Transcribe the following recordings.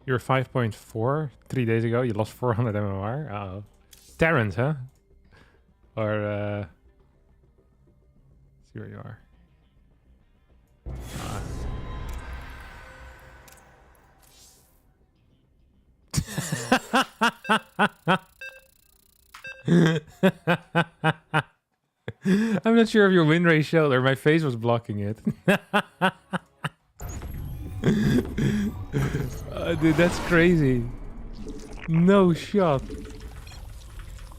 You're 5.4 3 days ago. You lost 400 MMR. Uh-oh. Terrence, huh? Or, see where you are. I'm not sure if your win rate showed or my face was blocking it. Dude, that's crazy. No shot.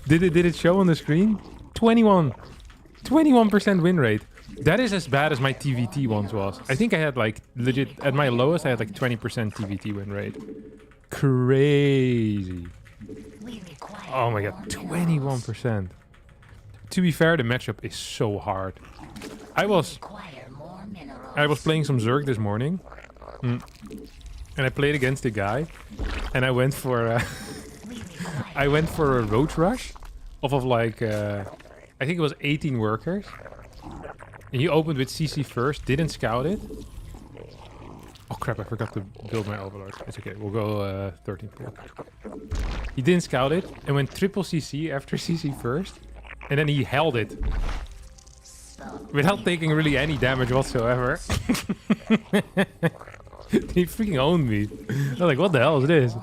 Did it show on the screen? 21% win rate. That is as bad as my TVT once was. I think I had like legit at my lowest I had like 20% TVT win rate. Crazy. Oh my god, 21%. To be fair, the matchup is so hard. I was playing some Zerg this morning. And I played against a guy, and I went for a roach rush of like I think it was 18 workers. And he opened with CC first, didn't scout it. Oh crap! I forgot to build my overlord. It's okay. We'll go 13 pool. He didn't scout it and went triple CC after CC first, and then he held it without taking really any damage whatsoever. He freaking owned me. I was like, what the hell is this?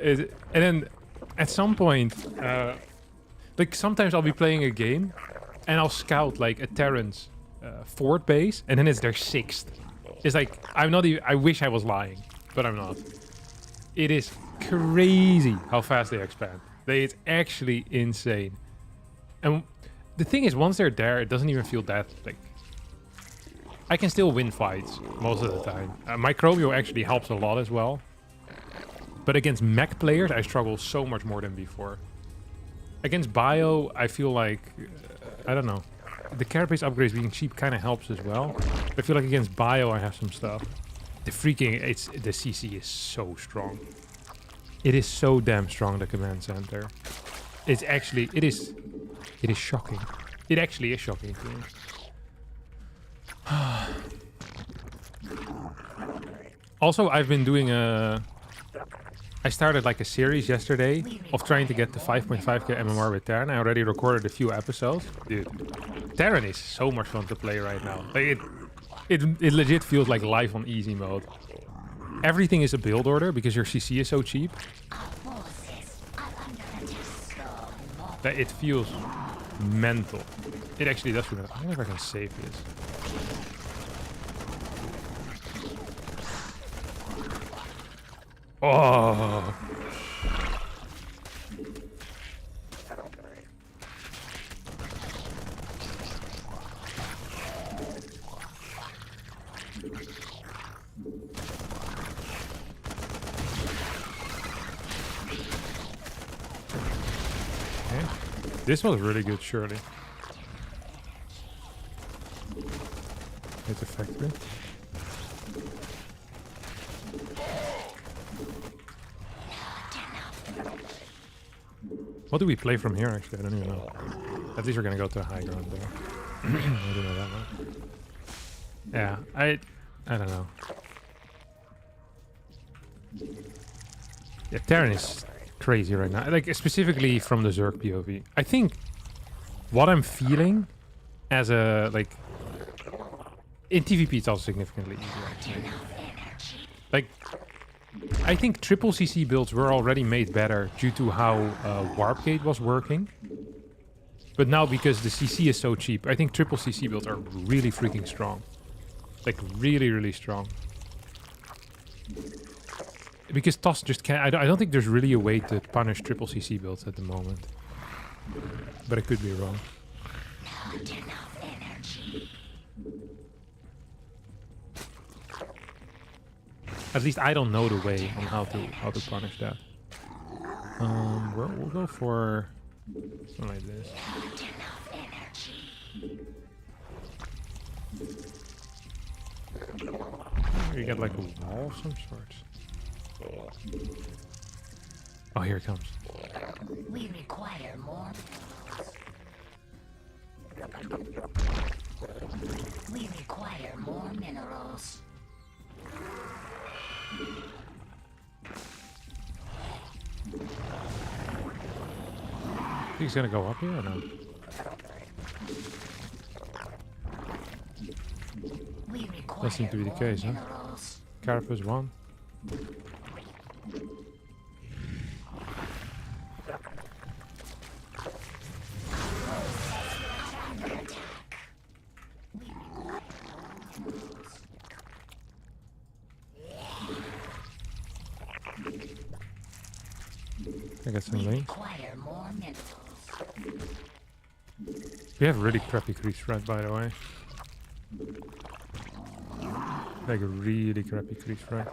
And then at some point, like sometimes I'll be playing a game and I'll scout like a Terran's fort base and then it's their 6th. It's like, I'm not even, I wish I was lying, but I'm not. It is crazy how fast they expand. It's actually insane. And the thing is, once they're there, it doesn't even feel that, like, I can still win fights most of the time. Microbio actually helps a lot as well. But against mech players, I struggle so much more than before. Against bio, I feel like, I don't know. The carapace upgrades being cheap kind of helps as well. I feel like against bio, I have some stuff. The CC is so strong. It is so damn strong, the command center. It is shocking. It actually is shocking to me. Also, I've been doing I started like a series yesterday of trying to get to 5.5k MMR with Terran. I already recorded a few episodes. Dude, Terran is so much fun to play right now. Like it legit feels like life on easy mode. Everything is a build order because your CC is so cheap. That it feels mental. It actually does feel mental. I don't know if I can save this. Oh. Okay. This was really good, surely. It's a factory. What do we play from here, actually? I don't even know. At least we're gonna go to the high ground there. I don't know that much. Yeah, I don't know. Yeah, Terran is crazy right now. Like, specifically from the Zerg POV. I think what I'm feeling as a, like... In TVP, it's also significantly easier, actually. Like... I think triple CC builds were already made better due to how Warp Gate was working. But now, because the CC is so cheap, I think triple CC builds are really freaking strong. Like, really, really strong. Because TOS just can't... I don't think there's really a way to punish triple CC builds at the moment. But I could be wrong. Not enough energy. At least I don't know the way on how to punish that. We'll go for something like this. You get like a wall of some sort. Oh, here it comes. We require more. We require more minerals. He's gonna go up here or no? That seems to be the case, huh? Carapace 1. I got some links. We have really crappy creeps, right, by the way. Like a really crappy creeps, right?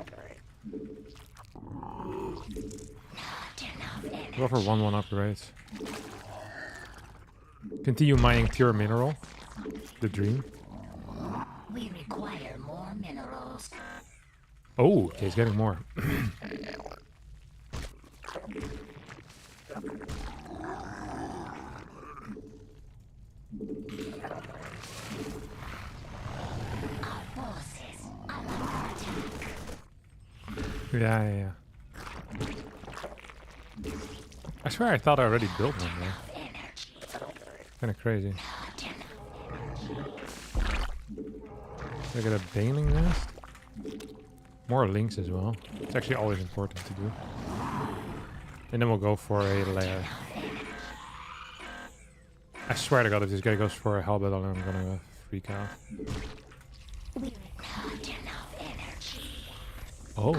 Go for 1-1 upgrades. Continue mining pure mineral. The dream. We require more minerals. Oh, okay, he's getting more. Yeah. I swear I thought I already built one there. Kinda crazy. I got a baling nest. More links as well. It's actually always important to do. And then we'll go for a lair. I swear to God, if this guy goes for a halberd, I'm gonna freak out. Oh.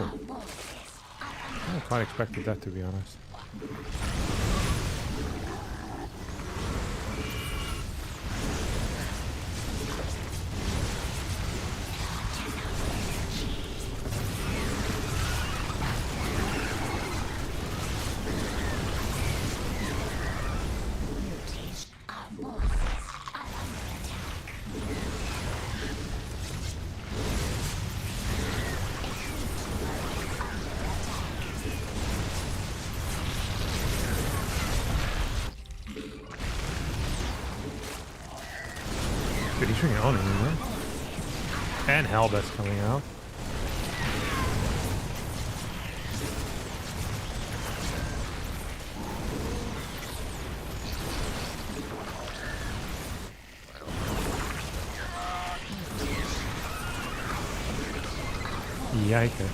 I quite expected that, to be honest. Dude, he's swinging on him, you know? And Halbert's coming out. Yikes.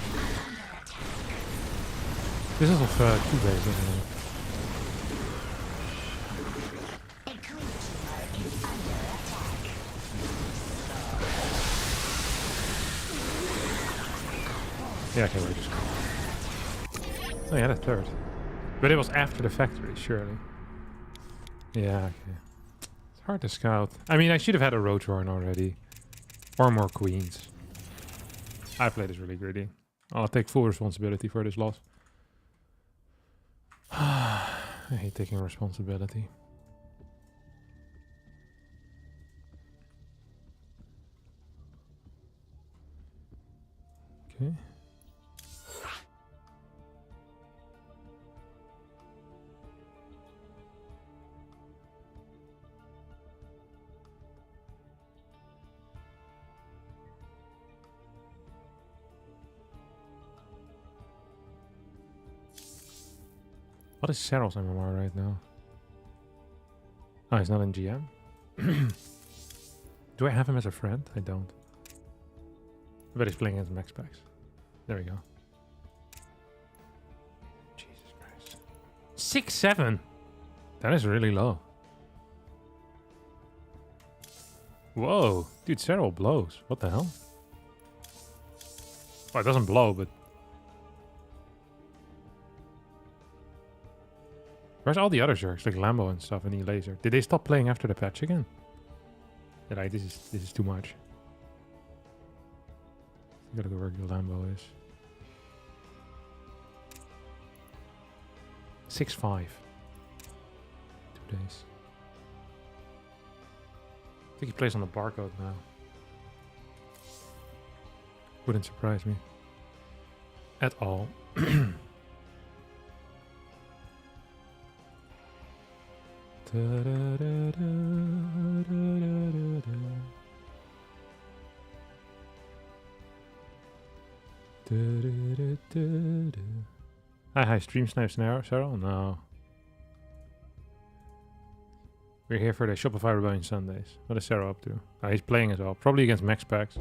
This is of 2 days, isn't it? Yeah, okay, we're just... Oh, yeah, that's 3rd. But it was after the factory, surely. Yeah, okay. It's hard to scout. I mean, I should have had a Roadhorn already. Or more queens. I played this really greedy. I'll take full responsibility for this loss. I hate taking responsibility. Okay. What is Cyril's MMR right now? Oh, he's not in GM? Do I have him as a friend? I don't. But he's playing against max packs. There we go. Jesus Christ. 6-7! That is really low. Whoa. Dude, Cyril blows. What the hell? Well, it doesn't blow, but... Where's all the other Zergs, like Lambo and stuff, and E-Laser? Did they stop playing after the patch again? Yeah, like, this is too much. You gotta go where the Lambo is. 6-5. 2 days. I think he plays on the barcode now. Wouldn't surprise me. At all. Hi, stream snipe Sarah? No. We're here for the Shopify Rebellion Sundays. What is Sarah up to? Oh, he's playing as well. Probably against Max Packs.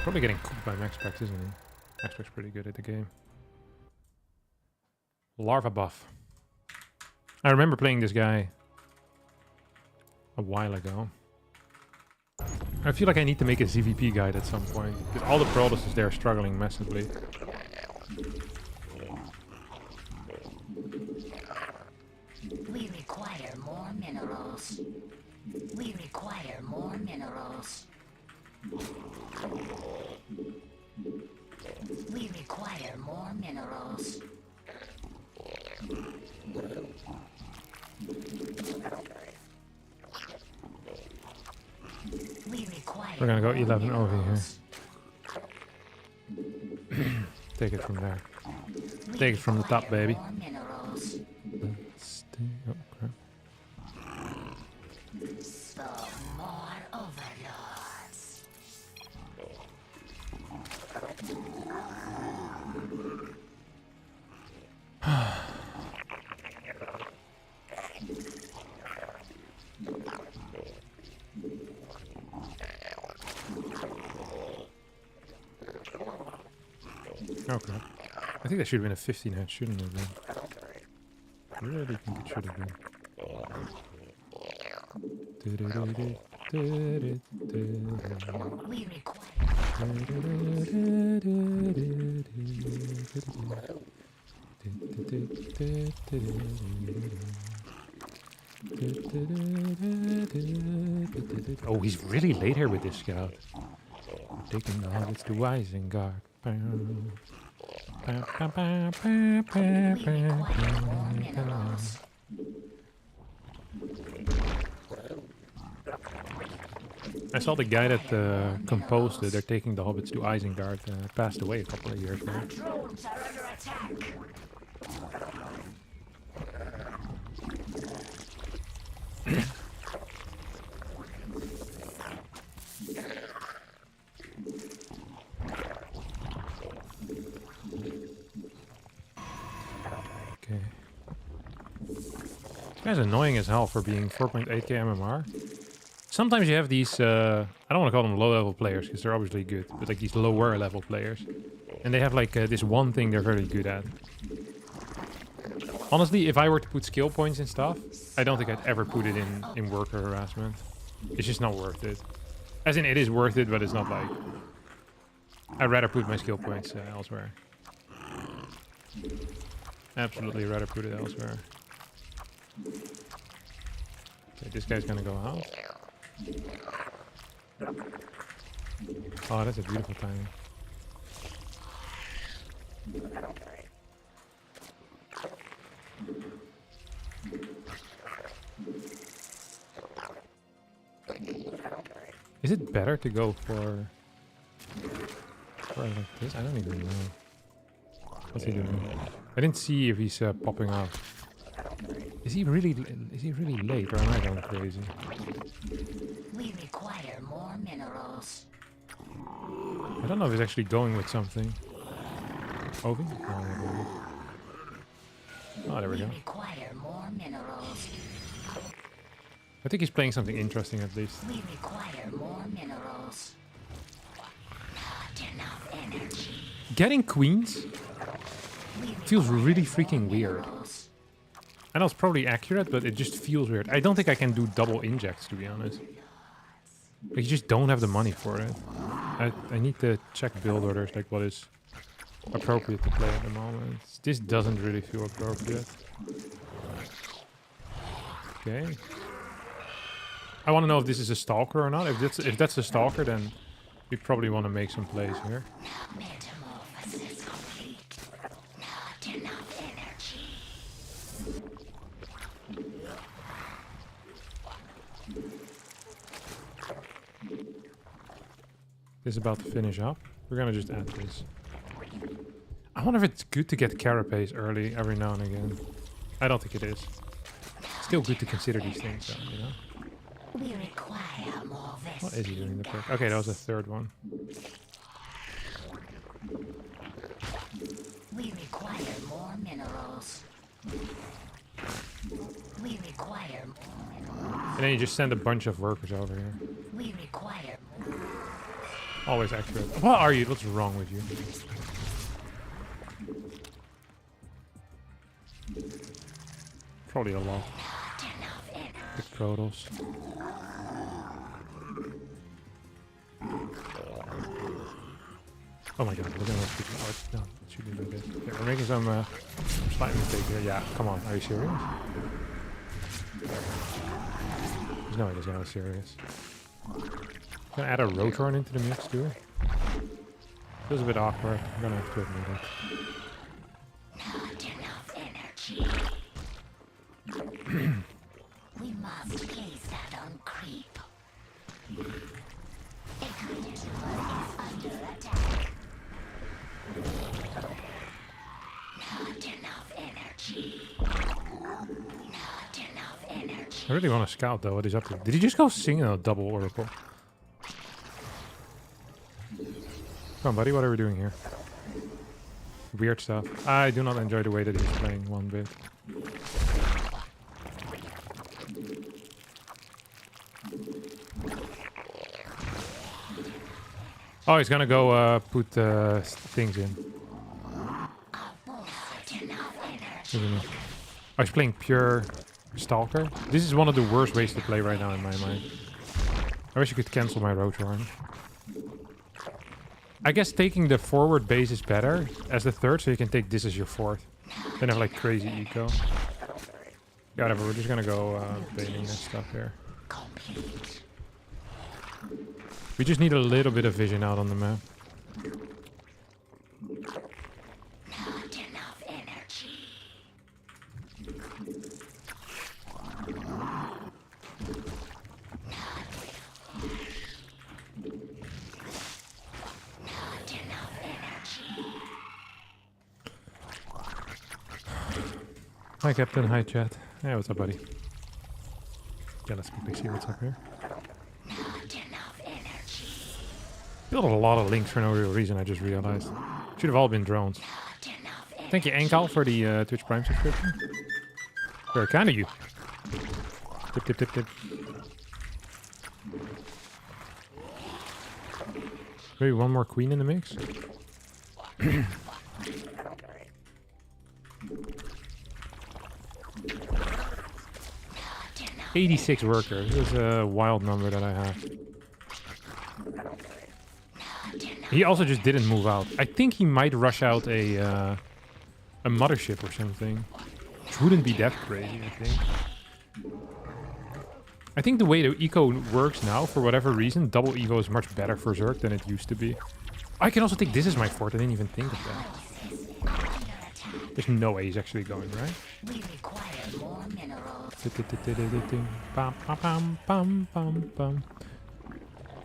Probably getting cooked by Max Packs, isn't he? Max Packs pretty good at the game. Larva buff. I remember playing this guy a while ago. I feel like I need to make a ZVP guide at some point. Because all the Prolduses there are struggling massively. We require more minerals. We require more minerals. We require more minerals. We require We're gonna go more 11 over minerals. here. Take it from there. We Take it from the top, require baby. more minerals. Oh, crap. Some more overlords. Oh, crap. I think that should have been a 15 head, shouldn't it have been? I really think it should have been. We require Oh, he's really late here with this scout. Taking the hobbits to Isengard. we require more minerals. I saw the guy that composed it. They're taking the hobbits to Isengard. Passed away a couple of years ago. Our drones are under attack. Okay. This guy's annoying as hell for being 4.8k MMR. Sometimes you have these, I don't want to call them low-level players, because they're obviously good, but like these lower-level players. And they have like this one thing they're very good at. Honestly, if I were to put skill points and stuff, I don't think I'd ever put it in worker harassment. It's just not worth it. As in, it is worth it, but it's not like... I'd rather put my skill points elsewhere. Absolutely rather put it elsewhere. Okay, this guy's gonna go out. Oh, that's a beautiful timing. Is it better to go for like this? I don't even know. What's he doing? I didn't see if he's popping up. Is he really late, or am I going crazy? We require more minerals. I don't know if he's actually going with something. Ovi? Oh, there we We go. require more minerals. I think he's playing something interesting at least. We require more minerals. Not enough energy. Getting queens We feels require really more freaking weird. minerals. I know it's probably accurate, but it just feels weird. I don't think I can do double injects, to be honest. Like, you just don't have the money for it. I need to check build orders, like what is appropriate to play at the moment. This doesn't really feel appropriate. Okay. I want to know if this is a stalker or not. If that's a stalker, then we probably want to make some plays here. Metamorphosis complete. Not enough energy. This is about to finish up. We're gonna just add this. I wonder if it's good to get carapace early every now and again. I don't think it is. Still good to consider these things, though, you know? We require more vessels. What is he doing? The perk? Okay, that was the third one. We require more minerals. We require more minerals. And then you just send a bunch of workers over here. We require Always accurate. What are you? What's wrong with you? Probably a lot. not enough energy. Big protals. Oh my god, look at those people. Oh, no, it should be like this. Okay, we're making some slight mistake here. Yeah, come on. Are you serious? There's no way this guy was serious. Gonna add a Rotorn into the mix too. Feels a bit awkward. I'm gonna have to admit it. Not enough energy. We must place that on creep. Ignited is under attack. Not enough energy. Not enough energy. I really want to scout though what he's up to. Did he just go sing a double oracle? Come on, buddy, what are we doing here? Weird stuff. I do not enjoy the way that he's playing one bit. Oh, he's gonna go put things in. Oh, he's playing pure Stalker. This is one of the worst ways to play right now in my mind. I wish you could cancel my Rotorn. I guess taking the forward base is better as the third, so you can take this as your fourth. Then have like crazy eco. Yeah, whatever, we're just gonna go baiting this stuff here. Complete. We just need a little bit of vision out on the map. Not enough energy. Not enough energy. Hi Captain, hi chat. Hey, what's up buddy? Yeah, let's quickly see what's up here. Not enough energy. Built a lot of links for no real reason, I just realized. Should have all been drones. Not enough energy. Thank you, Ankal, for the Twitch Prime subscription. Very kind of you. Tip, tip, tip, tip. Maybe one more queen in the mix? 86 workers. This is a wild number that I have. He also just didn't move out. I think he might rush out a mothership or something. Which wouldn't be that crazy, I think. I think the way the eco works now, for whatever reason, double evo is much better for Zerg than it used to be. I can also take this as my fort. I didn't even think of that. There's no way he's actually going, right? We require more minerals. Bam, bam, bam, bam, bam, bam.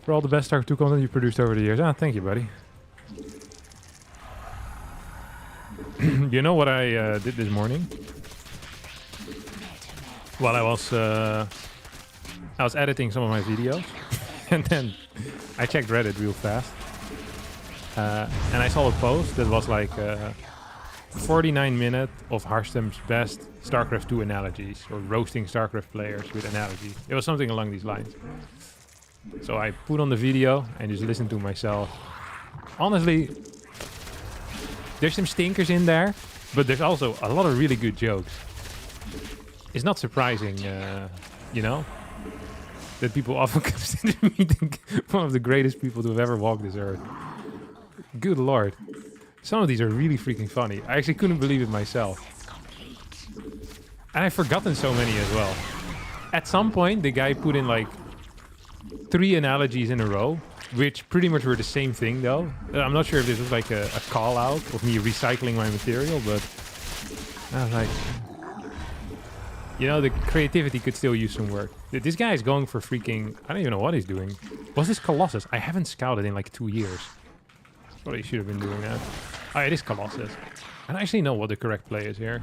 For all the best StarCraft 2 content you produced over the years. Ah, thank you, buddy. You know what I did this morning? While I was editing some of my videos, and then I checked Reddit real fast, and I saw a post that was like 49 minutes of Harstem's best StarCraft 2 analogies, or roasting StarCraft players with analogies. It was something along these lines. So I put on the video and just listened to myself. Honestly, there's some stinkers in there, but there's also a lot of really good jokes. It's not surprising, you know, that people often consider me one of the greatest people to have ever walked this earth. Good lord. Some of these are really freaking funny. I actually couldn't believe it myself. And I've forgotten so many as well. At some point, the guy put in like 3 analogies in a row, which pretty much were the same thing though. I'm not sure if this was like a call out of me recycling my material, but I was like, you know, the creativity could still use some work. This guy is going for freaking, I don't even know what he's doing. Was this Colossus? I haven't scouted in like 2 years. Probably should have been doing that. Oh, it is Colossus. I don't actually know what the correct play is here.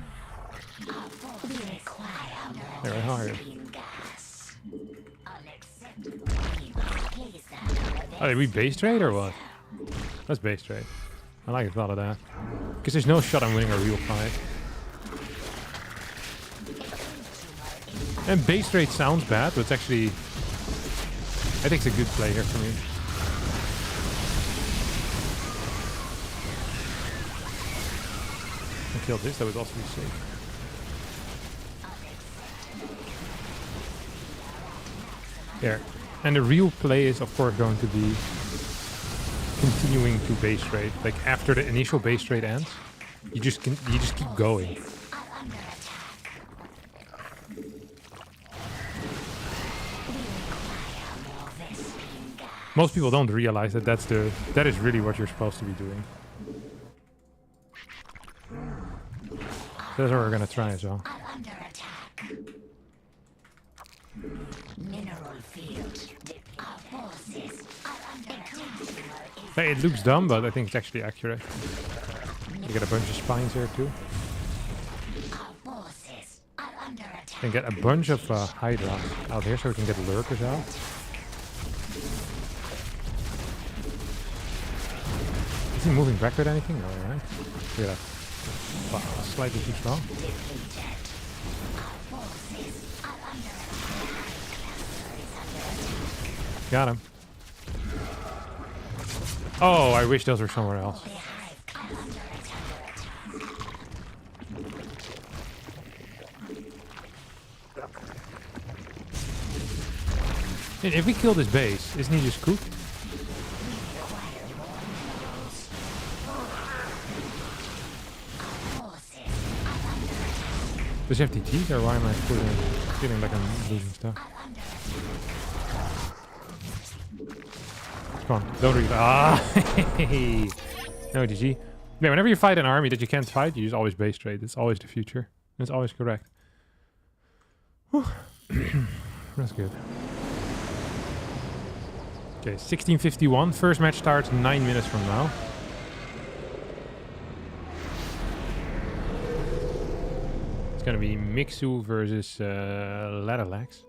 We require more Very hard. green gas. Unacceptable. We must place that on Oh, did we base trade or what? That's base trade. I like the thought of that. Because there's no shot I'm winning a real fight. And base rate sounds bad, but it's actually... I think it's a good play here for me. I killed this, that would also be safe. There. And the real play is, of course, going to be continuing to base rate. Like, after the initial base rate ends, you just keep going. Most people don't realize that that is really what you're supposed to be doing. That's what we're gonna try as well. Hey, it looks dumb, but I think it's actually accurate. You get a bunch of spines here too. And get a bunch of hydras out here so we can get lurkers out. Is he moving back with anything? No, right? Look at that. Wow, slightly too strong. Got him. Oh, I wish those were somewhere else. And if we kill this base, isn't he just cooked? Does he have TTs, or why am I feeling like I'm losing stuff? Come on, don't read. Ah, no GG. Yeah, whenever you fight an army that you can't fight, you just always base trade. It's always the future. It's always correct. That's good. Okay, 1651. First match starts 9 minutes from now. It's gonna be Mixu versus Ladderlax.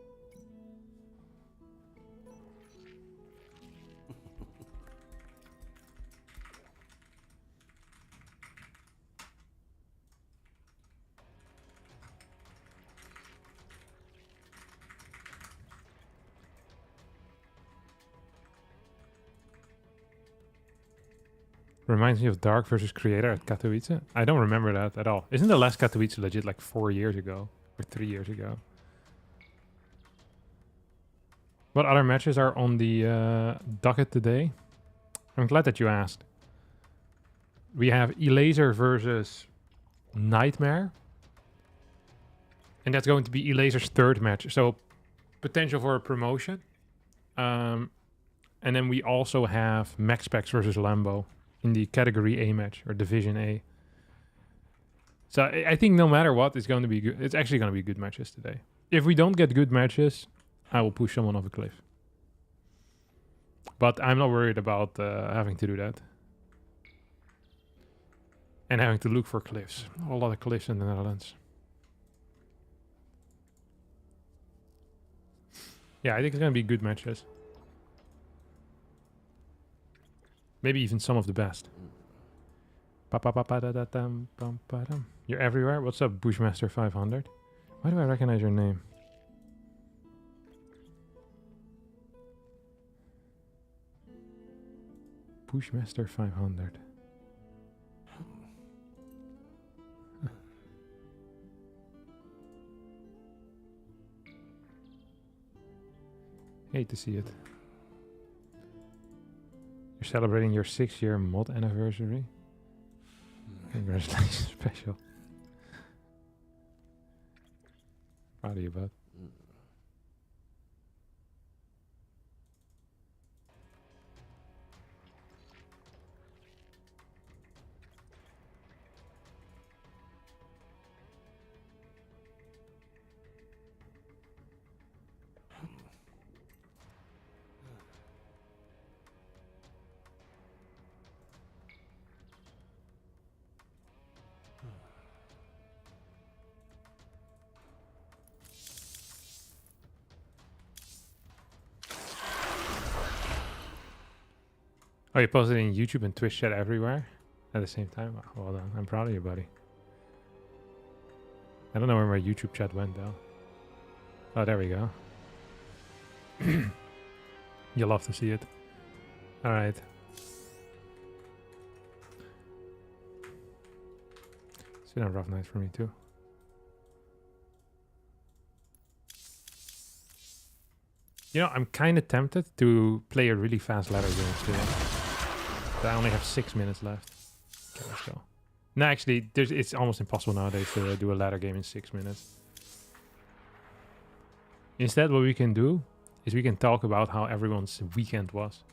Reminds me of Dark versus Creator at Katowice. I don't remember that at all. Isn't the last Katowice legit like 4 years ago? Or 3 years ago? What other matches are on the docket today? I'm glad that you asked. We have Elaser versus Nightmare. And that's going to be Elaser's third match. So, potential for a promotion. And then we also have Max Specs versus Lambo in the Category A match, or Division A. So I think no matter what, it's going to be good. It's actually going to be good matches today. If we don't get good matches, I will push someone off a cliff. But I'm not worried about having to do that. And having to look for cliffs. A lot of cliffs in the Netherlands. Yeah, I think it's going to be good matches. Maybe even some of the best. You're everywhere? What's up, Bushmaster 500? Why do I recognize your name? Bushmaster 500. Hate to see it. You're celebrating your 6-year mod anniversary. Congratulations, special. Proud of you, bud. Oh, you posted it in YouTube and Twitch chat everywhere at the same time? Well done. I'm proud of you, buddy. I don't know where my YouTube chat went, though. Oh, there we go. You'll love to see it. All right. It's been a rough night for me too. You know, I'm kind of tempted to play a really fast ladder game still. But I only have 6 minutes left. Okay, let's go. No, actually, it's almost impossible nowadays to do a ladder game in 6 minutes. Instead, what we can do is we can talk about how everyone's weekend was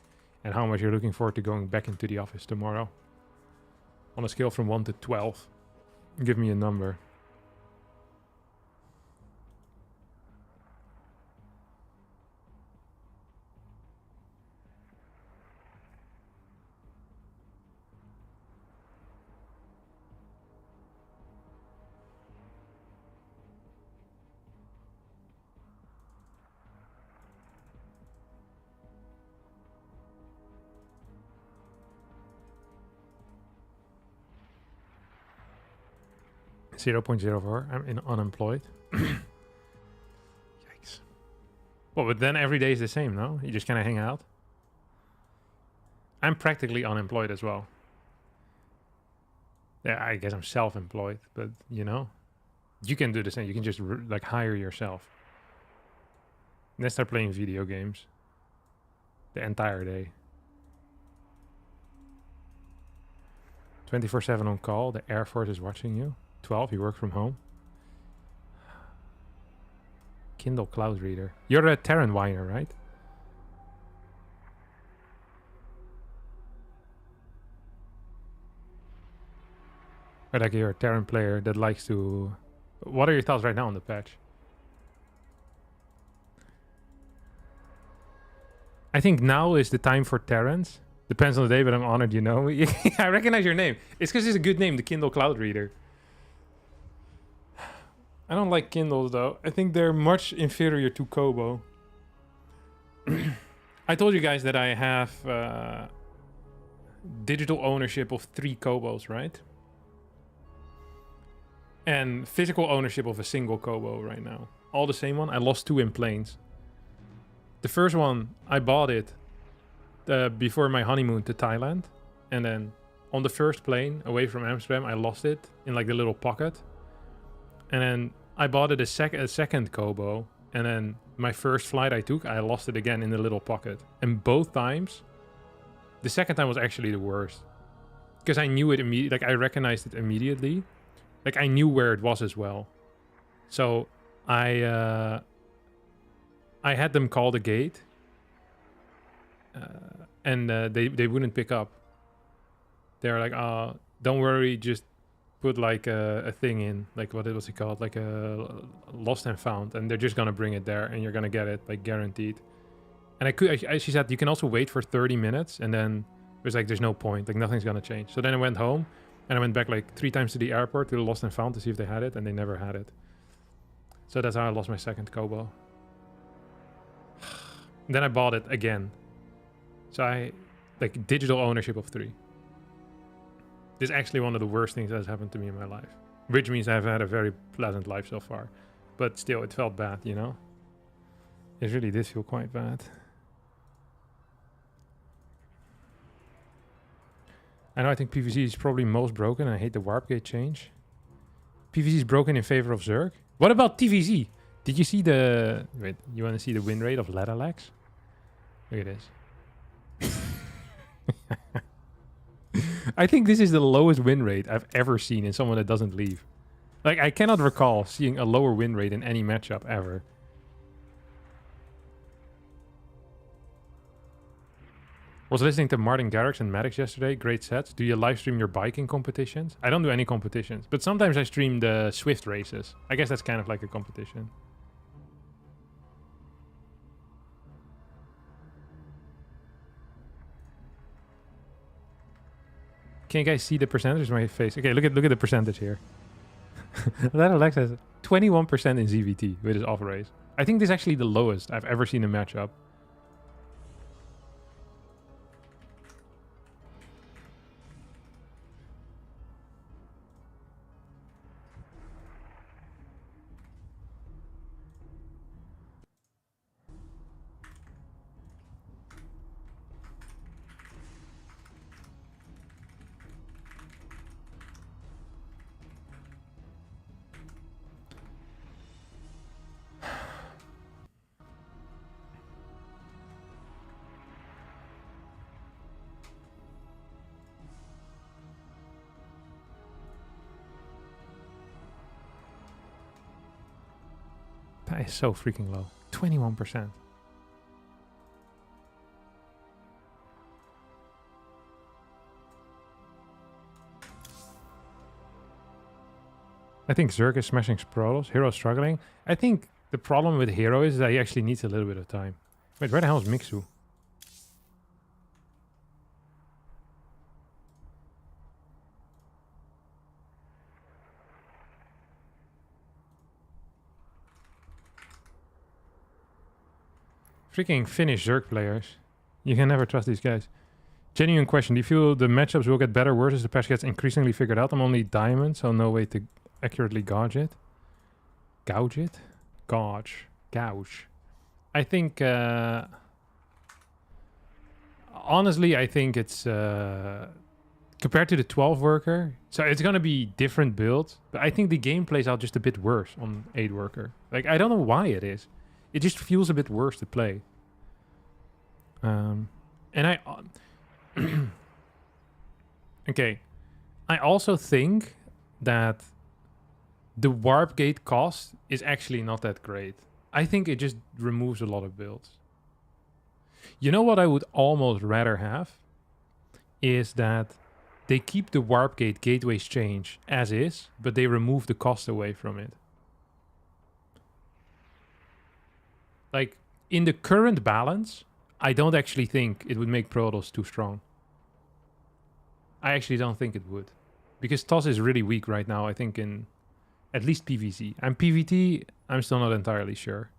and how much you're looking forward to going back into the office tomorrow. On a scale from 1 to 12, give me a number. 0.04. I'm unemployed. Yikes. Well, but then every day is the same, no? You just kind of hang out. I'm practically unemployed as well. Yeah, I guess I'm self-employed, but you know, you can do the same. You can just like hire yourself. And then start playing video games the entire day. 24/7 on call. The Air Force is watching you. 12, you work from home. Kindle Cloud Reader. You're a Terran Winer, right? Or like you're a Terran player that likes to... What are your thoughts right now on the patch? I think now is the time for Terrans. Depends on the day, but I'm honored you know me. I recognize your name. It's because it's a good name, the Kindle Cloud Reader. I don't like Kindles though. I think they're much inferior to Kobo. I told you guys that I have digital ownership of 3 Kobos, right? And physical ownership of a single Kobo right now. All the same one. I lost 2 in planes. The first one, I bought it before my honeymoon to Thailand. And then on the first plane away from Amsterdam, I lost it in like the little pocket. And then I bought it a second Kobo, and then my first flight I took, I lost it again in the little pocket. And both times, the second time was actually the worst. Because I knew it immediately, like I recognized it immediately. Like I knew where it was as well. So I had them call the gate. And they wouldn't pick up. They're like, don't worry, just put like a thing in, like what was it called, like a lost and found, and they're just gonna bring it there and you're gonna get it, like guaranteed. And she said you can also wait for 30 minutes, and then it was like there's no point, like nothing's gonna change. So then I went home and I went back like 3 times to the airport to the lost and found to see if they had it, and they never had it. So that's how I lost my second Kobo. Then I bought it again. So I like digital ownership of 3. This is actually one of the worst things that has happened to me in my life. Which means I've had a very pleasant life so far. But still, it felt bad, you know? It really did feel quite bad. I know, I think PvZ is probably most broken. I hate the warp gate change. PvZ is broken in favor of Zerg. What about TVZ? Did you see the... Wait, you want to see the win rate of Ladalax? Look at this. I think this is the lowest win rate I've ever seen in someone that doesn't leave. Like, I cannot recall seeing a lower win rate in any matchup ever. Was listening to Martin Garrix and Maddox yesterday. Great sets. Do you live stream your biking competitions? I don't do any competitions, but sometimes I stream the Swift races. I guess that's kind of like a competition. Can you guys see the percentage of my face? Okay, look at the percentage here. That Alex has 21% in ZVT with his off race. I think this is actually the lowest I've ever seen a matchup. That is so freaking low. 21%. I think Zerg is smashing Protoss. Hero struggling. I think the problem with Hero is that he actually needs a little bit of time. Wait, where the hell is Mixu? Freaking Finnish Zerg players. You can never trust these guys. Genuine question. Do you feel the matchups will get better, worse as the patch gets increasingly figured out? I'm only diamond, so no way to accurately gauge it. Gouge it? Gouge. Gouge. I think... honestly, I think it's... compared to the 12 worker, so it's going to be different builds, but I think the game plays out just a bit worse on 8 worker. Like, I don't know why it is. It just feels a bit worse to play. And I... okay. I also think that the warp gate cost is actually not that great. I think it just removes a lot of builds. You know what I would almost rather have? Is that they keep the warp gate gateways change as is, but they remove the cost away from it. Like, in the current balance, I don't actually think it would make Protoss too strong. I actually don't think it would. Because TOS is really weak right now, I think, in at least PvZ. And PvT, I'm still not entirely sure.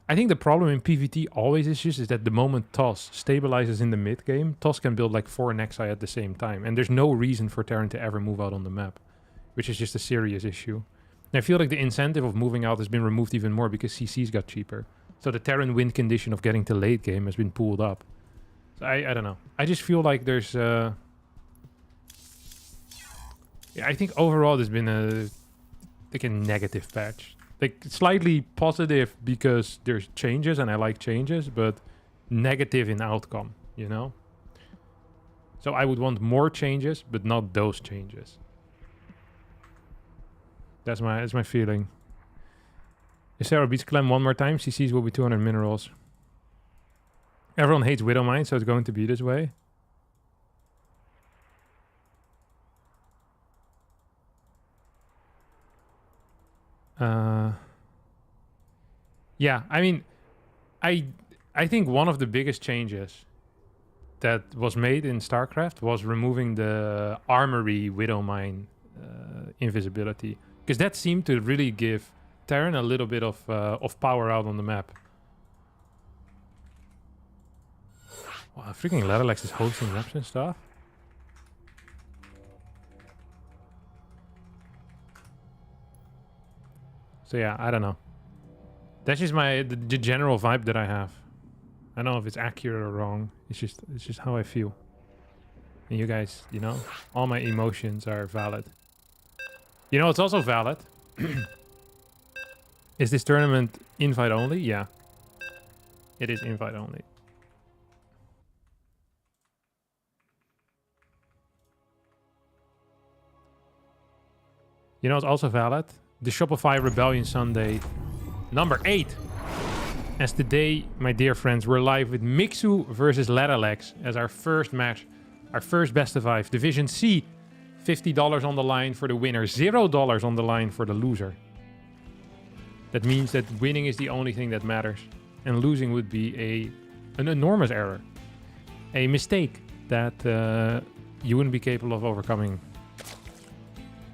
I think the problem in PvT always is that the moment TOS stabilizes in the mid game, TOS can build like 4 Nexi at the same time. And there's no reason for Terran to ever move out on the map. Which is just a serious issue. And I feel like the incentive of moving out has been removed even more because CCs got cheaper. So the Terran win condition of getting to late game has been pulled up. So I don't know. I just feel like there's... yeah, I think overall there's been a negative patch. Like, slightly positive because there's changes and I like changes, but negative in outcome, you know? So I would want more changes, but not those changes. That's my feeling. If Sarah beats Clem one more time, CCs will be 200 minerals. Everyone hates Widowmine, so it's going to be this way. Yeah, I mean, I think one of the biggest changes that was made in StarCraft was removing the armory Widowmine invisibility. Because that seemed to really give Terran a little bit of power out on the map. Wow, freaking Ladderlex is hosting maps and stuff. So yeah, I don't know. That's just the general vibe that I have. I don't know if it's accurate or wrong. It's just how I feel. And you guys, you know, all my emotions are valid. You know, it's also valid. Is this tournament invite only? Yeah. It is invite only. You know, it's also valid. The Shopify Rebellion Sunday number 8. As today, my dear friends, we're live with Mixu versus Ladderlex as our first match. Our first best of 5. Division C. $50 on the line for the winner. $0 on the line for the loser. That means that winning is the only thing that matters. And losing would be an enormous error. A mistake that you wouldn't be capable of overcoming.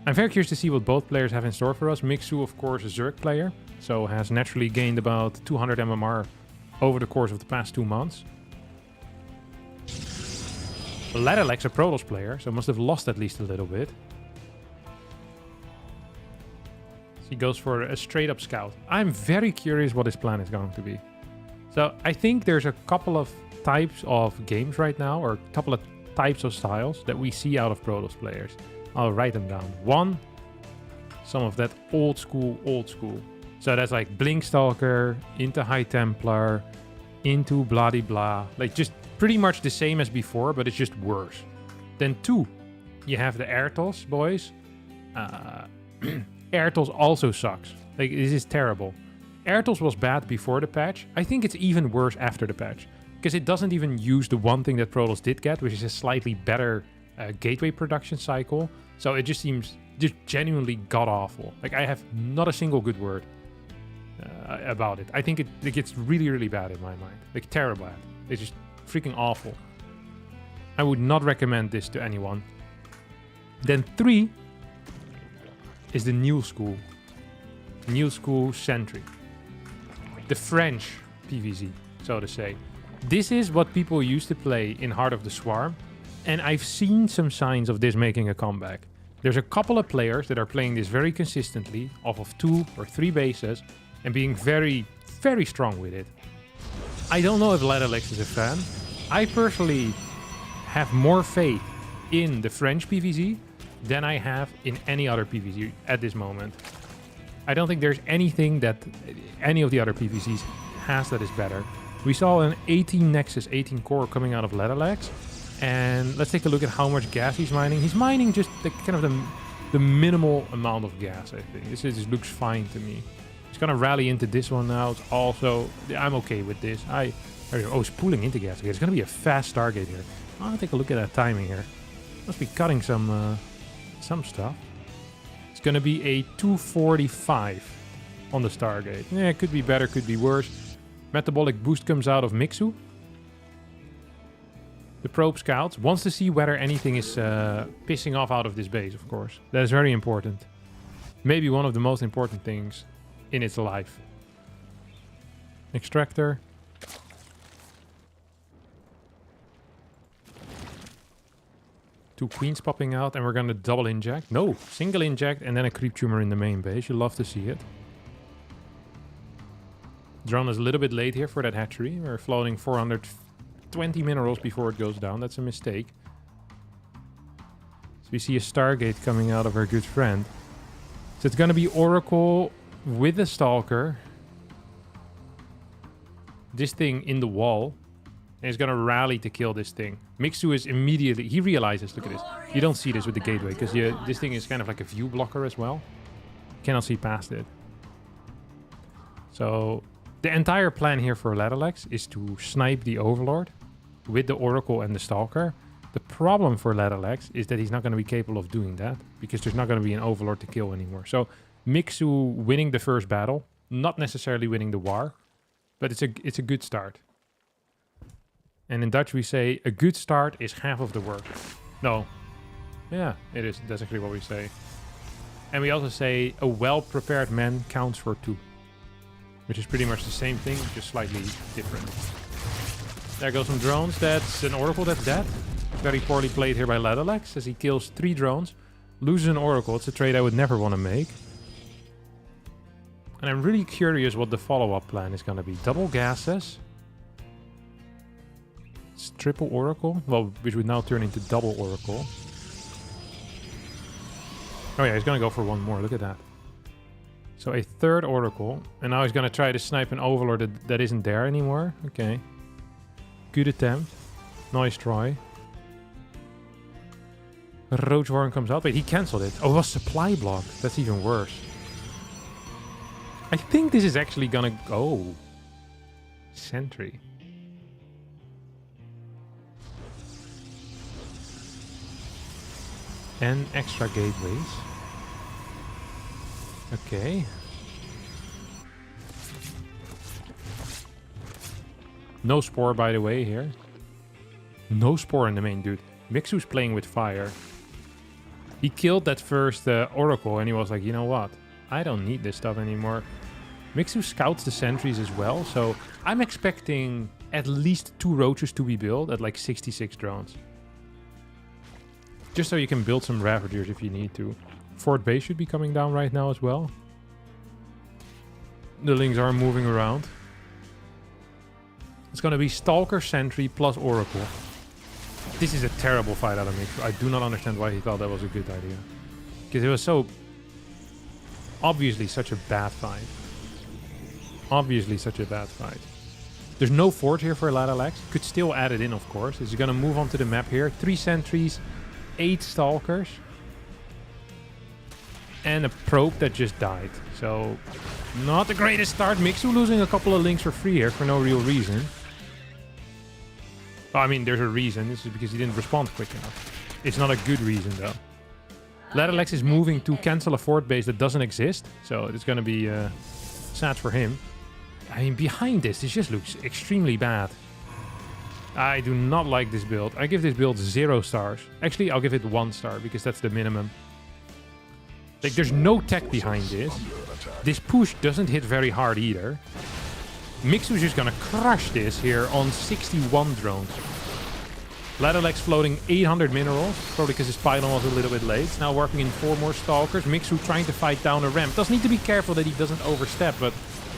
I'm very curious to see what both players have in store for us. Mixu, of course, a Zerg player. So has naturally gained about 200 MMR over the course of the past 2 months. Ladderlex, a Protoss player, so must have lost at least a little bit. So he goes for a straight-up scout. I'm very curious what his plan is going to be. So I think there's a couple of types of games right now, or a couple of types of styles that we see out of Protoss players. I'll write them down. One, some of that old school. So that's like Blinkstalker, into High Templar, into blah-de-blah. Like just pretty much the same as before, but it's just worse. Then 2, you have the Airtos boys. Airtles also sucks. Like, this is terrible. Airtles was bad before the patch. I think it's even worse after the patch. Because it doesn't even use the one thing that Protoss did get, which is a slightly better gateway production cycle. So it just seems just genuinely god-awful. Like, I have not a single good word about it. I think it gets really, really bad in my mind. Like, terrible bad. It's just freaking awful. I would not recommend this to anyone. Then 3 is the new school. New school Sentry. The French PvZ, so to say. This is what people used to play in Heart of the Swarm, and I've seen some signs of this making a comeback. There's a couple of players that are playing this very consistently, off of 2 or 3 bases, and being very, very strong with it. I don't know if Ladderlex is a fan. I personally have more faith in the French PvZ than I have in any other PvZ at this moment. I don't think there's anything that any of the other PvZs has that is better. We saw an 18 Nexus, 18 core coming out of Ladderlex. And let's take a look at how much gas he's mining. He's mining just the kind of the minimal amount of gas, I think. This looks fine to me. He's gonna rally into this one now. It's also, I'm okay with this. Oh, he's pulling into gas. Okay, it's gonna be a fast Stargate here. I'll take a look at that timing here. Must be cutting some stuff. It's gonna be a 245 on the Stargate. Yeah, it could be better, could be worse. Metabolic boost comes out of Mixu. The probe scouts wants to see whether anything is pissing off out of this base, of course. That is very important. Maybe one of the most important things in its life. Extractor. Two queens popping out, and we're gonna double inject. No, single inject, and then a creep tumor in the main base. You love to see it. Drone is a little bit late here for that hatchery. We're floating 420 minerals before it goes down. That's a mistake. So we see a Stargate coming out of our good friend. So it's gonna be Oracle with a Stalker. This thing in the wall. And he's gonna rally to kill this thing. Mixu is immediately... He realizes, look at this. You don't see this with the gateway, because this thing is kind of like a view blocker as well. Cannot see past it. So... the entire plan here for Ladderlex is to snipe the Overlord with the Oracle and the Stalker. The problem for Ladderlex is that he's not going to be capable of doing that, because there's not going to be an Overlord to kill anymore. So Mixu winning the first battle, not necessarily winning the war, but it's a good start. And in Dutch we say, a good start is half of the work. No. Yeah, it is. That's actually what we say. And we also say, a well-prepared man counts for 2. Which is pretty much the same thing, just slightly different. There goes some drones. That's an Oracle that's dead. Very poorly played here by Ladderlex, as he kills 3 drones. Loses an Oracle. It's a trade I would never want to make. And I'm really curious what the follow-up plan is going to be. Double gases. It's triple Oracle. Well, which would now turn into double Oracle. Oh yeah, he's going to go for one more. Look at that. So a third Oracle, and now he's gonna try to snipe an Overlord that isn't there anymore. Okay. Good attempt. Nice try. Roach Warren comes out. Wait, he cancelled it. Oh, it was supply block. That's even worse. I think this is actually gonna go. Sentry. And extra gateways. Okay. No Spore, by the way, here. No Spore in the main, dude. Mixu's playing with fire. He killed that first Oracle, and he was like, you know what? I don't need this stuff anymore. Mixu scouts the sentries as well, so I'm expecting at least 2 Roaches to be built at like 66 drones. Just so you can build some Ravagers if you need to. Fort Base should be coming down right now as well. The Lings are moving around. It's going to be Stalker, Sentry plus Oracle. This is a terrible fight out of Mixu. I do not understand why he thought that was a good idea. Because it was so... obviously such a bad fight. Obviously such a bad fight. There's no fort here for Ladderlex. Could still add it in, of course. He's going to move onto the map here. 3 sentries, 8 stalkers. and a probe that just died. So, not the greatest start. Mixu losing a couple of links for free here for no real reason. Well, I mean, there's a reason. This is because he didn't respond quick enough. It's not a good reason, though. Ladderlex is moving to cancel a fort base that doesn't exist. So, it's going to be sad for him. I mean, behind this just looks extremely bad. I do not like this build. I give this build 0 stars. Actually, I'll give it 1 star because that's the minimum. Like, there's no tech behind this. This push doesn't hit very hard either. Mixu's just gonna crush this here on 61 drones. Ladderlex floating 800 minerals, probably because his pylon was a little bit late. Now working in 4 more stalkers. Mixu trying to fight down a ramp. Does need to be careful that he doesn't overstep, but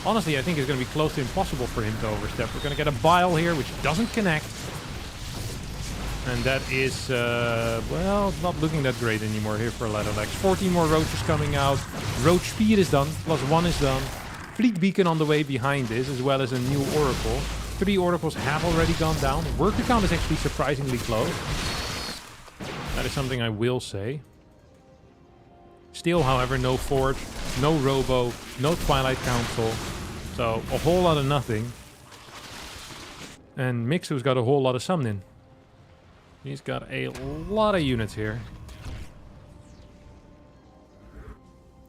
honestly, I think it's going to be close to impossible for him to overstep. We're going to get a bile here, which doesn't connect. And that is, well, not looking that great anymore here for Ladderlex. 14 more roaches coming out. Roach speed is done. +1 is done. Fleet beacon on the way behind this, as well as a new oracle. 3 oracles have already gone down. Worker count is actually surprisingly close. That is something I will say. Still, however, no Forge, no Robo, no Twilight Council. So, a whole lot of nothing. And Mixu's got a whole lot of summoning. He's got a lot of units here.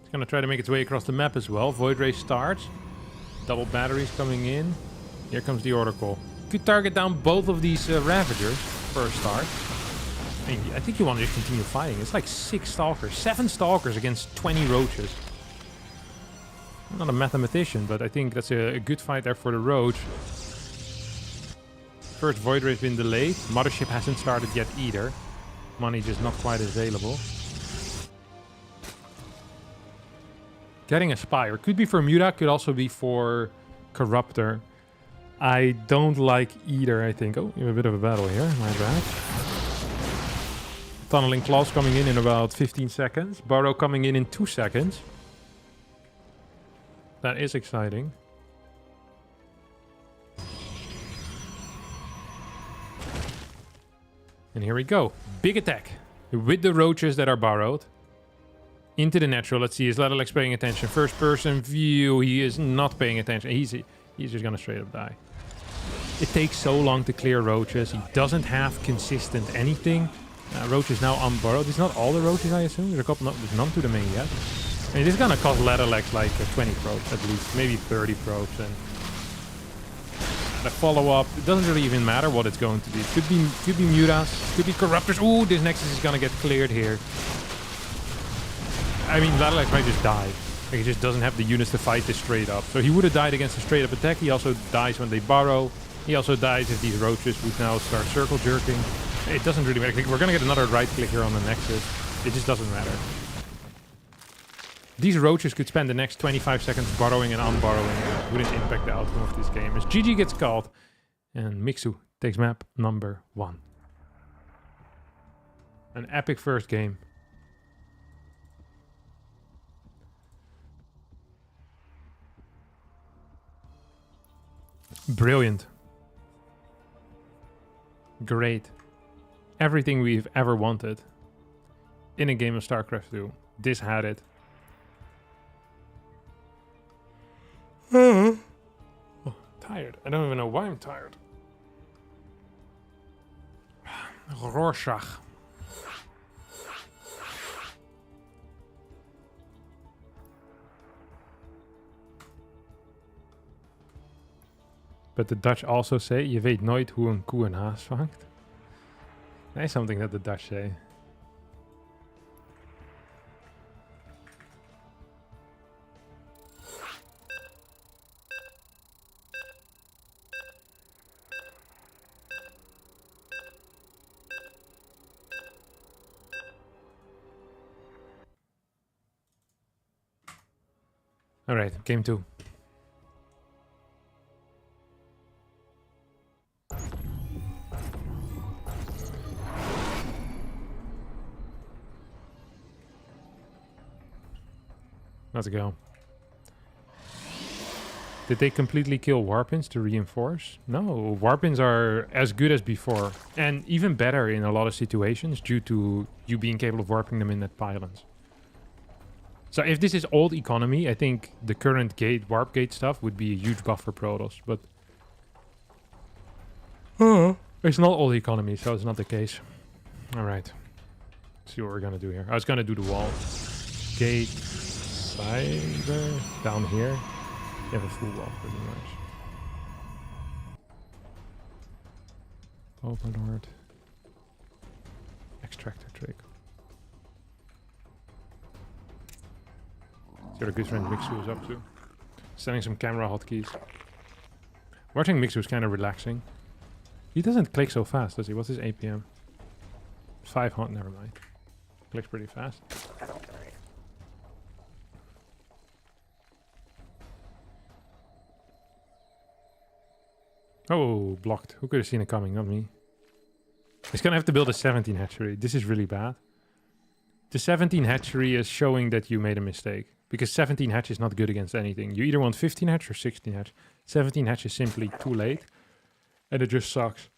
He's going to try to make its way across the map as well. Void Ray starts. Double batteries coming in. Here comes the Oracle. Could target down both of these Ravagers for a start. I think you want to just continue fighting. It's like 6 Stalkers. 7 Stalkers against 20 Roaches. I'm not a mathematician, but I think that's a good fight there for the Roach. First Void Ray's been delayed. Mothership hasn't started yet either. Money just not quite available. Getting a Spire. Could be for Muta, could also be for Corruptor. I don't like either, I think. Oh, you have a bit of a battle here. My bad. Tunneling Claws coming in about 15 seconds. Burrow coming in 2 seconds. That is exciting. And here we go. Big attack. With the roaches that are borrowed. Into the natural. Let's see. Is Ladderlex paying attention? First person view. He is not paying attention. He's just gonna straight up die. It takes so long to clear roaches. He doesn't have consistent anything. Roach is now unborrowed. It's not all the roaches, I assume. There's a couple. There's none to the main yet. I mean, this is gonna cost Ladderlex like 20 probes at least, maybe 30 probes, and the follow-up. It doesn't really even matter what it's going to be. Could be Mutas, could be Corruptors. Ooh, this Nexus is gonna get cleared here. I mean, Ladderlex might just die. Like, he just doesn't have the units to fight this straight up. So he would have died against a straight up attack. He also dies when they borrow. He also dies if these roaches would now start circle jerking. It doesn't really matter. We're gonna get another right click here on the Nexus. It just doesn't matter. These roaches could spend the next 25 seconds borrowing and unborrowing. It wouldn't impact the outcome of this game. As GG gets called, and Mixu takes map number 1. An epic first game. Brilliant. Great. Everything we've ever wanted in a game of StarCraft 2. This had it. Oh, tired. I don't even know why I'm tired. Rorschach. But the Dutch also say, je weet nooit hoe een koe een haas vangt. That is something that the Dutch say. Alright, game 2. Let's go. Did they completely kill Warpins to reinforce? No, Warpins are as good as before. And even better in a lot of situations due to you being capable of warping them in at pylons. So if this is old economy, I think the current gate, warp gate stuff would be a huge buff for Protoss, but it's not old economy, so it's not the case. All right. Let's see what we're gonna do here. I was gonna do the wall. Gate, cyber, down here. You have a full wall pretty much. Overlord. Extractor trick. See what our good friend Mixu is up to. Setting some camera hotkeys. Watching Mixu is kind of relaxing. He doesn't click so fast, does he? What's his APM? 500, never mind. Clicks pretty fast. Oh, blocked. Who could have seen it coming? Not me. He's gonna have to build a 17 hatchery. This is really bad. The 17 hatchery is showing that you made a mistake. Because 17 hatch is not good against anything. You either want 15 hatch or 16 hatch. 17 hatch is simply too late. And it just sucks.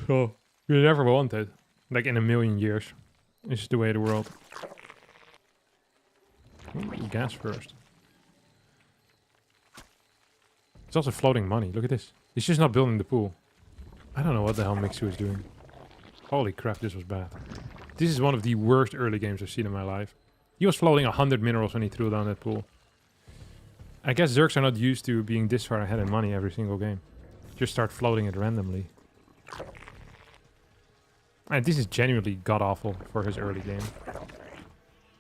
So, you never want it. Like in a million years. It's just the way of the world. Ooh, gas first. It's also floating money. Look at this. He's just not building the pool. I don't know what the hell Mixu is doing. Holy crap, this was bad. This is one of the worst early games I've seen in my life. He was floating 100 minerals when he threw down that pool. I guess Zergs are not used to being this far ahead in money every single game. Just start floating it randomly. And this is genuinely god-awful for his early game.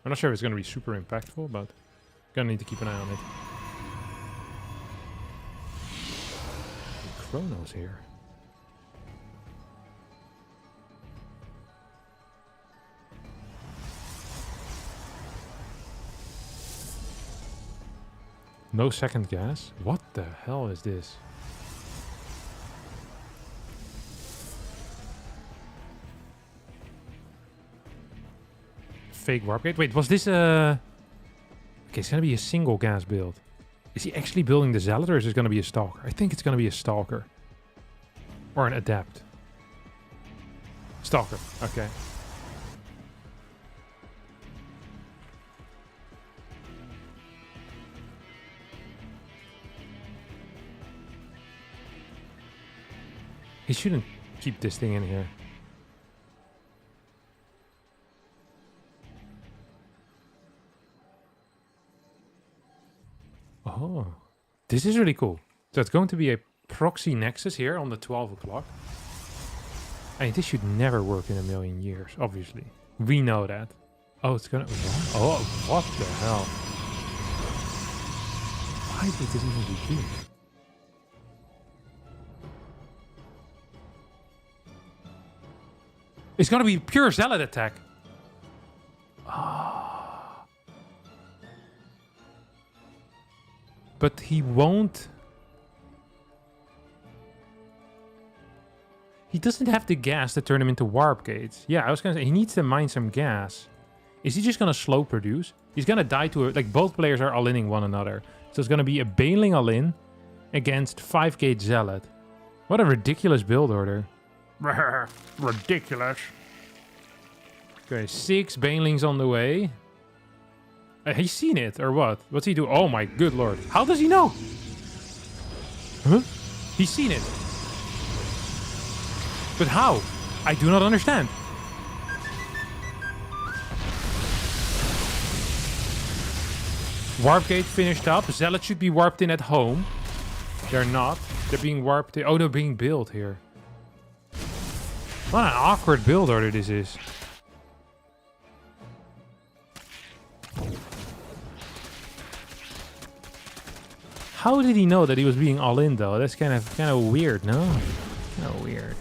I'm not sure if it's going to be super impactful, but gonna need to keep an eye on it. Chrono's here. No second gas? What the hell is this? Fake warp gate? Wait, was this a... Okay, it's gonna be a single gas build. Is he actually building the Zealot or is it gonna be a Stalker? I think it's gonna be a Stalker. Or an Adept. Stalker, okay. He shouldn't keep this thing in here. Oh, this is really cool. So it's going to be a proxy nexus here on the 12 o'clock. I mean, this should never work in a million years, obviously. We know that. Oh, it's gonna... What? Oh, what the hell? Why would this even be here? It's gonna be pure Zealot attack. Ah. But he won't... He doesn't have the gas to turn him into warp gates. Yeah, I was gonna say, he needs to mine some gas. Is he just gonna slow produce? He's gonna die to it. Like, both players are all-inning one another. So it's gonna be a Baneling all-in against 5-gate Zealot. What a ridiculous build order. Ridiculous. Okay, 6 Banelings on the way. He's seen it, or what? What's he do? Oh my good lord. How does he know? Huh? He's seen it. But how? I do not understand. Warp gate finished up. Zealot should be warped in at home. They're not. They're being warped in. Oh, they're being built here. What an awkward build order this is. How did he know that he was being all in though? That's kind of weird, no? Kind of weird.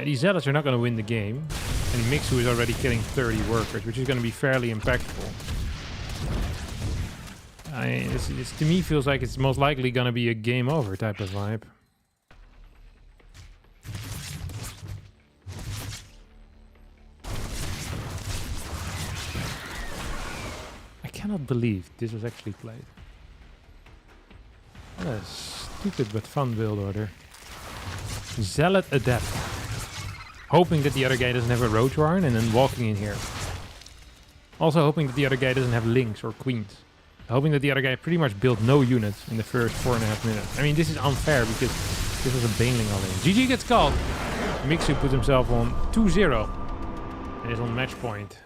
These Zealots are not going to win the game. And Mixu is already killing 30 workers, which is going to be fairly impactful. This to me feels like it's most likely going to be a game over type of vibe. I cannot believe this was actually played. What a stupid but fun build order. Zealot Adept. Hoping that the other guy doesn't have a Roach Warren and then walking in here. Also hoping that the other guy doesn't have Lynx or Queens. Hoping that the other guy pretty much built no units in the first 4.5 minutes. I mean, this is unfair because this was a Baneling all-in. GG gets called. Mixu put himself on 2-0 and is on match point.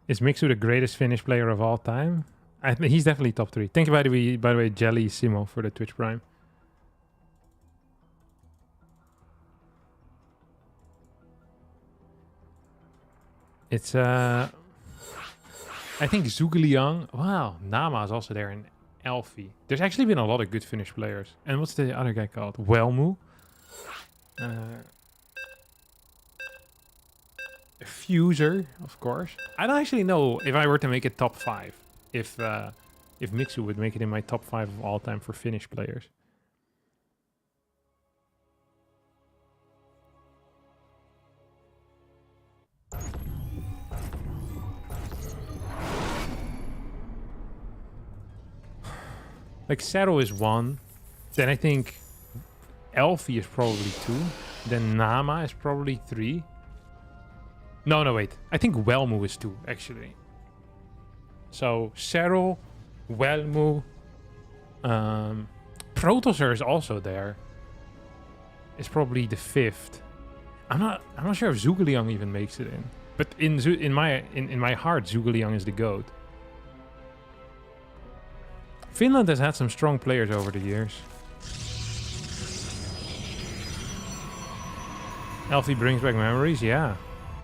Is Mixu the greatest Finnish player of all time? I think he's definitely top 3. Thank you, by the way, Jelly Simo for the Twitch Prime. It's I think Zhuge Wow, Nama is also there in Elfie. There's actually been a lot of good Finnish players. And what's the other guy called? Welmu. Fuser, of course. I don't actually know if I were to make it top 5. If Mixu would make it in my top 5 of all time for Finnish players. Like Sero is 1. Then I think Elfie is probably 2. Then Nama is probably 3. No, wait. I think Welmu is 2, actually. So, Serral, Welmu, Protosser is also there. It's probably the 5th. I'm not sure if Zhuge even makes it in. But in my heart, Zhuge is the GOAT. Finland has had some strong players over the years. Elfie brings back memories, yeah.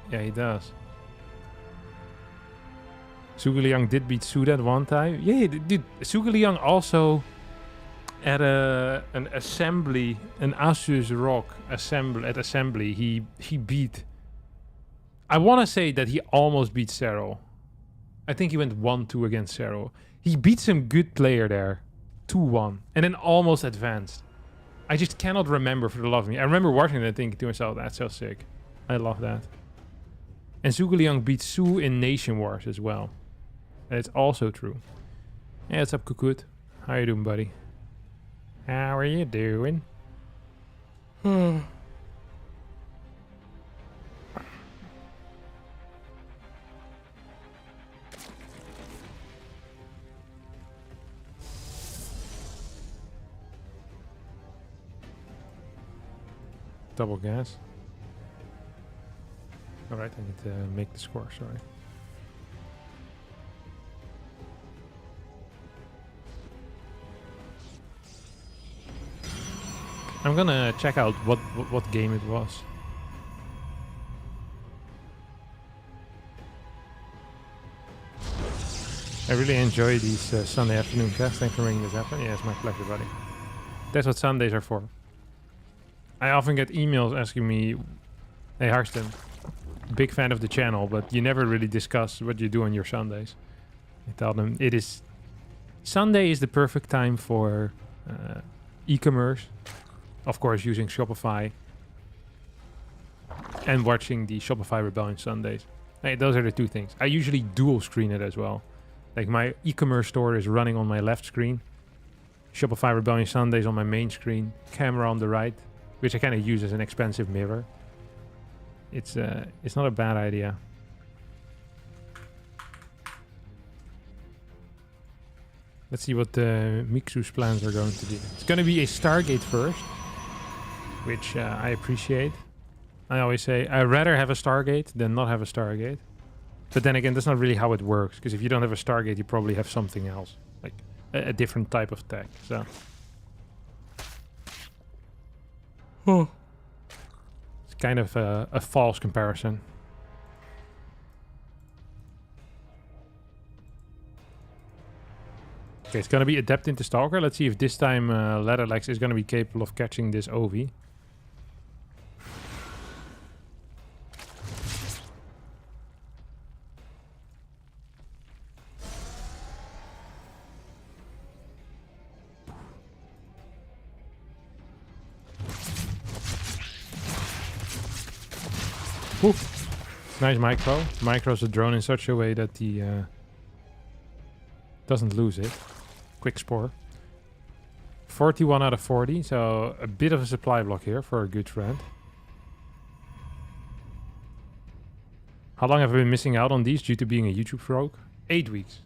Yeah, he does. Zhuge did beat Suda at one time. Yeah, dude. Zhuge also at an assembly, an Asus Rock assembly, he beat. I want to say that he almost beat Serral. I think he went 1-2 against Serral. He beat some good player there, 2-1, and then almost advanced. I just cannot remember for the love of me. I remember watching that and thinking to myself, that's so sick. I love that. And Zhuge beat Su in Nation Wars as well. That's also true. Yeah, what's up, Kukut? How you doing, buddy? How are you doing? Double gas. Alright, I need to make the score, sorry. I'm gonna check out what game it was. I really enjoy these Sunday afternoon casts. Thanks for making this happen. Yeah, it's my pleasure, buddy. That's what Sundays are for. I often get emails asking me, hey Harstem, big fan of the channel, but you never really discuss what you do on your Sundays. I tell them Sunday is the perfect time for e-commerce. Of course, using Shopify and watching the Shopify Rebellion Sundays. Hey, those are the two things. I usually dual screen it as well. Like my e-commerce store is running on my left screen. Shopify Rebellion Sundays on my main screen. Camera on the right, which I kind of use as an expensive mirror. It's not a bad idea. Let's see what Mixu's plans are going to be. It's going to be a Stargate first, which I appreciate. I always say I'd rather have a Stargate than not have a Stargate. But then again, that's not really how it works, because if you don't have a Stargate, you probably have something else, like a different type of tech. So, it's kind of a false comparison. Okay, it's gonna be Adept into Stalker. Let's see if this time Leatherlegs is gonna be capable of catching this Ovi. Ooh. Nice micro. Micros the drone in such a way that he doesn't lose it. Quick spore. 41 out of 40, so a bit of a supply block here for a good friend. How long have I been missing out on these due to being a YouTube rogue? 8 weeks.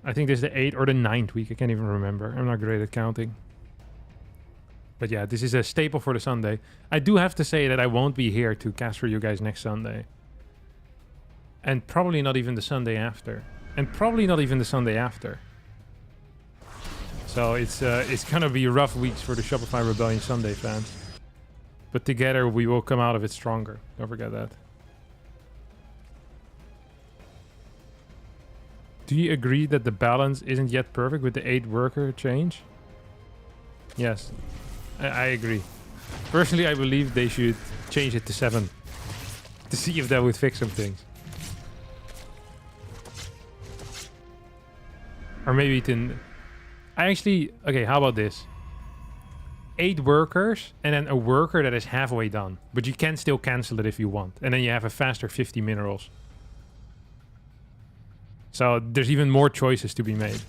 I think this is the 8th or the 9th week. I can't even remember. I'm not great at counting. But yeah, this is a staple for the Sunday. I do have to say that I won't be here to cast for you guys next Sunday. And probably not even the Sunday after. And probably not even the Sunday after. So it's gonna be rough weeks for the Shopify Rebellion Sunday fans. But together we will come out of it stronger. Don't forget that. Do you agree that the balance isn't yet perfect with the 8 worker change? Yes. I agree. Personally, I believe they should change it to 7 to see if that would fix some things. Or maybe to... Okay, how about this? 8 workers and then a worker that is halfway done. But you can still cancel it if you want. And then you have a faster 50 minerals. So there's even more choices to be made.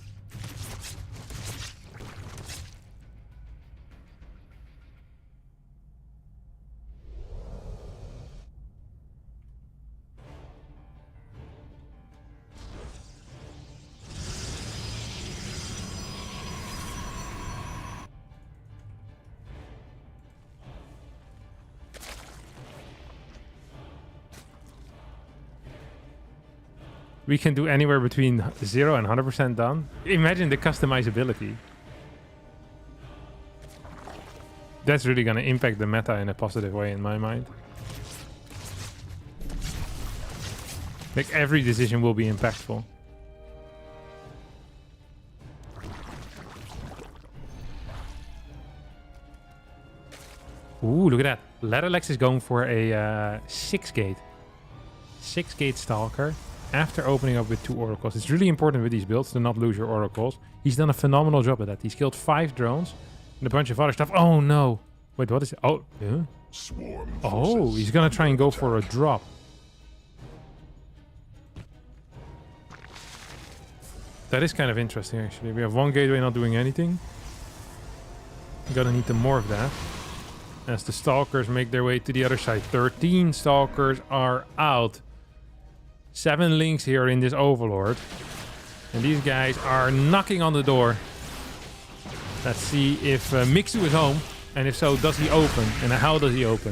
We can do anywhere between 0 and 100% done. Imagine the customizability. That's really going to impact the meta in a positive way in my mind. Like every decision will be impactful. Ooh, look at that. Leatherlegs is going for a 6-gate. 6-gate Stalker. After opening up with 2 oracles. It's really important with these builds to not lose your oracles. He's done a phenomenal job at that. He's killed 5 drones and a bunch of other stuff. Oh no! Wait, what is it? Oh, yeah. Oh, he's gonna try and go for a drop. That is kind of interesting actually. We have 1 gateway not doing anything. Gonna need to morph that. As the stalkers make their way to the other side. 13 stalkers are out. 7 links here in this Overlord. And these guys are knocking on the door. Let's see if Mixu is home. And if so, does he open? And how does he open?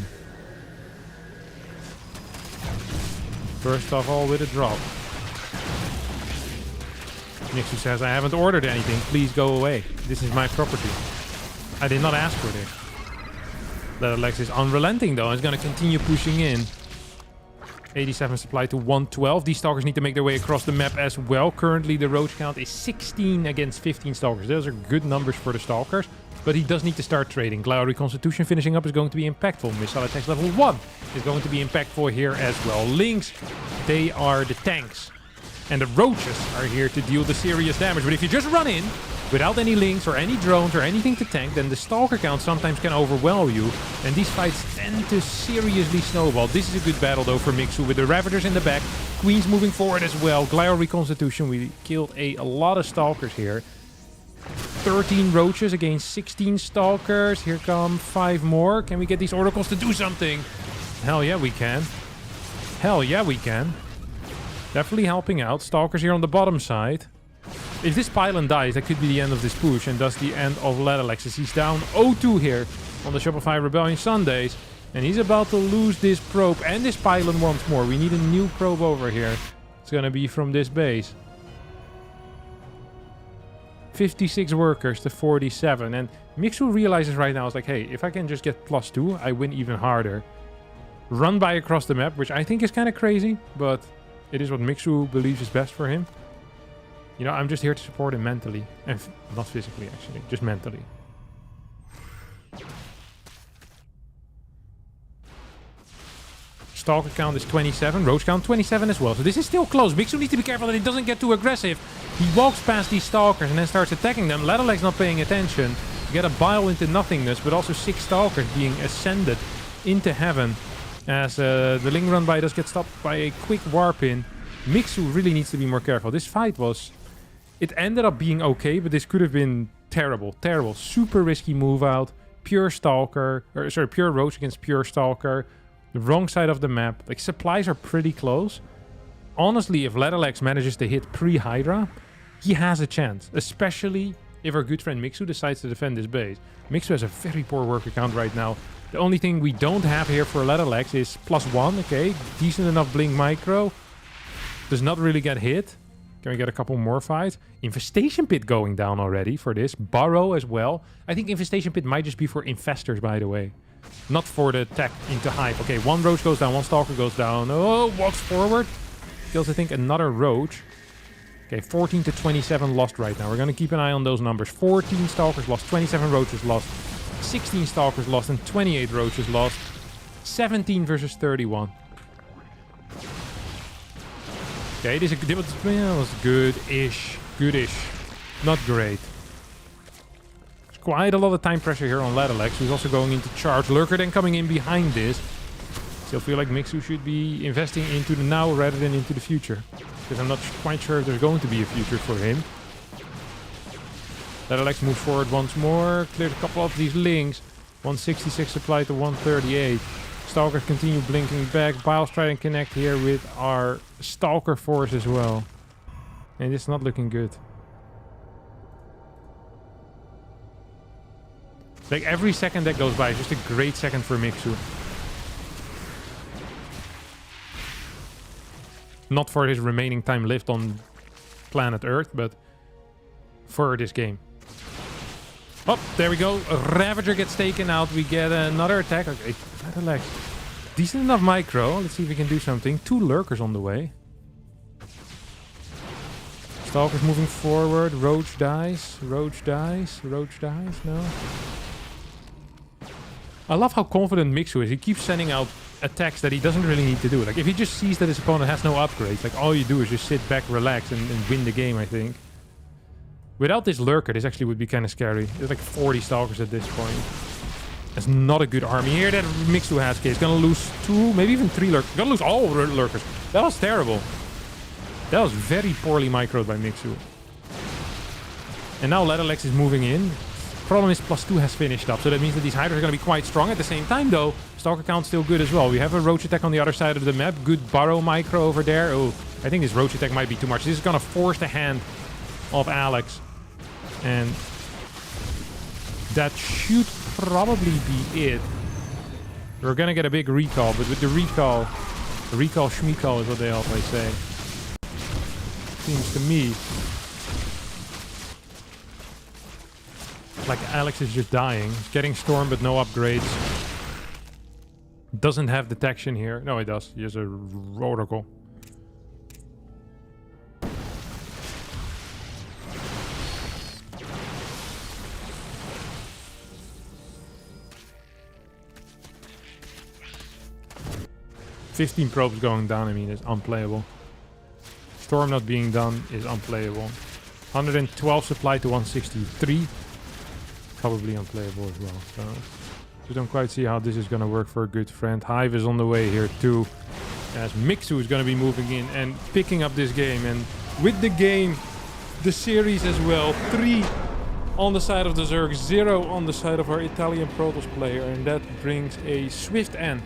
First of all, with a drop. Mixu says, I haven't ordered anything. Please go away. This is my property. I did not ask for this. Leatherlegs is unrelenting though. He's going to continue pushing in. 87 supply to 112. These stalkers need to make their way across the map as well. Currently, the roach count is 16 against 15 stalkers. Those are good numbers for the stalkers, but he does need to start trading. Glowery Constitution finishing up is going to be impactful. Missile attacks level 1 is going to be impactful here as well. Lynx, they are the tanks. And the roaches are here to deal the serious damage. But if you just run in without any links or any drones or anything to tank, then the stalker count sometimes can overwhelm you. And these fights tend to seriously snowball. This is a good battle though for Mixu with the Ravagers in the back. Queens moving forward as well. Glowery Constitution, we killed a lot of stalkers here. 13 roaches against 16 stalkers. Here come 5 more. Can we get these oracles to do something? Hell yeah we can. Hell yeah we can. Definitely helping out. Stalkers here on the bottom side. If this pylon dies, that could be the end of this push and thus the end of Leatherlegs. He's down 0-2 here on the Shopify Rebellion Sundays. And he's about to lose this probe and this pylon once more. We need a new probe over here. It's going to be from this base. 56 workers to 47. And Mixu realizes right now, it's like, hey, if I can just get +2, I win even harder. Run by across the map, which I think is kind of crazy, but it is what Mixu believes is best for him. You know, I'm just here to support him mentally. And not physically, actually. Just mentally. Stalker count is 27. Roach count 27 as well. So this is still close. Mixu needs to be careful that he doesn't get too aggressive. He walks past these Stalkers and then starts attacking them. Leatherleg's not paying attention. You get a bile into nothingness, but also 6 Stalkers being ascended into heaven. As the Ling run by does get stopped by a quick warp in. Mixu really needs to be more careful. This fight was... It ended up being okay, but this could have been terrible. Terrible. Super risky move out. Pure Stalker. Or, sorry, pure Roach against pure Stalker. The wrong side of the map. Like, supplies are pretty close. Honestly, if Leatherlegs manages to hit pre-Hydra, he has a chance. Especially if our good friend Mixu decides to defend this base. Mixu has a very poor worker count right now. The only thing we don't have here for Leatherlegs is +1. Okay, decent enough Blink Micro. Does not really get hit. Can we get a couple more fights? Infestation Pit going down already for this. Burrow as well. I think Infestation Pit might just be for Infestors, by the way. Not for the tech into Hive. Okay, 1 Roach goes down, 1 Stalker goes down. Oh, walks forward. Kills, I think, another Roach. Okay, 14 to 27 lost right now. We're going to keep an eye on those numbers. 14 Stalkers lost, 27 Roaches lost, 16 Stalkers lost, and 28 Roaches lost. 17 versus 31. Okay, this was good-ish. Good-ish. Not great. Quite a lot of time pressure here on Leatherlegs, who's also going into charge. Lurker then coming in behind this. Still feel like Mixu should be investing into the now rather than into the future. Because I'm not quite sure if there's going to be a future for him. Leatherlegs moves forward once more. Cleared a couple of these links. 166 supply to 138. Stalkers continue blinking back. Biles try and connect here with our Stalker force as well. And it's not looking good. Like, every second that goes by is just a great second for Mixu. Not for his remaining time lived on planet Earth, but for this game. Oh, there we go. A Ravager gets taken out. We get another attack. Okay, Leatherlegs. Decent enough micro. Let's see if we can do something. 2 Lurkers on the way. Stalker's moving forward. Roach dies. Roach dies. Roach dies. No. I love how confident Mixu is. He keeps sending out attacks that he doesn't really need to do. Like, if he just sees that his opponent has no upgrades, like, all you do is just sit back, relax, and win the game, I think. Without this Lurker, this actually would be kind of scary. There's like 40 Stalkers at this point. That's not a good army here that Mixu has. Okay, he's gonna lose 2, maybe even 3 Lurkers. Gonna lose all Lurkers. That was terrible. That was very poorly microed by Mixu. And now Leatherlegs is moving in. Problem is +2 has finished up, so that means that these Hydras are going to be quite strong. At the same time, though, Stalker count's still good as well. We have a Roach attack on the other side of the map. Good Burrow micro over there. Oh, I think this Roach attack might be too much. This is going to force the hand of Alex. And that should probably be it. We're going to get a big recall, but with the recall schmeecall is what they always say. Seems to me like Alex is just dying. He's getting stormed, but no upgrades. Doesn't have detection here. No, he does. He has a Oracle. "15 probes going down, I mean, is unplayable. Storm not being done is unplayable. 112 supply to 163. Probably unplayable as well. So just don't quite see how this is going to work for a good friend. Hive is on the way here too. As Mixu is going to be moving in and picking up this game. And with the game, the series as well. 3 on the side of the Zerg, 0 on the side of our Italian Protoss player. And that brings a swift end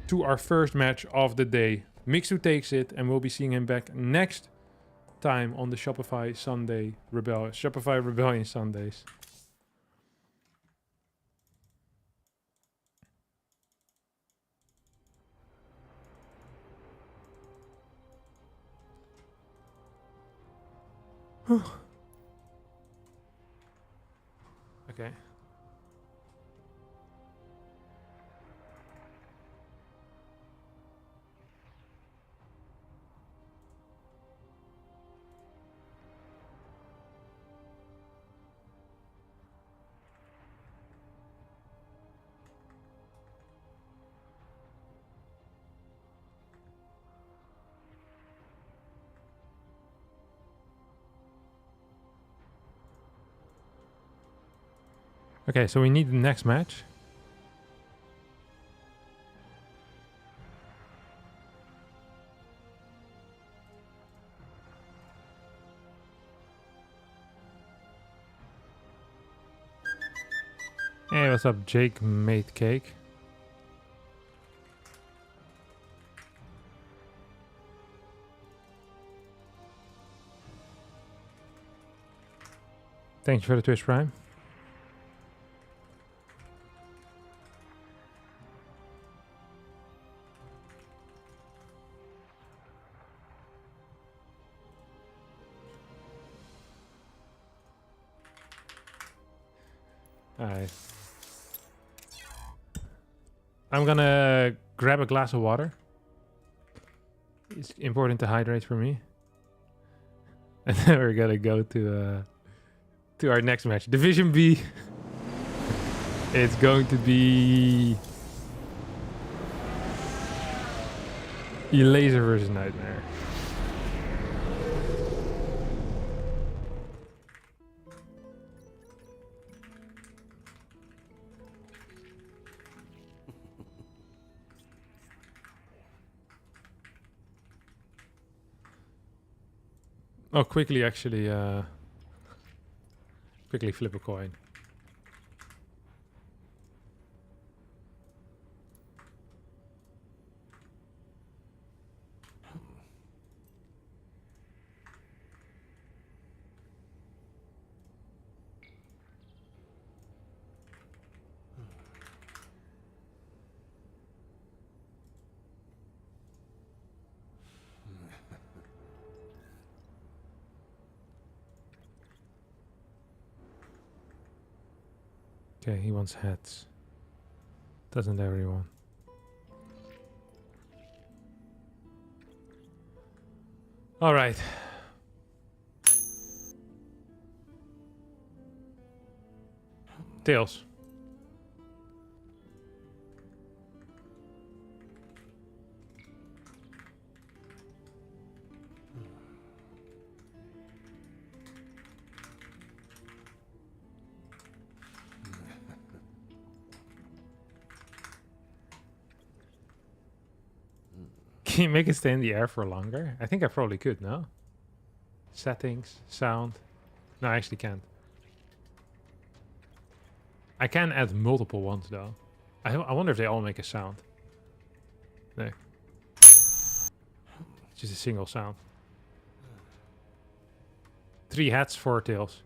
to our first match of the day. Mixu takes it, and we'll be seeing him back next time on the Shopify Rebellion Sundays. Okay. Okay, so we need the next match. Hey, what's up? Jake made cake. Thank you for the Twitch Prime. Alright. I'm gonna grab a glass of water. It's important to hydrate for me. And then we're gonna go to our next match. Division B. It's going to be Laser versus Nightmare. Oh, quickly actually quickly flip a coin. Okay, he wants heads. Doesn't everyone? All right. Tails. Can you make it stay in the air for longer? I think I probably could, no? Settings, sound. No, I actually can't. I can add multiple ones, though. I wonder if they all make a sound. No. It's just a single sound. 3 hats, 4 tails.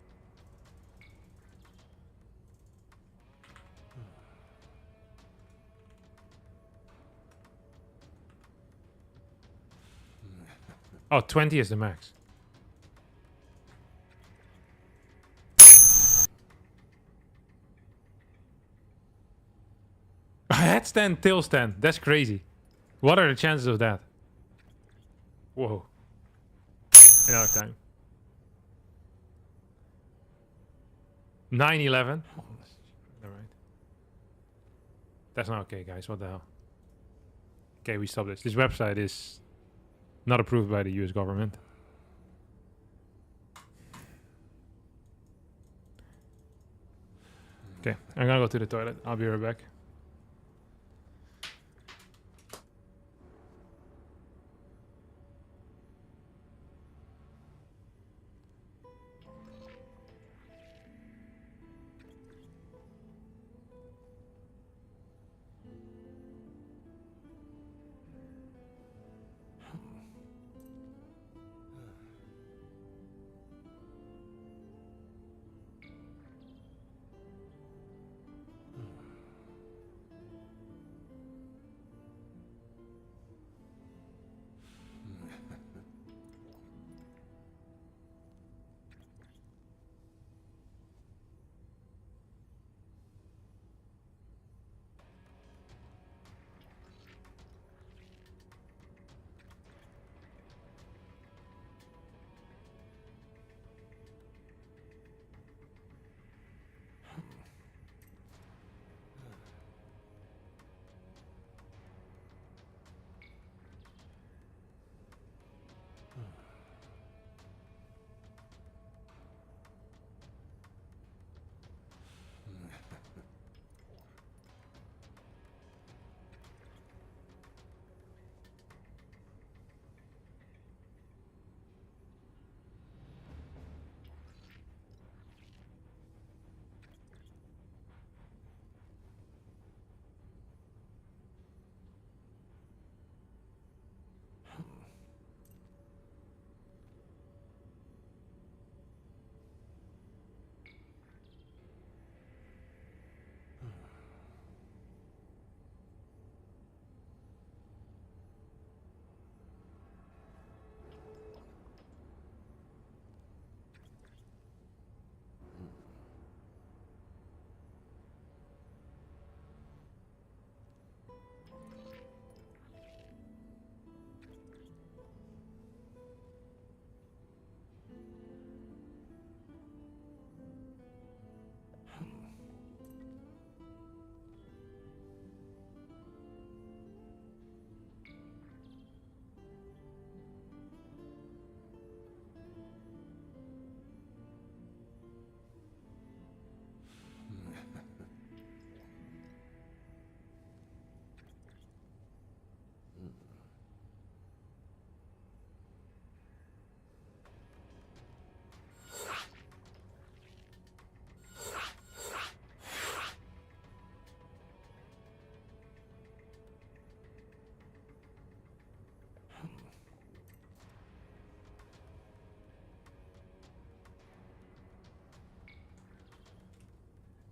Oh, 20 is the max. Headstand, tail stand. That's crazy. What are the chances of that? Whoa. Another time. 9/11. Oh, all right. That's not okay, guys. What the hell? Okay, we stop this. This website is not approved by the US government. Okay, I'm gonna go to the toilet. I'll be right back.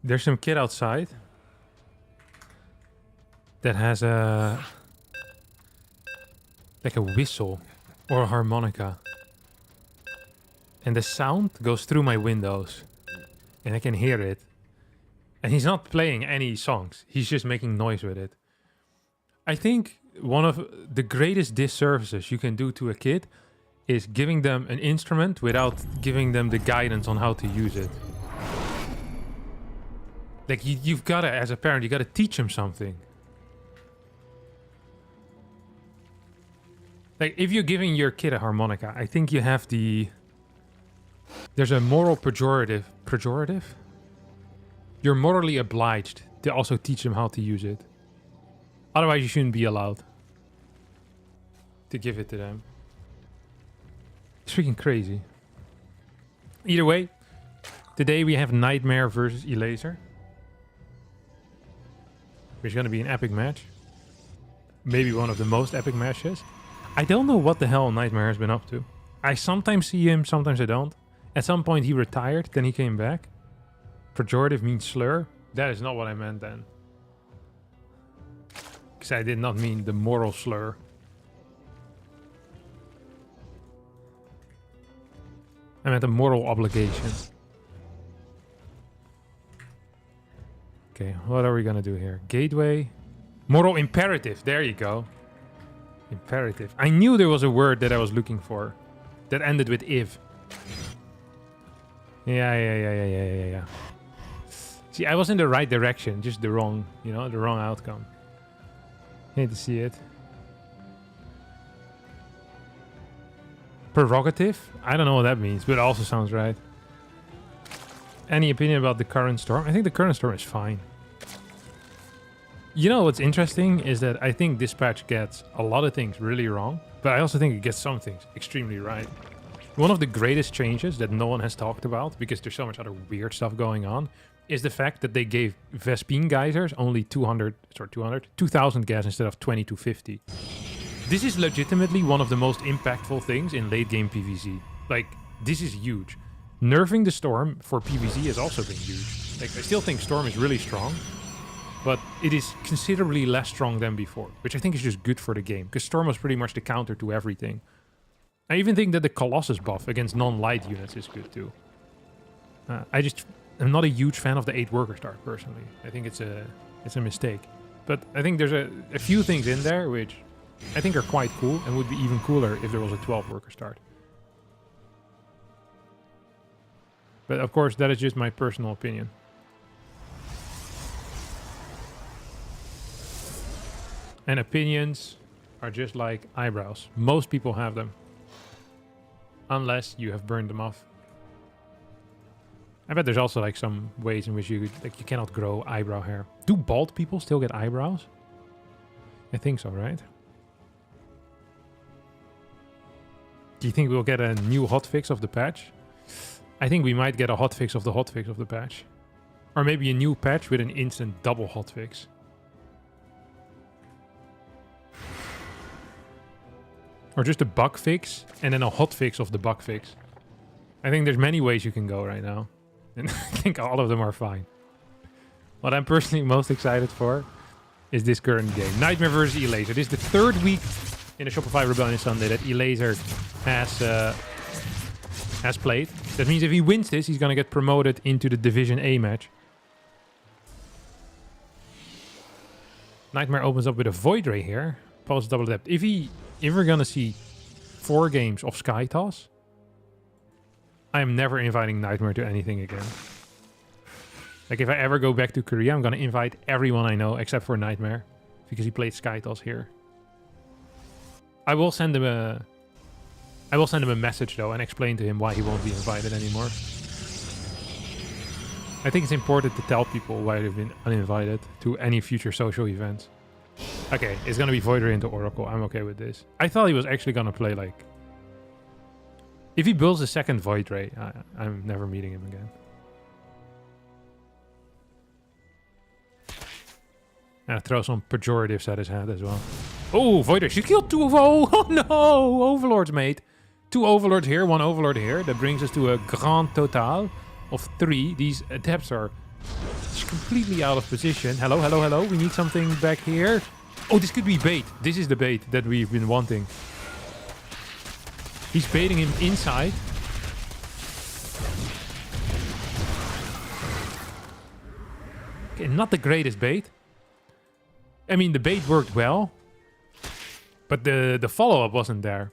There's some kid outside that has a like a whistle or a harmonica, and the sound goes through my windows, and I can hear it. And he's not playing any songs; he's just making noise with it. I think one of the greatest disservices you can do to a kid is giving them an instrument without giving them the guidance on how to use it. Like, you've got to, as a parent, you got to teach them something. Like, if you're giving your kid a harmonica, I think you have the... There's a moral pejorative. Pejorative? You're morally obliged to also teach them how to use it. Otherwise, you shouldn't be allowed to give it to them. It's freaking crazy. Either way, today we have Nightmare versus Elaser, which is going to be an epic match. Maybe one of the most epic matches. I don't know what the hell Nightmare has been up to. I sometimes see him, sometimes I don't. At some point he retired, then he came back. Pejorative means slur. That is not what I meant then. Because I did not mean the moral slur. I meant a moral obligation. Okay, what are we gonna do here? Gateway. Moral imperative. There you go. Imperative. I knew there was a word that I was looking for that ended with if. Yeah. See, I was in the right direction, just the wrong, the wrong outcome. Hate to see it. Prerogative? I don't know what that means, but it also sounds right. Any opinion about the current storm? I think the current storm is fine. You know what's interesting is that I think this patch gets a lot of things really wrong, but I also think it gets some things extremely right. One of the greatest changes that no one has talked about, because there's so much other weird stuff going on, is the fact that they gave Vespine geysers only 2,000 gas instead of 20 to 50. This is legitimately one of the most impactful things in late game PvZ. Like, this is huge. Nerfing the Storm for PvZ has also been huge. Like, I still think Storm is really strong, but it is considerably less strong than before, which I think is just good for the game, because Storm was pretty much the counter to everything. I even think that the Colossus buff against non-light units is good too. I'm not a huge fan of the 8 worker start personally. I think it's a mistake. But I think there's a few things in there which I think are quite cool and would be even cooler if there was a 12 worker start. But of course, that is just my personal opinion. And opinions are just like eyebrows. Most people have them. Unless you have burned them off. I bet there's also like some ways in which you cannot grow eyebrow hair. Do bald people still get eyebrows? I think so, right? Do you think we'll get a new hotfix of the patch? I think we might get a hotfix of the hotfix of the patch. Or maybe a new patch with an instant double hotfix. Or just a bug fix and then a hotfix of the bug fix. I think there's many ways you can go right now. And I think all of them are fine. What I'm personally most excited for is this current game. Nightmare vs. Elaser. This is the third week in the Shopify Rebellion Sunday that Elaser has played. That means if he wins this, he's going to get promoted into the Division A match. Nightmare opens up with a Void Ray here. Pulse double depth. If we're going to see 4 games of Sky Toss, I am never inviting Nightmare to anything again. Like, if I ever go back to Korea, I'm going to invite everyone I know except for Nightmare, because he played Sky Toss here. I will send him a message though and explain to him why he won't be invited anymore. I think it's important to tell people why they've been uninvited to any future social events. Okay, it's gonna be Void Ray into Oracle. I'm okay with this. I thought he was actually gonna play like... If he builds a second Void Ray, I'm never meeting him again. Throw some pejoratives at his head as well. Oh, Void Ray. She killed 2 of... Oh no! Overlords, mate. 2 Overlords here, 1 Overlord here. That brings us to a grand total of 3. These adepts are completely out of position. Hello, hello, hello. We need something back here. Oh, this could be bait. This is the bait that we've been wanting. He's baiting him inside. Okay, not the greatest bait. I mean, the bait worked well, but the follow-up wasn't there.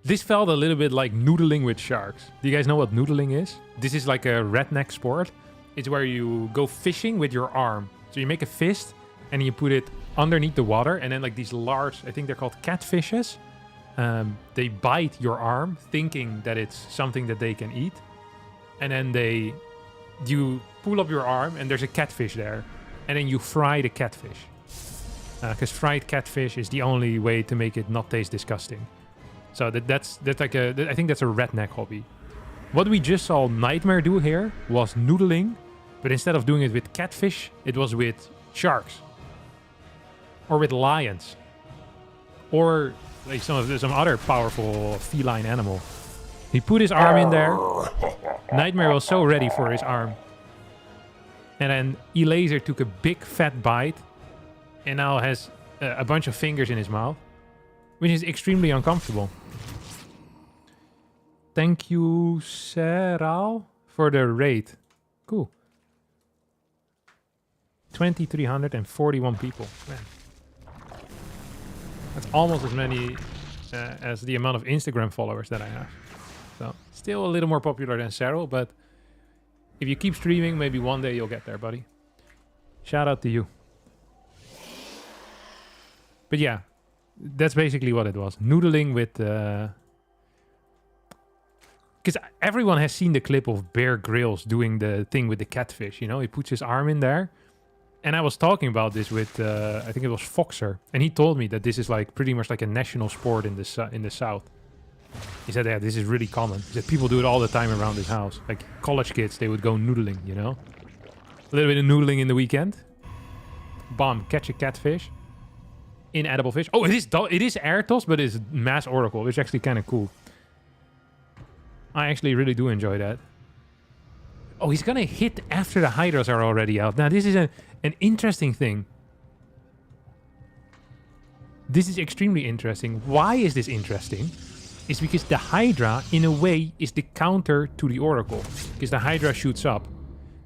This felt a little bit like noodling with sharks. Do you guys know what noodling is? This is like a redneck sport. It's where you go fishing with your arm. So you make a fist and you put it underneath the water, and then like these large, I think they're called catfishes, they bite your arm thinking that it's something that they can eat. And then you pull up your arm and there's a catfish there. And then you fry the catfish. Because fried catfish is the only way to make it not taste disgusting. So that's like I think that's a redneck hobby. What we just saw Nightmare do here was noodling, but instead of doing it with catfish, it was with sharks. Or with lions. Or like some other powerful feline animal. He put his arm in there. Nightmare was so ready for his arm. And then Elaser took a big fat bite and now has a bunch of fingers in his mouth, which is extremely uncomfortable. Thank you, Seral, for the raid. Cool. 2,341 people. Man. That's almost as many as the amount of Instagram followers that I have. So, still a little more popular than Seral, but if you keep streaming, maybe one day you'll get there, buddy. Shout out to you. But yeah, that's basically what it was. Noodling with... Because everyone has seen the clip of Bear Grylls doing the thing with the catfish, you know? He puts his arm in there. And I was talking about this with, I think it was Foxer. And he told me that this is like pretty much like a national sport in the South. He said, yeah, this is really common. He said people do it all the time around his house. Like college kids, they would go noodling, you know? A little bit of noodling in the weekend. Bomb, catch a catfish. Inedible fish. Oh, it is air toss, but it's mass oracle, which is actually kind of cool. I actually really do enjoy that. Oh, he's gonna hit after the hydras are already out. Now, this is an interesting thing. This is extremely interesting. Why is this interesting? It's because the Hydra, in a way, is the counter to the Oracle. Because the Hydra shoots up.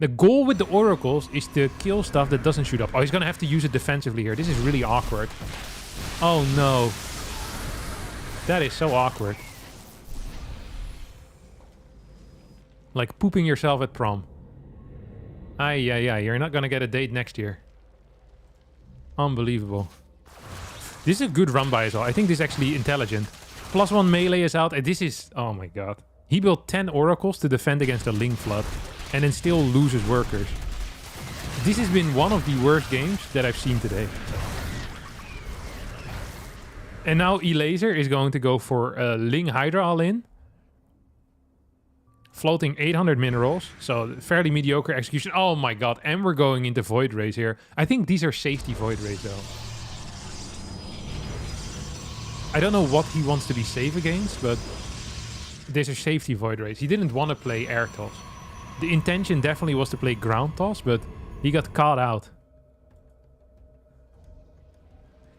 The goal with the Oracles is to kill stuff that doesn't shoot up. Oh, he's going to have to use it defensively here. This is really awkward. Oh, no. That is so awkward. Like pooping yourself at prom. Ay. You're not going to get a date next year. Unbelievable. This is a good run by as well. I think this is actually intelligent. +1 melee is out, and this is... Oh my god. He built 10 oracles to defend against a Ling Flood, and then still loses workers. This has been one of the worst games that I've seen today. And now Elaser is going to go for a Ling Hydra all-in. Floating 800 minerals, so fairly mediocre execution. Oh my god, and we're going into Void Rays here. I think these are safety Void Rays, though. I don't know what he wants to be safe against, but these are safety Void Rays. He didn't want to play air toss. The intention definitely was to play ground toss, but he got caught out.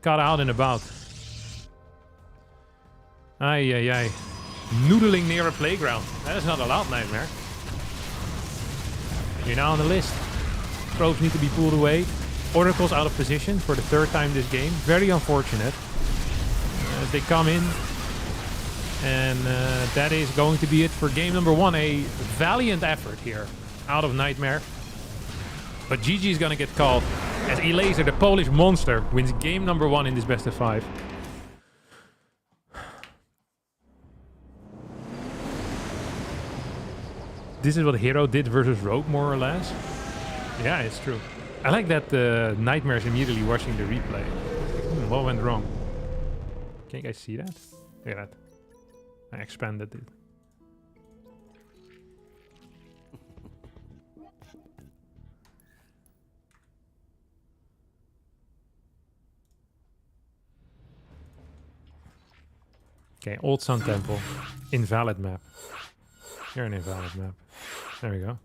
Caught out and about. Ay. Noodling near a playground. That is not allowed, Nightmare. You're now on the list. Probes need to be pulled away. Oracle's out of position for the 3rd time this game. Very unfortunate. As they come in. And that is going to be it for game number 1. A valiant effort here out of Nightmare. But GG is going to get called as Elaser, the Polish monster, wins game number 1 in this best of 5. This is what Hero did versus Rogue, more or less. Yeah, it's true. I like that Nightmare is immediately watching the replay. What went wrong? Can you guys see that? Look at that. I expanded it. Okay, Old Sun Temple. Invalid map. You're an invalid map. There we go.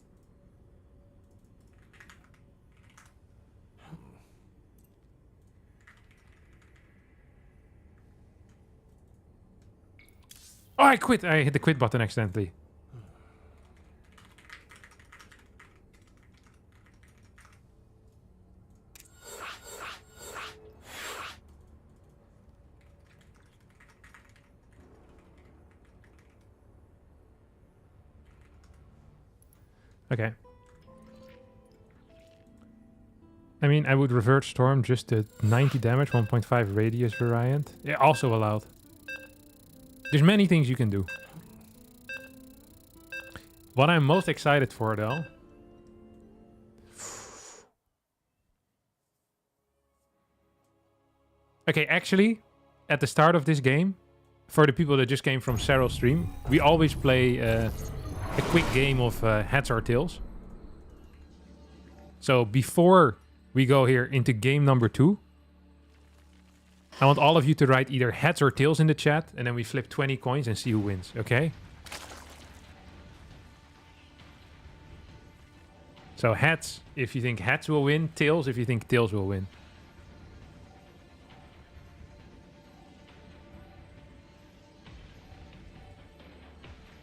Oh, I quit. I hit the quit button accidentally. Okay. I mean, I would revert Storm just to 90 damage, 1.5 radius variant. Yeah, also allowed. There's many things you can do. What I'm most excited for, though... Okay, actually, at the start of this game, for the people that just came from Cyril's stream, we always play a quick game of heads or tails. So before we go here into game number 2, I want all of you to write either heads or tails in the chat, and then we flip 20 coins and see who wins, okay? So heads if you think heads will win, tails if you think tails will win.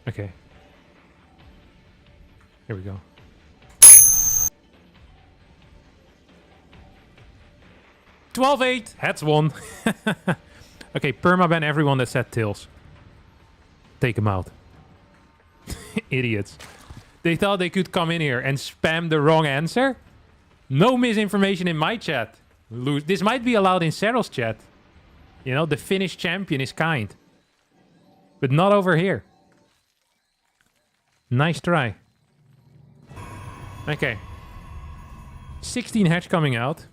Okay. Here we go. $12-8. Heads won. Okay, permaban everyone that said tails. Take them out. Idiots. They thought they could come in here and spam the wrong answer? No misinformation in my chat. This might be allowed in Cyril's chat. You know, the Finnish champion is kind. But not over here. Nice try. Okay. 16 hatch coming out.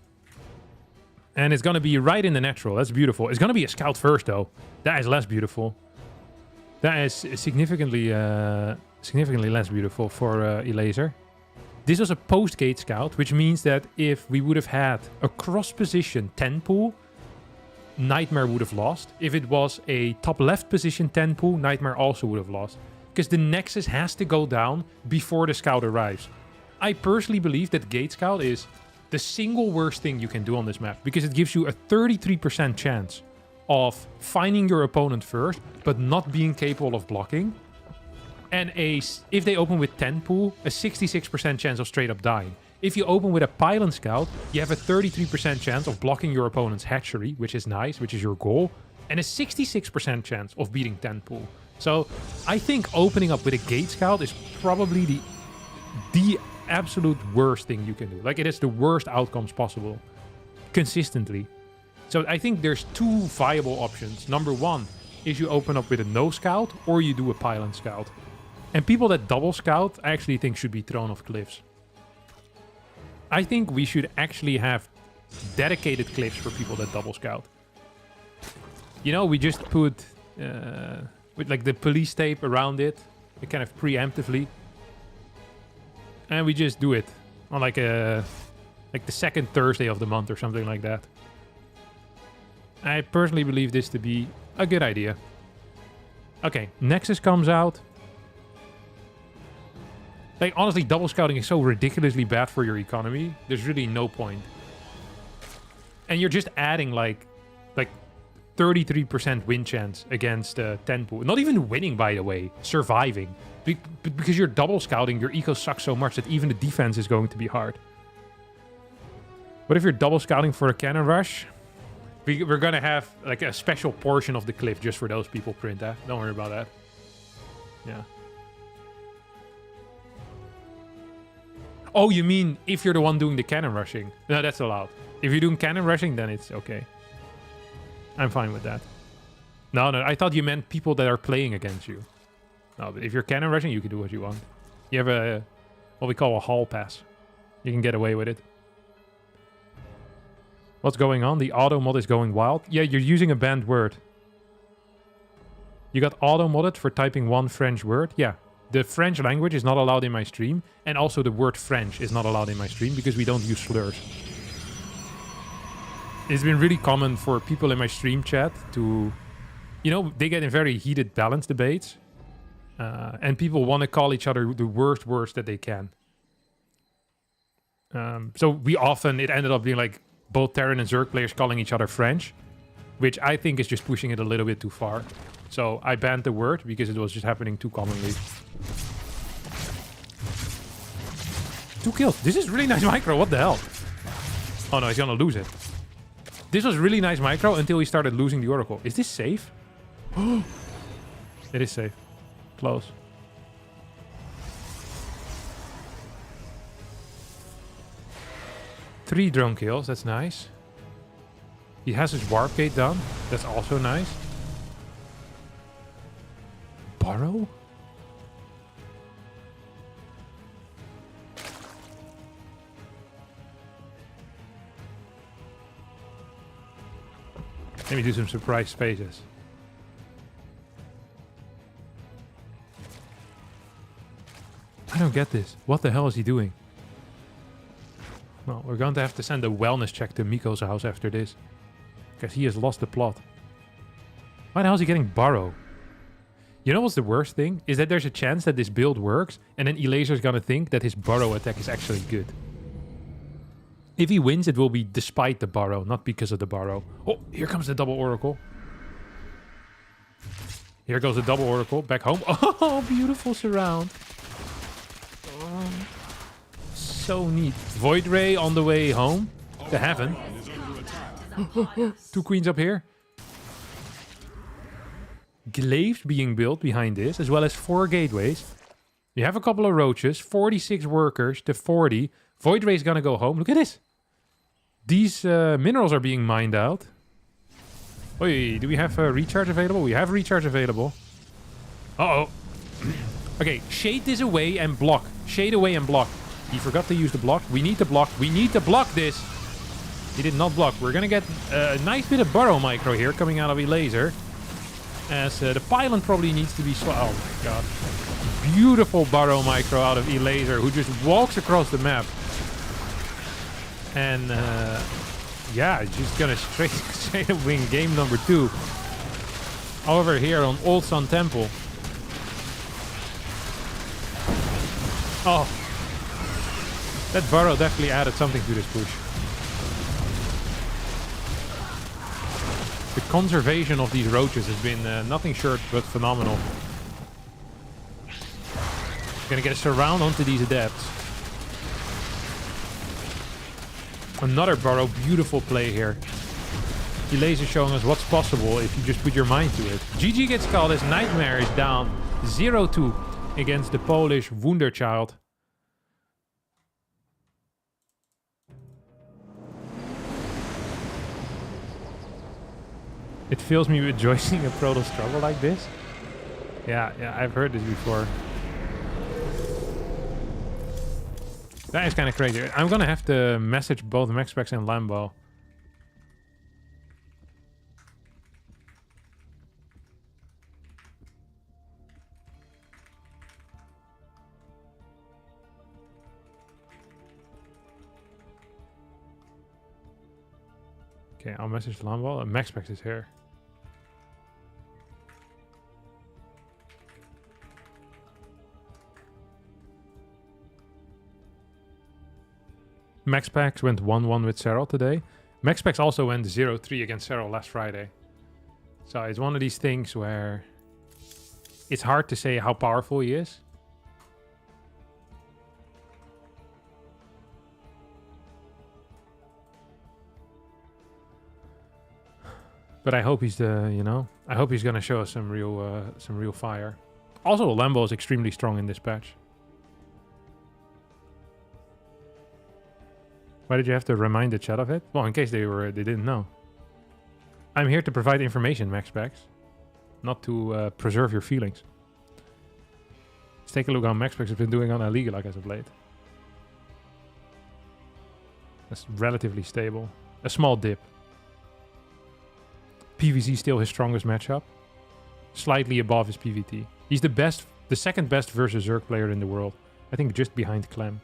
And it's going to be right in the natural. That's beautiful. It's going to be a scout first, though. That is less beautiful. That is significantly less beautiful for Elaser. This was a post-gate scout, which means that if we would have had a cross-position 10 pool, Nightmare would have lost. If it was a top left position 10 pool, Nightmare also would have lost. Because the Nexus has to go down before the scout arrives. I personally believe that Gate Scout is the single worst thing you can do on this map, because it gives you a 33% chance of finding your opponent first, but not being capable of blocking. And if they open with 10 pool, a 66% chance of straight up dying. If you open with a Pylon Scout, you have a 33% chance of blocking your opponent's hatchery, which is nice, which is your goal, and a 66% chance of beating 10 pool. So I think opening up with a Gate Scout is probably the absolute worst thing you can do. Like, it is the worst outcomes possible. Consistently. So I think there's two viable options. Number one is you open up with a no scout, or you do a Pylon Scout. And people that double scout, I actually think should be thrown off cliffs. I think we should actually have dedicated cliffs for people that double scout. You know, we just put with like the police tape around it, kind of preemptively. And we just do it on like the second Thursday of the month or something like that. I personally believe this to be a good idea. Okay, Nexus comes out. Like, honestly, double scouting is so ridiculously bad for your economy. There's really no point. And you're just adding like 33% win chance against 10 pool. Not even winning, by the way. Surviving. Because you're double scouting, your eco sucks so much that even the defense is going to be hard. What if you're double scouting for a cannon rush? We're gonna have like a special portion of the cliff just for those people, Print, eh? Don't worry about that. Yeah. Oh, you mean if you're the one doing the cannon rushing? No, that's allowed. If you're doing cannon rushing, then it's okay. I'm fine with that. No, I thought you meant people that are playing against you. No, but if you're cannon rushing, you can do what you want. You have what we call a hall pass. You can get away with it. What's going on? The auto mod is going wild. Yeah, you're using a banned word. You got auto modded for typing one French word. Yeah, the French language is not allowed in my stream. And also the word French is not allowed in my stream because we don't use slurs. It's been really common for people in my stream chat to, you know, they get in very heated balance debates. And people want to call each other the worst words that they can. So it ended up being like both Terran and Zerg players calling each other French, which I think is just pushing it a little bit too far. So I banned the word because it was just happening too commonly. 2 kills. This is really nice micro. What the hell? Oh no, he's gonna lose it. This was really nice micro until he started losing the Oracle. Is this safe? It is safe. Close. Three drone kills. That's nice. He has his warp gate done. That's also nice. Burrow? Let me do some surprise spaces. I don't get this. What the hell is he doing? Well, we're going to have to send a wellness check to Miko's house after this. Because he has lost the plot. Why the hell is he getting Burrow? You know what's the worst thing? Is that there's a chance that this build works, and then Elazer's gonna think that his Burrow attack is actually good. If he wins, it will be despite the Burrow, not because of the Burrow. Oh, here comes the double Oracle. Here goes the double Oracle. Back home. Oh, beautiful surround. Oh, so neat. Void Ray on the way home to heaven. 2 queens up here. Glaives being built behind this, as well as 4 gateways. You have a couple of roaches, 46 workers to 40. Void Ray is gonna go home. Look at this. These minerals are being mined out. Wait, do we have recharge available? We have recharge available. Uh-oh. Okay, shade this away and block. Shade away and block. He forgot to use the block. We need to block. We need to block this. He did not block. We're gonna get a nice bit of Burrow micro here coming out of Elaser. As the pylon probably needs to be... Oh my god. Beautiful Burrow micro out of Elaser, who just walks across the map. And yeah, just gonna straight up win game number 2. Over here on Old Sun Temple. Oh. That Burrow definitely added something to this push. The conservation of these roaches has been nothing short but phenomenal. Gonna get a surround onto these adepts. Another Burrow, beautiful play here. Elaser showing us what's possible if you just put your mind to it. GG gets called as Nightmare is down 0-2 against the Polish Wunderchild. It fills me with joy seeing a Proto struggle like this. Yeah, I've heard this before. That is kind of crazy. I'm gonna have to message both MaxPax and Lambo. Okay, I'll message Lambo. MaxPax is here. MaxPax went 1-1 with Serral today. MaxPax also went 0-3 against Serral last Friday. So it's one of these things where it's hard to say how powerful he is. But I hope he's I hope he's gonna show us some real fire. Also, Lambo is extremely strong in this patch. Why did you have to remind the chat of it? Well, in case they didn't know. I'm here to provide information, MaxPax, not to preserve your feelings. Let's take a look how MaxPax has been doing on Illegal as of late. That's relatively stable. A small dip. PVZ still his strongest matchup. Slightly above his PVT. He's the second best versus Zerg player in the world. I think just behind Clem.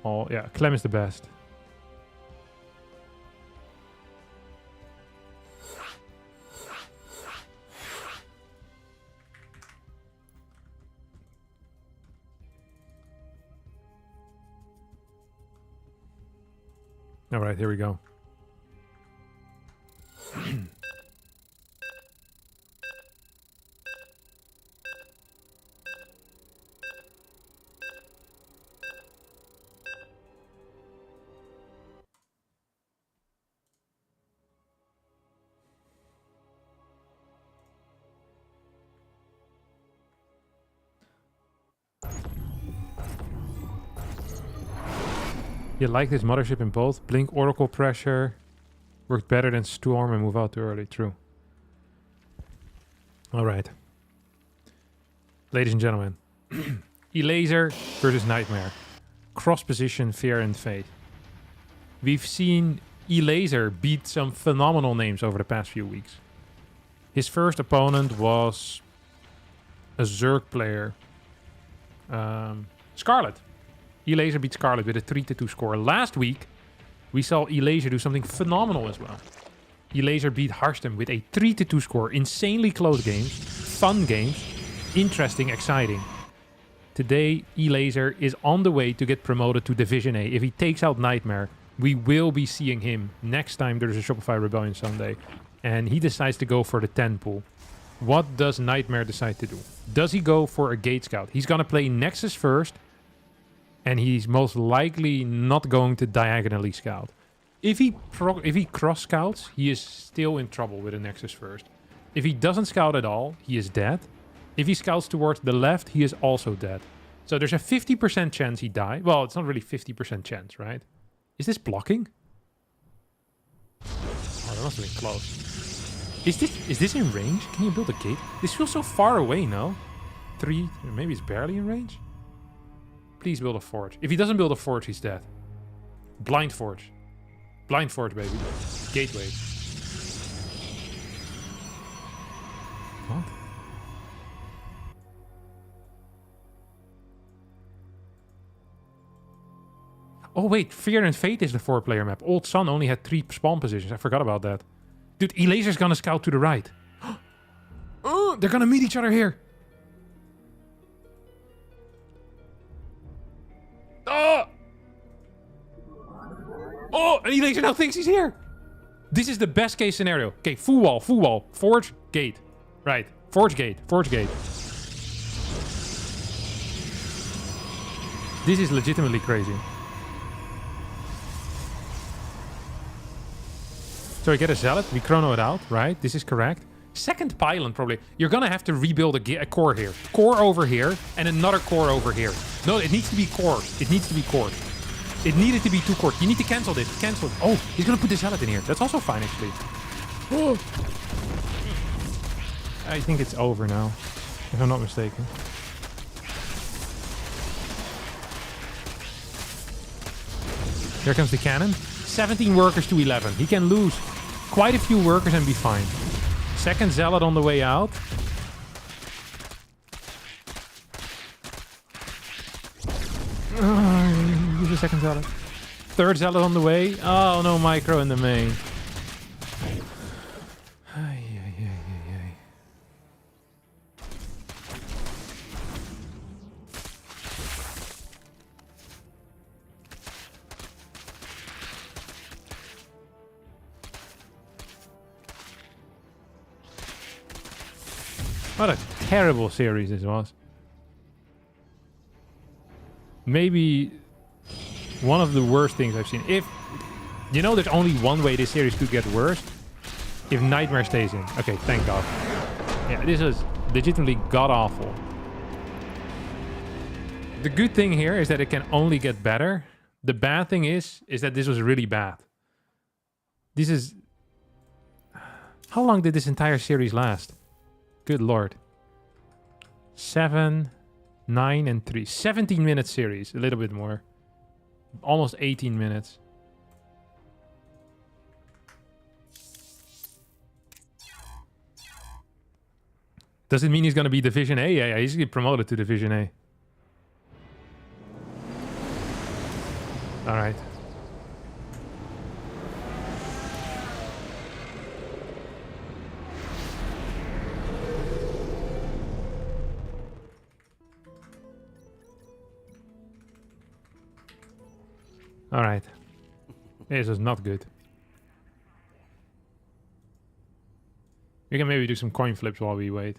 Oh, yeah, Clem is the best. All right, here we go. You like this mothership in both? Blink Oracle Pressure worked better than Storm and move out too early. True. Alright. Ladies and gentlemen. Elaser versus Nightmare. Cross position, Fear and Fate. We've seen Elaser beat some phenomenal names over the past few weeks. His first opponent was a Zerg player. Scarlet. Elaser beat Scarlet with a 3-2 score. Last week, we saw Elaser do something phenomenal as well. Elaser beat Harstem with a 3-2 score. Insanely close games. Fun games. Interesting, exciting. Today, Elaser is on the way to get promoted to Division A. If he takes out Nightmare, we will be seeing him next time there's a Shopify Rebellion Sunday. And he decides to go for the 10 pool. What does Nightmare decide to do? Does he go for a Gate Scout? He's going to play Nexus first. And he's most likely not going to diagonally scout. If he cross scouts, he is still in trouble with a Nexus first. If he doesn't scout at all, he is dead. If he scouts towards the left, he is also dead. So there's a 50% chance he dies. Well, it's not really 50% chance, right? Is this blocking? Oh, that must have been close. Is this in range? Can you build a gate? This feels so far away, no? 3, maybe it's barely in range? Please build a forge. If he doesn't build a forge, he's dead. Blind forge. Blind forge, baby. Gateway. What? Oh wait, Fear and Fate is the 4-player map. Old Sun only had 3 spawn positions. I forgot about that. Dude, Elaser's gonna scout to the right. Oh, they're gonna meet each other here. Oh! Oh, and Elaser now thinks he's here. This is the best case scenario. Okay, full wall, full wall. Forge, gate. Right, forge gate, forge gate. This is legitimately crazy. So we get a Zealot, we chrono it out, right? This is correct. Second pylon, probably. You're gonna have to rebuild a core here. Core over here, and another core over here. No, it needs to be core. It needs to be core. It needed to be 2 core. You need to cancel this. Cancel it. Oh, he's gonna put the Zealot in here. That's also fine, actually. Oh. I think it's over now, if I'm not mistaken. Here comes the cannon. 17 workers to 11. He can lose quite a few workers and be fine. Second Zealot on the way out. Use a second Zealot. Third Zealot on the way. Oh no, micro in the main. What a terrible series this was. Maybe one of the worst things I've seen. If, you know, there's only one way this series could get worse. If Nightmare stays in. Okay, thank God. Yeah, this is legitimately god-awful. The good thing here is that it can only get better. The bad thing is that this was really bad. This is... How long did this entire series last? Good lord. 7, 9, and 3. 17-minute series. A little bit more. Almost 18 minutes. Does it mean he's going to be Division A? Yeah, he's going to be promoted to Division A. Alright. Alright. This is not good. We can maybe do some coin flips while we wait.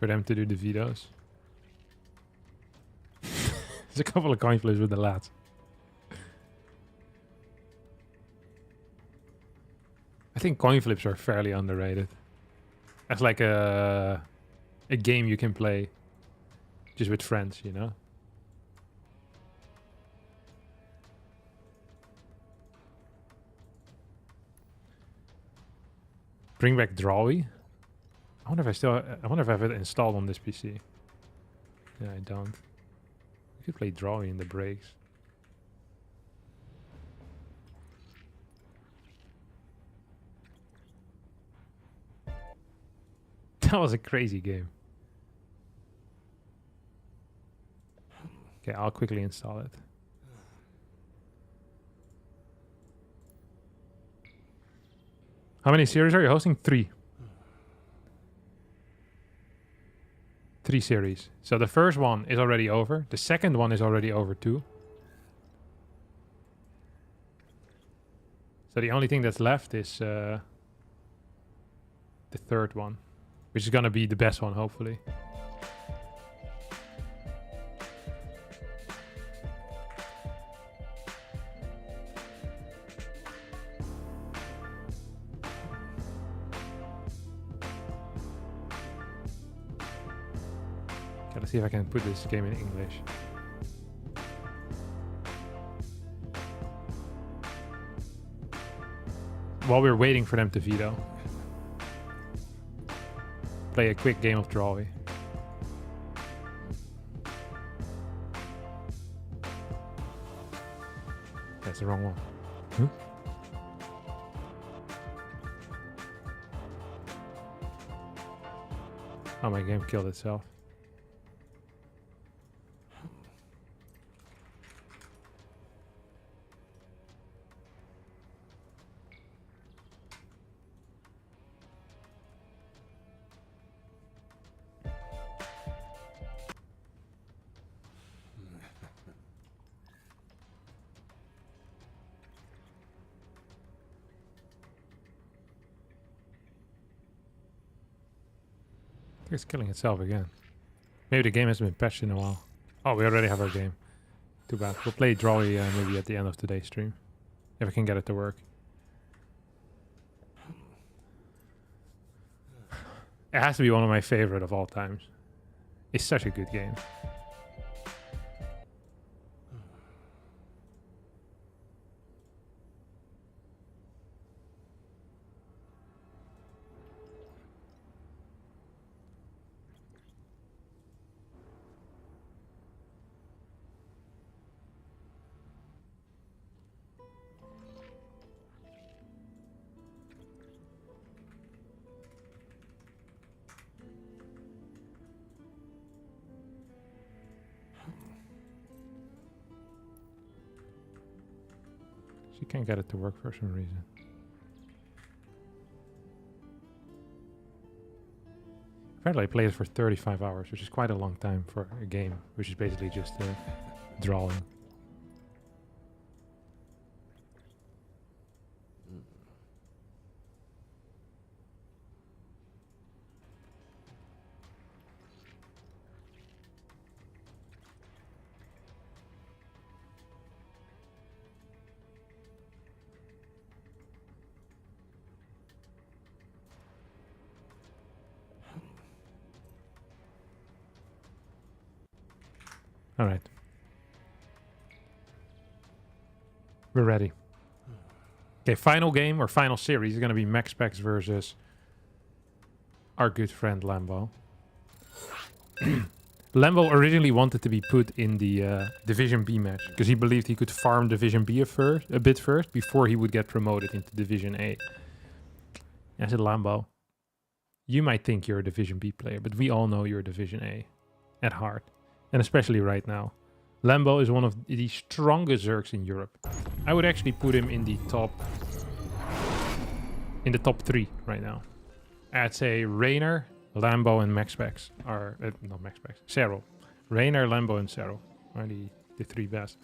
For them to do the vetoes. There's a couple of coin flips with the lads. I think coin flips are fairly underrated. As like a game you can play just with friends, you know? Bring back Drawy. I wonder if I wonder if I have it installed on this PC. Yeah, I don't. We could play Drawy in the breaks. That was a crazy game. Okay, I'll quickly install it. How many series are you hosting? 3. 3 series. So the first one is already over. The second one is already over too. So the only thing that's left is the third one, which is gonna be the best one, hopefully. Okay, let's see if I can put this game in English. While we're waiting for them to veto. Play a quick game of Drawy. That's the wrong one. Huh? Oh, my game killed itself. It's killing itself again. Maybe the game hasn't been patched in a while. Oh, we already have our game. Too bad. We'll play Drawy maybe at the end of today's stream. If I can get it to work. It has to be one of my favorite of all times. It's such a good game. She can't get it to work for some reason. Apparently I played it for 35 hours, which is quite a long time for a game, which is basically just drawing. All right. We're ready. Okay, final game or final series is going to be Max Specs versus our good friend Lambo. Lambo originally wanted to be put in the Division B match because he believed he could farm Division B a bit first before he would get promoted into Division A. I said, Lambo, you might think you're a Division B player, but we all know you're a Division A at heart. And especially right now. Lambo is one of the strongest Zergs in Europe. I would actually put him in the top 3 right now. I'd say Raynor, Lambo, and Max Specs are... not Max Specs, Cero. Raynor, Lambo, and Cero are the 3 best.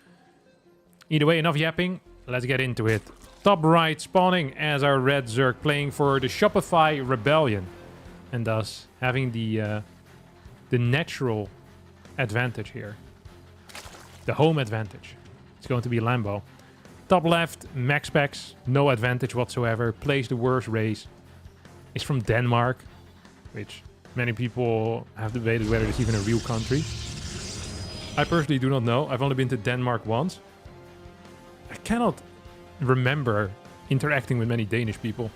Either way, enough yapping. Let's get into it. Top right spawning as our red Zerg playing for the Shopify Rebellion. And thus having the natural advantage here. The home advantage. It's going to be Lambo. Top left, Max Specs. No advantage whatsoever. Plays the worst race. Is from Denmark. Which many people have debated whether it's even a real country. I personally do not know. I've only been to Denmark once. I cannot remember interacting with many Danish people.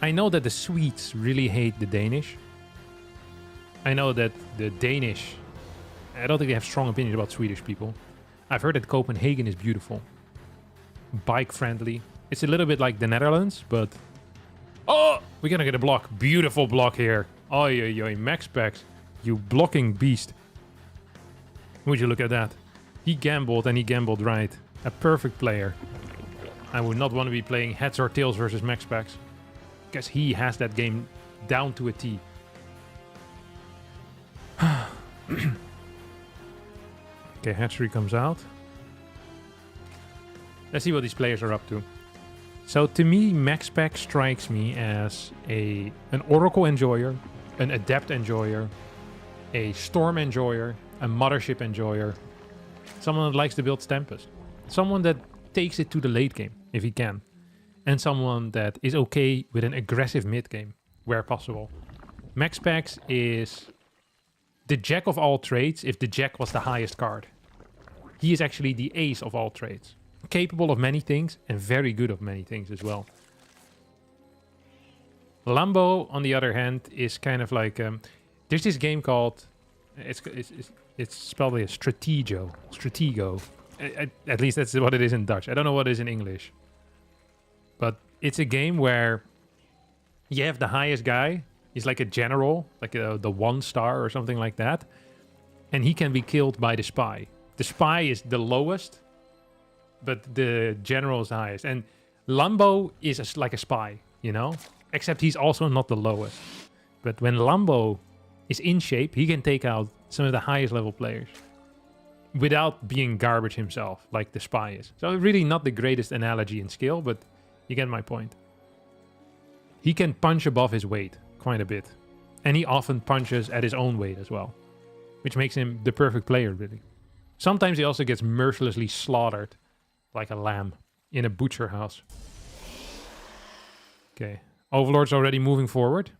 I know that the Swedes really hate the Danish. I know that the Danish... I don't think they have strong opinions about Swedish people. I've heard that Copenhagen is beautiful. Bike friendly. It's a little bit like the Netherlands, but... Oh! We're gonna get a block. Beautiful block here. Oi, oi, oi. Max Packs. You blocking beast. Would you look at that? He gambled and he gambled right. A perfect player. I would not want to be playing heads or tails versus Max Packs. Because he has that game down to a T. Okay, hatchery comes out. Let's see what these players are up to. So to me, Max Pack strikes me as an Oracle enjoyer, an Adept enjoyer, a Storm enjoyer, a Mothership enjoyer, someone that likes to build Stampus, someone that takes it to the late game if he can, and someone that is okay with an aggressive mid game where possible. Max Packs is the jack of all trades if the jack was the highest card. He is actually the ace of all trades. Capable of many things and very good of many things as well. Lambo, on the other hand, is kind of like... there's this game called... It's spelled as Stratego. At least that's what it is in Dutch. I don't know what it is in English. But it's a game where you have the highest guy. He's like a general, like the 1 star or something like that. And he can be killed by the spy. The spy is the lowest, but the general is the highest. And Lambo is like a spy, you know? Except he's also not the lowest. But when Lambo is in shape, he can take out some of the highest level players without being garbage himself, like the spy is. So really not the greatest analogy in skill, but you get my point. He can punch above his weight quite a bit. And he often punches at his own weight as well, which makes him the perfect player, really. Sometimes he also gets mercilessly slaughtered like a lamb in a butcher house. Okay, Overlord's already moving forward.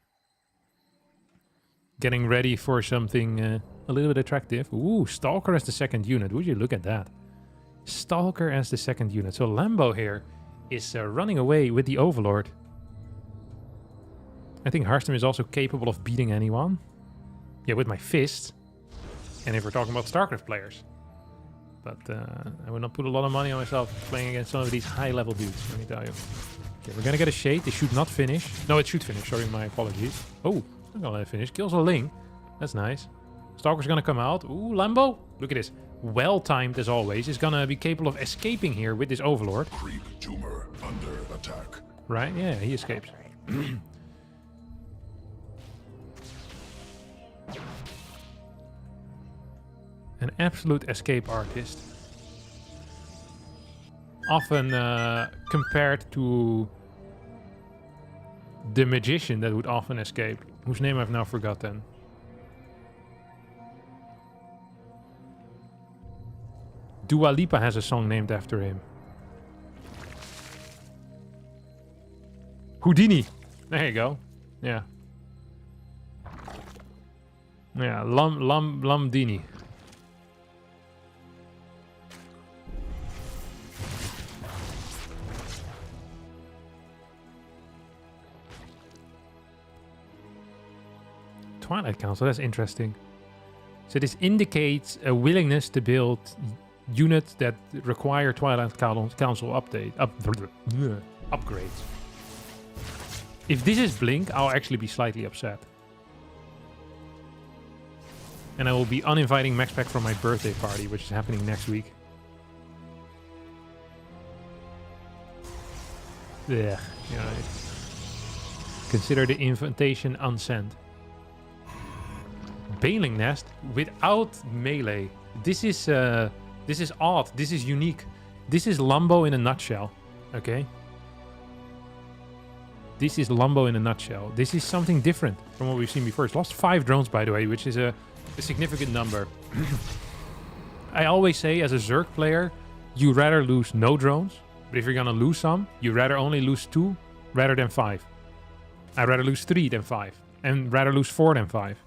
Getting ready for something a little bit attractive. Ooh, Stalker as the second unit. Would you look at that? Stalker as the second unit. So Lambo here is running away with the Overlord. I think Harstem is also capable of beating anyone. Yeah, with my fists. And if we're talking about StarCraft players. But I would not put a lot of money on myself playing against some of these high-level dudes, let me tell you. Okay, we're gonna get a Shade. They should not finish. No, it should finish. Sorry, my apologies. Oh, I'm gonna let it finish. Kills a Ling. That's nice. Stalker's gonna come out. Ooh, Lambo. Look at this. Well-timed, as always. Is gonna be capable of escaping here with this Overlord. Creep tumor under attack. Right? Yeah, he escapes. An absolute escape artist. Often compared to the magician that would often escape, whose name I've now forgotten. Dua Lipa has a song named after him. Houdini. There you go. Yeah. Yeah, Lamdini. Twilight Council, that's interesting. So this indicates a willingness to build units that require Twilight Council upgrades. If this is Blink, I'll actually be slightly upset. And I will be uninviting Max Pack from my birthday party, which is happening next week. Yeah, consider the invitation unsent. Baneling Nest without melee. This is odd. This is unique. This is Lambo in a nutshell. Okay. This is Lambo in a nutshell. This is something different from what we've seen before. It's lost 5 drones, by the way, which is a significant number. I always say, as a Zerg player, you rather lose no drones. But if you're gonna lose some, you rather only lose 2 rather than 5. I'd rather lose 3 than 5. And rather lose 4 than 5.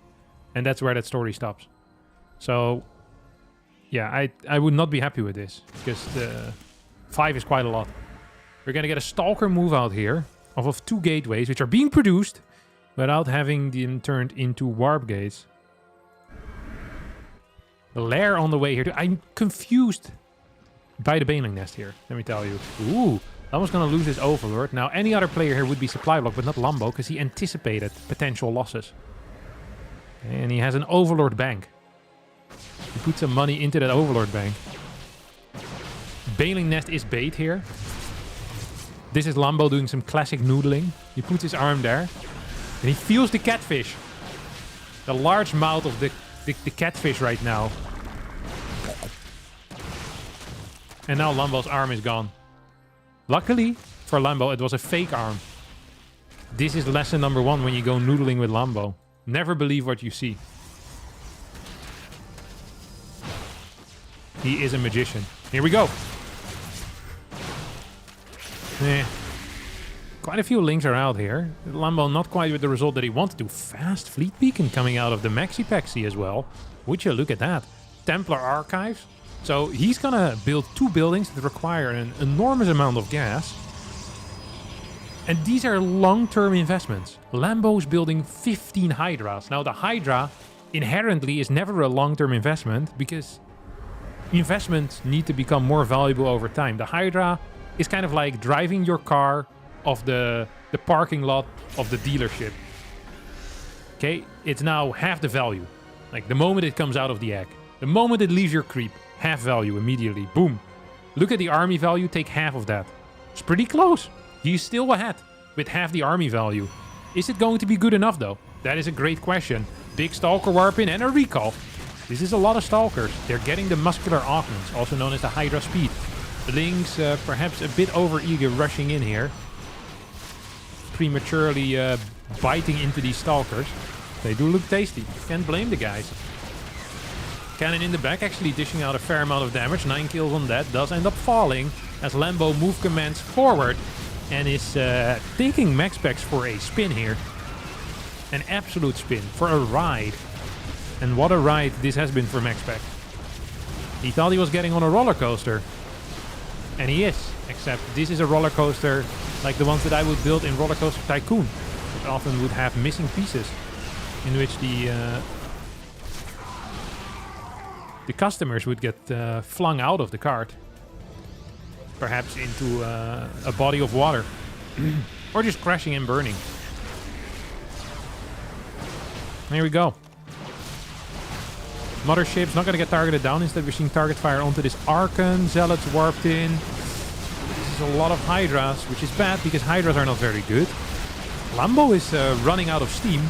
And that's where that story stops. So, yeah, I would not be happy with this. Because the 5 is quite a lot. We're going to get a Stalker move out here. off of 2 gateways, which are being produced without having them turned into warp gates. The lair on the way here. I'm confused by the Baneling Nest here, let me tell you. Ooh, Lambo's gonna lose his Overlord. Now, any other player here would be supply block, but not Lambo, because he anticipated potential losses. And he has an Overlord bank. He put some money into that Overlord bank. Baneling Nest is bait here. This is Lambo doing some classic noodling. He puts his arm there. And he feels the catfish. The large mouth of the catfish right now. And now Lambo's arm is gone. Luckily for Lambo, it was a fake arm. This is lesson number 1 when you go noodling with Lambo. Never believe what you see. He is a magician. Here we go. Quite a few links are out here. Lambo not quite with the result that he wanted to. Fast fleet beacon coming out of the Maxi Paxi as well. Would you look at that? Templar Archives. So he's gonna build 2 buildings that require an enormous amount of gas. And these are long-term investments. Lambo's building 15 Hydras. Now the Hydra inherently is never a long-term investment because investments need to become more valuable over time. The Hydra is kind of like driving your car off the parking lot of the dealership. Okay, it's now half the value. Like the moment it comes out of the egg. The moment it leaves your creep, half value immediately. Boom. Look at the army value, take half of that. It's pretty close. He's still ahead with half the army value. Is it going to be good enough though? That is a great question. Big Stalker warp in and a recall. This is a lot of Stalkers. They're getting the muscular augments, also known as the Hydra speed. The Lynx perhaps a bit over-eager rushing in here. Prematurely biting into these Stalkers. They do look tasty. Can't blame the guys. Cannon in the back actually dishing out a fair amount of damage. 9 kills on that. Does end up falling as Lambo move commands forward and is taking Max Packs for a spin here. An absolute spin for a ride. And what a ride this has been for Max Pack. He thought he was getting on a roller coaster. And he is. Except this is a roller coaster like the ones that I would build in Roller Coaster Tycoon. Which often would have missing pieces. In which the customers would get flung out of the cart. Perhaps into a body of water. Or just crashing and burning. Here we go. Mothership's not going to get targeted down. Instead, we're seeing target fire onto this Archon. Zealots warped in. This is a lot of Hydras, which is bad because Hydras are not very good. Lambo is running out of steam.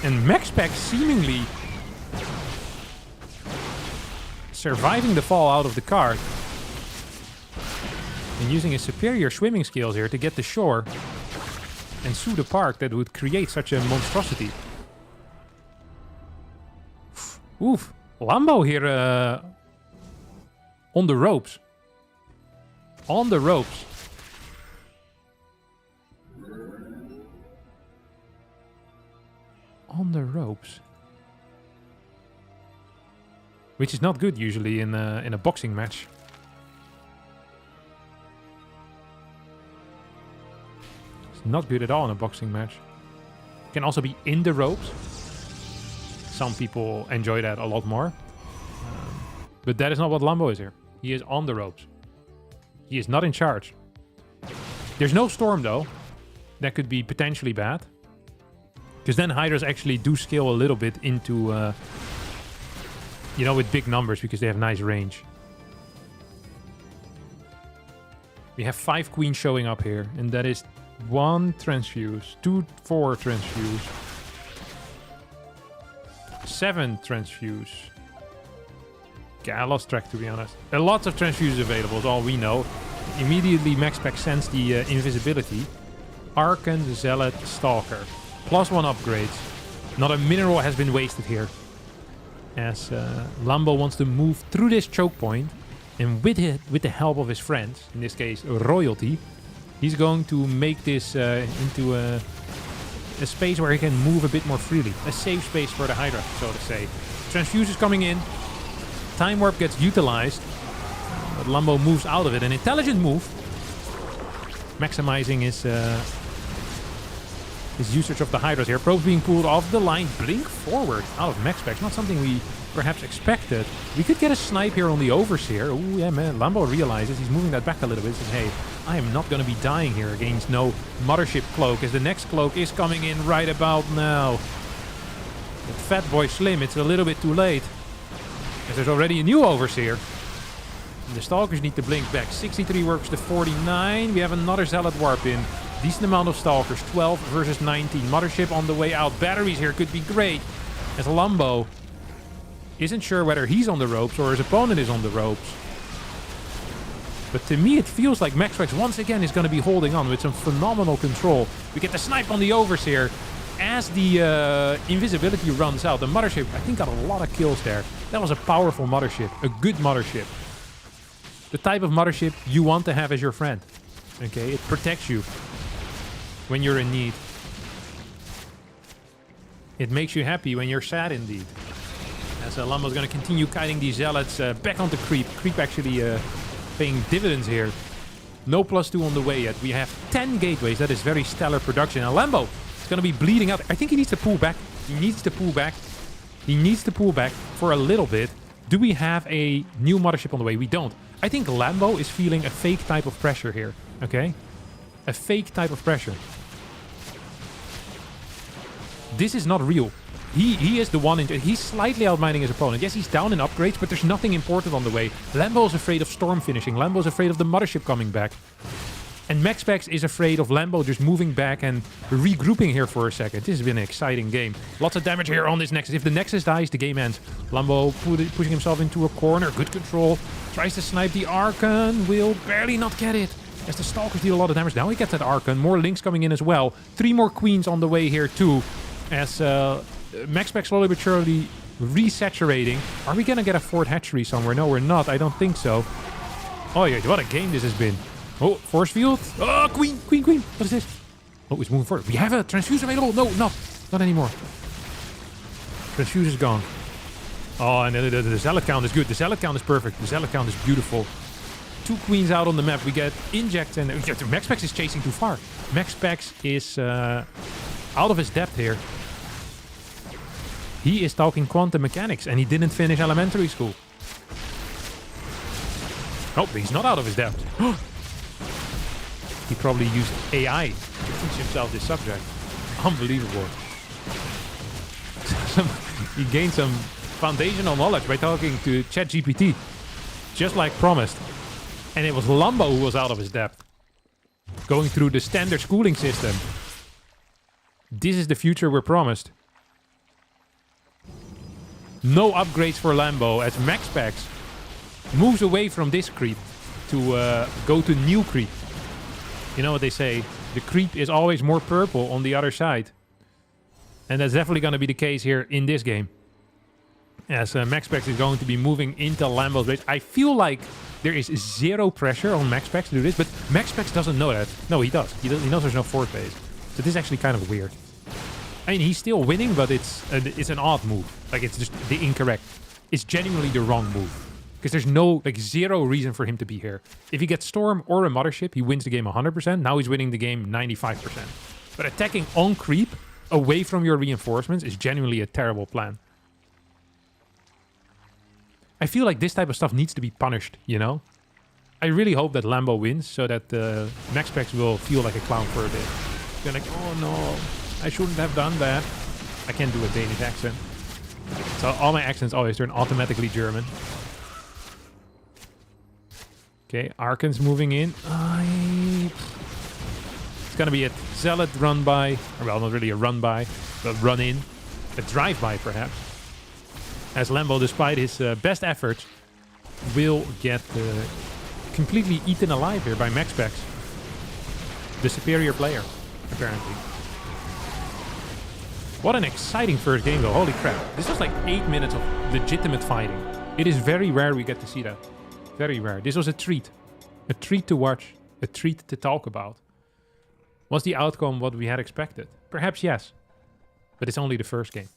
And Max Pack seemingly surviving the fall out of the cart. And using his superior swimming skills here to get to shore. And sue the park that would create such a monstrosity. Oof. Lambo here on the ropes. On the ropes. On the ropes. Which is not good usually in a boxing match. It's not good at all in a boxing match. Can also be in the ropes. Some people enjoy that a lot more. But that is not what Lambo is here. He is on the ropes. He is not in charge. There's no storm though. That could be potentially bad. Because then Hydras actually do scale a little bit into, you know, with big numbers because they have nice range. We have 5 queens showing up here. And that is 1 transfuse, 4 transfuse, 7 transfuse. Okay, I lost track to be honest. There are lots of transfuses available, is all we know. Immediately Max Pack sends the invisibility. Archon, Zealot, Stalker. +1 upgrades. Not a mineral has been wasted here. As Lambo wants to move through this choke point. And with the help of his friends, in this case royalty, he's going to make this into a space where he can move a bit more freely. A safe space for the Hydra, so to say. Transfuse is coming in. Time Warp gets utilized. But Lambo moves out of it. An intelligent move. maximizing his usage of the Hydras here. Probes being pulled off the line. Blink forward out of max specs. Not something we perhaps expected. We could get a snipe here on the Overseer. Oh, yeah, man. Lambo realizes he's moving that back a little bit. Says, hey, I am not going to be dying here against no Mothership Cloak, as the next Cloak is coming in right about now. But Fat Boy Slim, it's a little bit too late, as there's already a new Overseer. And the Stalkers need to blink back. 63 works to 49. We have another Zealot Warp in. Decent amount of Stalkers. 12 versus 19. Mothership on the way out. Batteries here could be great, as Lambo isn't sure whether he's on the ropes or his opponent is on the ropes. But to me, it feels like MaxPax once again is going to be holding on with some phenomenal control. We get the snipe on the Overseer as the invisibility runs out. The Mothership, I think, got a lot of kills there. That was a powerful Mothership. A good Mothership. The type of Mothership you want to have as your friend. Okay? It protects you when you're in need. It makes you happy when you're sad indeed. As Lambo's going to continue kiting these Zealots back onto Creep. Creep actually paying dividends here. No +2 on the way yet. We have 10 gateways. That is very stellar production. And Lambo is going to be bleeding out. I think he needs to pull back. He needs to pull back. He needs to pull back for a little bit. Do we have a new Mothership on the way? We don't. I think Lambo is feeling a fake type of pressure here. Okay? A fake type of pressure. This is not real. He is the one in... He's slightly outmining his opponent. Yes, he's down in upgrades, but there's nothing important on the way. Lambo is afraid of Storm finishing. Lambo is afraid of the Mothership coming back. And MaxPax is afraid of Lambo just moving back and regrouping here for a second. This has been an exciting game. Lots of damage here on this Nexus. If the Nexus dies, the game ends. Lambo pushing himself into a corner. Good control. Tries to snipe the Archon. Will barely not get it, as the Stalkers deal a lot of damage. Now he gets that Archon. More Links coming in as well. 3 more Queens on the way here too, as MaxPax slowly but surely resaturating. Are we gonna get a 4th hatchery somewhere? No, we're not. I don't think so. Oh yeah, what a game this has been. Oh, force field. Oh, Queen. What is this? Oh, it's moving forward. We have a Transfuse available. No, not anymore. Transfuse is gone. Oh, and the Zealot count is good. The Zealot count is perfect. The Zealot count is beautiful. 2 Queens out on the map. We get Inject, and MaxPax is chasing too far. MaxPax is out of his depth here. He is talking quantum mechanics, and he didn't finish elementary school. Oh, but he's not out of his depth. He probably used AI to teach himself this subject. Unbelievable. He gained some foundational knowledge by talking to ChatGPT, just like promised. And it was Lambo who was out of his depth, going through the standard schooling system. This is the future we're promised. No upgrades for Lambo, as MaxPax moves away from this creep to go to new creep. You know what they say, the creep is always more purple on the other side. And that's definitely going to be the case here in this game, as MaxPax is going to be moving into Lambo's base. I feel like there is 0 pressure on MaxPax to do this, but MaxPax doesn't know that. No, he does. He knows there's no 4th base. So this is actually kind of weird. I mean, he's still winning, but it's an odd move. Like, it's just the incorrect. It's genuinely the wrong move. Because there's no, 0 reason for him to be here. If he gets Storm or a Mothership, he wins the game 100%. Now he's winning the game 95%. But attacking on creep, away from your reinforcements, is genuinely a terrible plan. I feel like this type of stuff needs to be punished, you know? I really hope that Lambo wins, so that MaxPax will feel like a clown for a bit. They're like, oh no, I shouldn't have done that. I can't do a Danish accent. So all my accents always turn automatically German. Okay, Archon's moving in. It's gonna be a Zealot run by, or well, not really a run by, but run in. A drive by, perhaps. As Lambo, despite his best efforts, will get completely eaten alive here by MaxPax. The superior player, apparently. What an exciting first game, though. Holy crap. This was like 8 minutes of legitimate fighting. It is very rare we get to see that. Very rare. This was a treat. A treat to watch. A treat to talk about. Was the outcome what we had expected? Perhaps yes. But it's only the first game.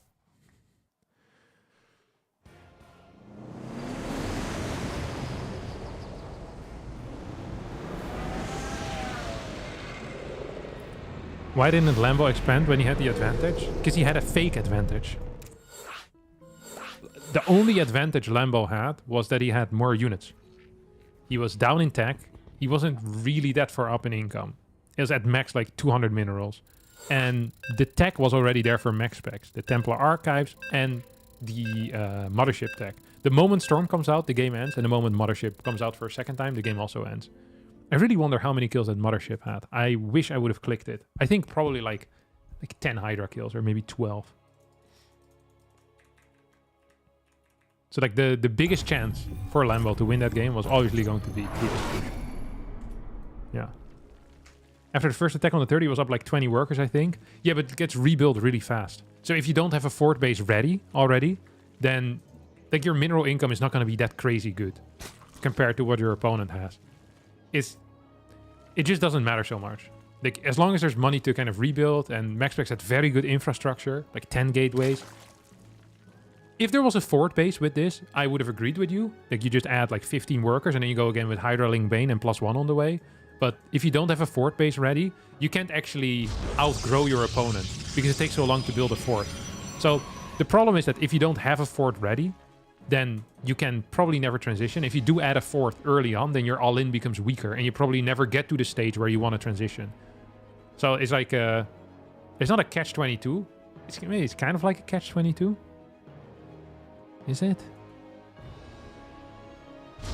Why didn't Lambo expand when he had the advantage? Because he had a fake advantage. The only advantage Lambo had was that he had more units. He was down in tech. He wasn't really that far up in income. It was at max like 200 minerals. And the tech was already there for max specs. The Templar Archives and the Mothership tech. The moment Storm comes out, the game ends. And the moment Mothership comes out for a second time, the game also ends. I really wonder how many kills that Mothership had. I wish I would have clicked it. I think probably like 10 Hydra kills or maybe 12. So like the biggest chance for Lambo to win that game was obviously going to be Peter's push. Yeah. After the first attack on the 30, it was up like 20 workers, I think. Yeah, but it gets rebuilt really fast. So if you don't have a fort base ready already, then like your mineral income is not going to be that crazy good compared to what your opponent has. It just doesn't matter so much. Like as long as there's money to kind of rebuild and MaxPax had very good infrastructure, like 10 gateways. If there was a fort base with this, I would have agreed with you. Like you just add like 15 workers and then you go again with Hydraling Bane and +1 on the way. But if you don't have a fort base ready, you can't actually outgrow your opponent because it takes so long to build a fort. So the problem is that if you don't have a fort ready, then you can probably never transition. If you do add a fort early on, then your all-in becomes weaker and you probably never get to the stage where you want to transition. So it's like it's not a catch-22. It's kind of like a catch-22. Is it?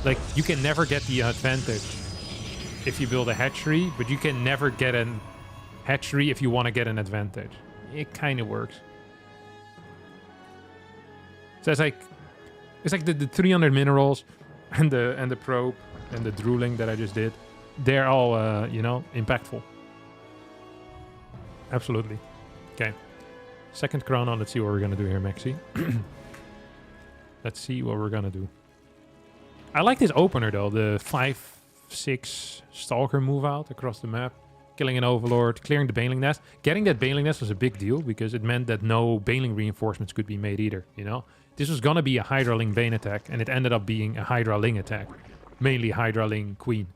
Like, you can never get the advantage if you build a hatchery, but you can never get an hatchery if you want to get an advantage. It kind of works. So it's like the 300 minerals and the probe and the drooling that I just did. They're all, you know, impactful. Absolutely. Okay. Second chrono. Let's see what we're going to do here, Maxi. Let's see what we're going to do. I like this opener, though. The 5-6 Stalker move out across the map. Killing an Overlord, clearing the Baneling Nest. Getting that Baneling Nest was a big deal because it meant that no Baneling reinforcements could be made either, you know? This was going to be a Hydraling Bane attack, and it ended up being a Hydraling attack. Mainly Hydraling Queen.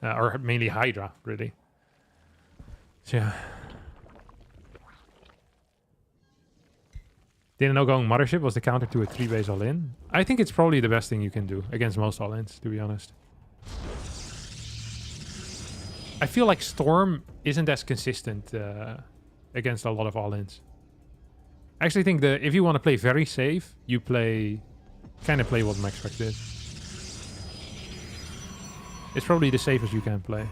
Or mainly Hydra, really. So, yeah. Didn't know going Mothership was the counter to a 3-base all-in. I think it's probably the best thing you can do against most all-ins, to be honest. I feel like Storm isn't as consistent against a lot of all-ins. I actually think that if you want to play very safe, you kind of play what MaxPax did. It's probably the safest you can play.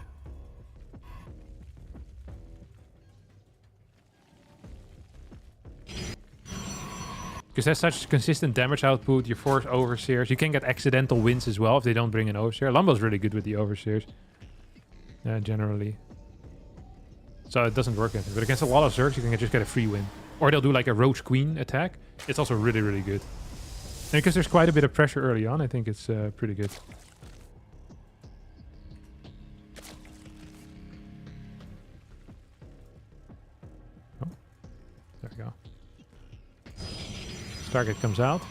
Because there's such consistent damage output, you force Overseers. You can get accidental wins as well if they don't bring an Overseer. Lambo's really good with the Overseers. Generally. So it doesn't work, but against a lot of Zergs, you can just get a free win. Or they'll do like a Roach Queen attack. It's also really, really good. And because there's quite a bit of pressure early on, I think it's pretty good. Oh, there we go. Target comes out.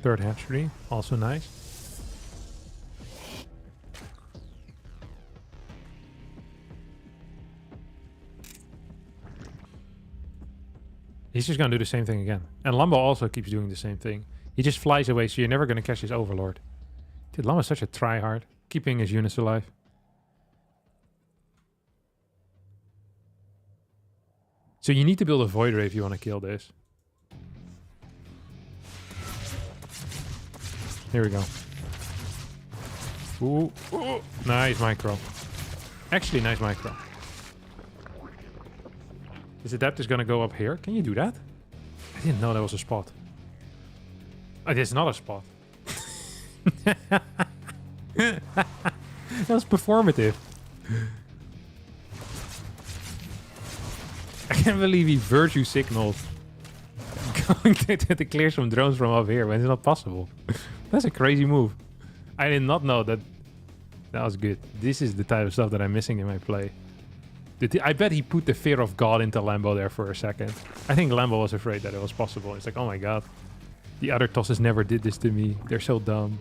Third hatchery, also nice. He's just going to do the same thing again. And Lambo also keeps doing the same thing. He just flies away, so you're never going to catch his Overlord. Dude, Lambo's such a tryhard, keeping his units alive. So you need to build a Void Ray if you want to kill this. Here we go. Ooh, ooh, nice micro. Actually, nice micro. Is Adapter's gonna go up here? Can you do that? I didn't know that was a spot. Oh, it is not a spot. That was performative. I can't believe he virtue signaled going to clear some drones from up here when it's not possible. That's a crazy move. I did not know that. That was good. This is the type of stuff that I'm missing in my play. I bet he put the fear of God into Lambo there for a second. I think Lambo was afraid that it was possible. It's like, oh my god. The other tosses never did this to me. They're so dumb.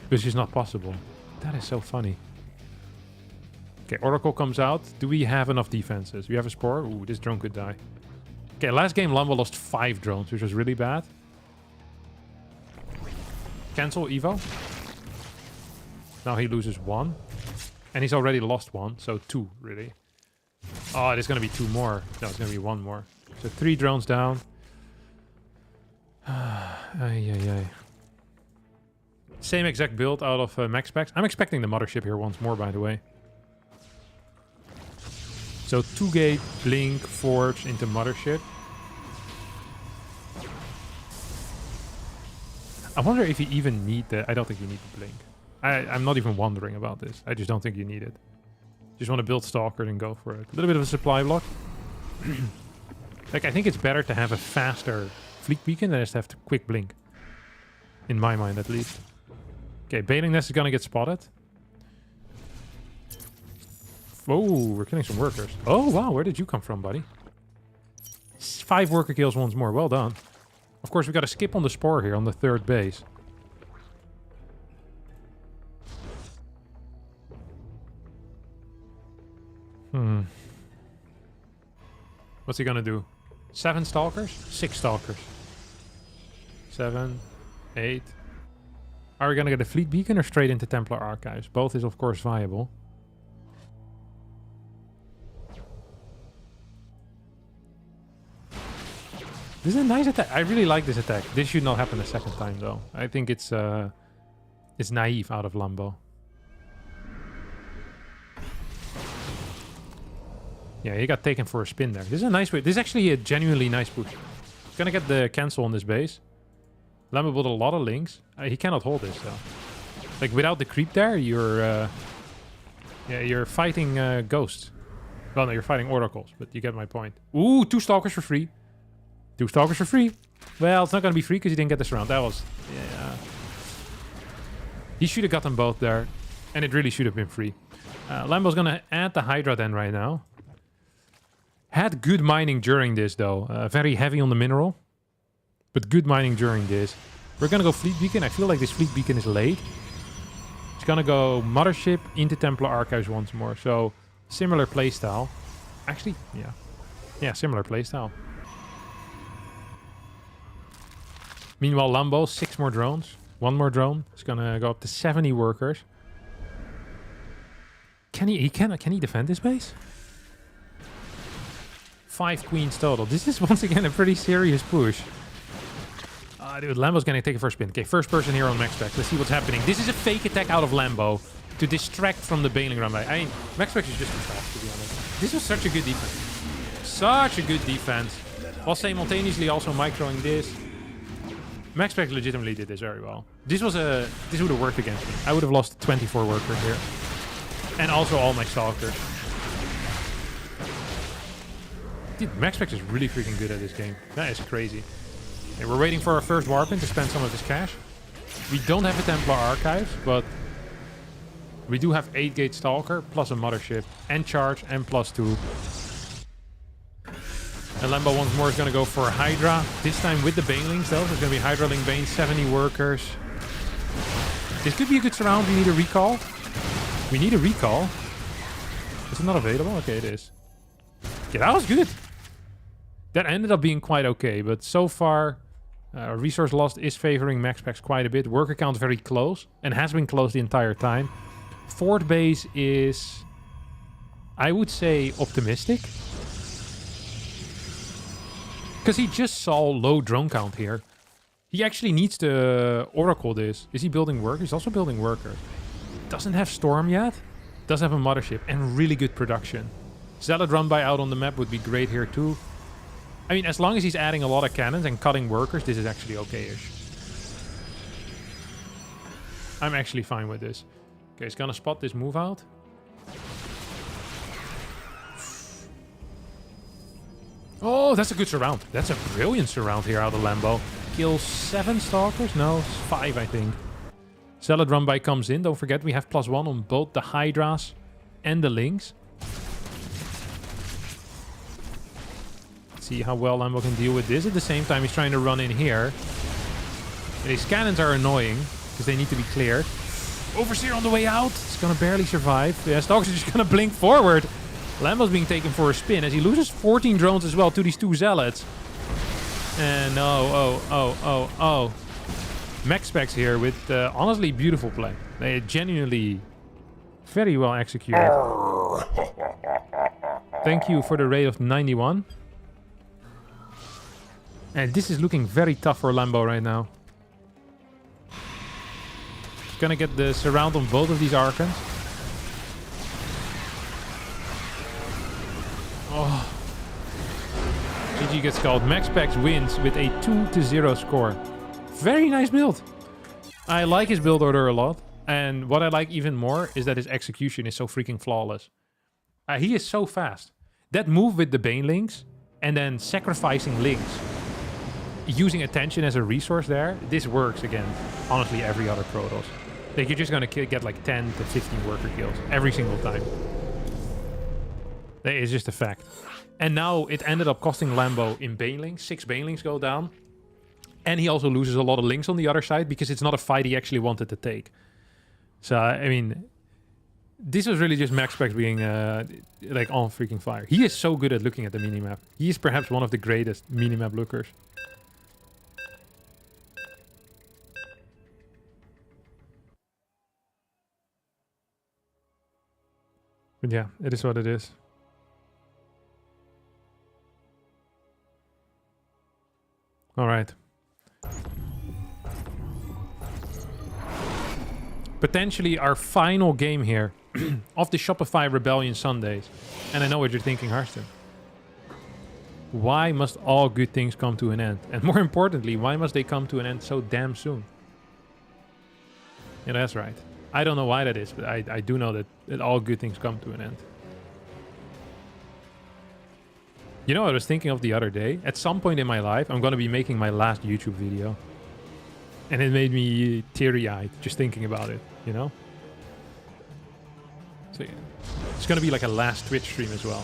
It's just not possible. That is so funny. Okay, Oracle comes out. Do we have enough defenses? We have a Spore. Ooh, this drone could die. Okay, last game Lambo lost 5 drones, which was really bad. Cancel Evo. Now he loses 1. And he's already lost 1, so 2, really. Oh, there's going to be 2 more. No, it's going to be 1 more. So 3 drones down. Ay. Same exact build out of max packs. I'm expecting the mothership here once more, by the way. So 2-gate, Blink, Forge into mothership. I wonder if you even need the... I don't think you need the Blink. I'm not even wondering about this. I just don't think you need it. Just want to build Stalker and go for it. A little bit of a supply block. Like, I think it's better to have a faster Fleet Beacon than just have to quick Blink. In my mind, at least. Okay, Bailing Nest is gonna get spotted. Oh, we're killing some workers. Oh, wow, where did you come from, buddy? 5 worker kills once more. Well done. Of course, we got to skip on the Spore here on the 3rd base. What's he gonna do? 7 Stalkers? 6 Stalkers. 7, 8. Are we gonna get a Fleet Beacon or straight into Templar Archives? Both is, of course, viable. This is a nice attack. I really like this attack. This should not happen a second time, though. I think it's naive out of Lambo. Yeah, he got taken for a spin there. This is a nice way. This is actually a genuinely nice push. He's gonna get the cancel on this base. Lambo built a lot of links. He cannot hold this, though. Like, without the creep there, you're fighting ghosts. Well, no, you're fighting oracles, but you get my point. Ooh, 2 Stalkers for free. 2 Stalkers for free. Well, it's not going to be free because he didn't get this round. That was... Yeah. He should have got them both there. And it really should have been free. Lambo's going to add the Hydra then right now. Had good mining during this, though. Very heavy on the mineral. But good mining during this. We're going to go Fleet Beacon. I feel like this Fleet Beacon is late. It's going to go Mothership into Templar Archives once more. So, similar playstyle. Actually, yeah. Yeah, similar playstyle. Meanwhile, Lambo, 6 more drones. 1 more drone. It's gonna go up to 70 workers. Can he defend this base? 5 queens total. This is once again a pretty serious push. Dude, Lambo's gonna take it for a spin. Okay, first person here on max spec. Let's see what's happening. This is a fake attack out of Lambo to distract from the bailing run by. I mean, max spec is just too fast, to be honest. This was such a good defense. Such a good defense. While simultaneously also microing this. Max spec legitimately did this very well. This would have worked against me. I would have lost 24 workers here. And also all my stalkers. Dude, Max spec is really freaking good at this game. That is crazy. Okay, we're waiting for our first Warpin to spend some of his cash. We don't have a Templar Archives, but we do have 8-gate Stalker, plus a Mothership, and Charge, and +2. And Lambo once more is going to go for Hydra. This time with the Banelings, though. There's going to be Hydra Link Bane, 70 workers. This could be a good surround. We need a recall. We need a recall. Is it not available? Okay, it is. Yeah, that was good. That ended up being quite okay, but so far... resource lost is favoring max packs quite a bit. Worker count very close, and has been close the entire time. 4th base is... I would say optimistic. Because he just saw low drone count here. He actually needs to Oracle this. Is he building workers? He's also building workers. Doesn't have Storm yet. Does have a Mothership and really good production. Zealot run by out on the map would be great here too. I mean, as long as he's adding a lot of cannons and cutting workers, this is actually okay-ish. I'm actually fine with this. Okay, he's gonna spot this move out. Oh, that's a good surround. That's a brilliant surround here out of Lambo. Kills 7 stalkers? No, 5, I think. Zealot run by comes in. Don't forget, we have +1 on both the Hydras and the Lynx. See how well Lambo can deal with this. At the same time, he's trying to run in here. And these cannons are annoying because they need to be cleared. Oversteer on the way out. It's gonna barely survive. Yeah, Stalkers are just gonna blink forward. Lambo's being taken for a spin as he loses 14 drones as well to these 2 zealots. And oh. Max Specs here with honestly beautiful play. They genuinely very well executed. Thank you for the rate of 91. And this is looking very tough for Lambo right now. He's gonna get the surround on both of these Archons. Oh. GG gets called. Max Specs wins with a 2-0 score. Very nice build. I like his build order a lot. And what I like even more is that his execution is so freaking flawless. He is so fast. That move with the Banelings and then sacrificing links, using attention as a resource there, this works against honestly every other Protoss. Like you're just gonna get like 10 to 15 worker kills every single time. That is just a fact. And now it ended up costing Lambo in Banelings. 6 Banelings go down. And he also loses a lot of links on the other side because it's not a fight he actually wanted to take. So, I mean, this was really just Max Specs being like on freaking fire. He is so good at looking at the minimap. He is perhaps one of the greatest minimap lookers. But yeah, it is what it is. All right. Potentially our final game here of the Shopify Rebellion Sundays. And I know what you're thinking, Harstem. Why must all good things come to an end? And more importantly, why must they come to an end so damn soon? Yeah, that's right. I don't know why that is, but I do know that all good things come to an end. You know what I was thinking of the other day? At some point in my life, I'm going to be making my last YouTube video. And it made me teary-eyed just thinking about it, you know? So yeah, it's going to be like a last Twitch stream as well.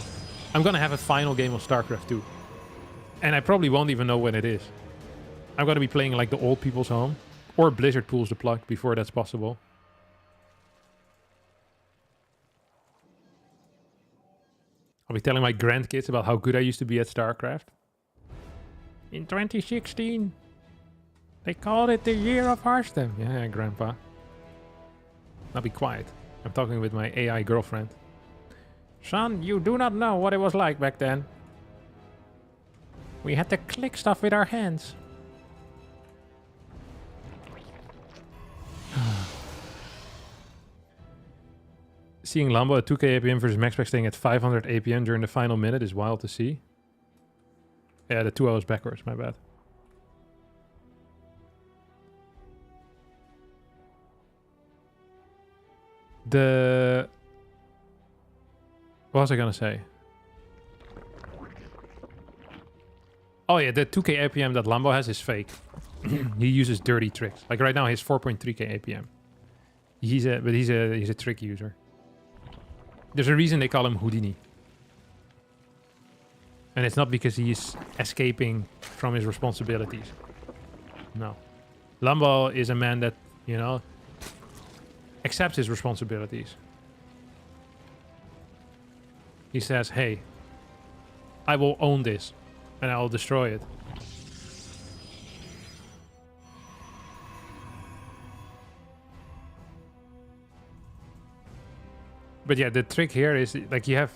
I'm going to have a final game of StarCraft 2. And I probably won't even know when it is. I'm going to be playing like the old people's home. Or Blizzard pulls the plug before that's possible. I'll be telling my grandkids about how good I used to be at StarCraft. In 2016, they called it the year of Harstem. Yeah, Grandpa. Now be quiet. I'm talking with my AI girlfriend. Son, you do not know what it was like back then. We had to click stuff with our hands. Seeing Lambo at 2k APM versus MaxPack staying at 500 APM during the final minute is wild to see. Yeah, the 2 hours backwards, my bad. What was I gonna say? Oh yeah, the 2k APM that Lambo has is fake. He uses dirty tricks. Like right now, he's 4.3k APM. He's a trick user. There's a reason they call him Houdini. And it's not because he's escaping from his responsibilities. No. Lambo is a man that, you know, accepts his responsibilities. He says, hey, I will own this and I will destroy it. But yeah, the trick here is like you have,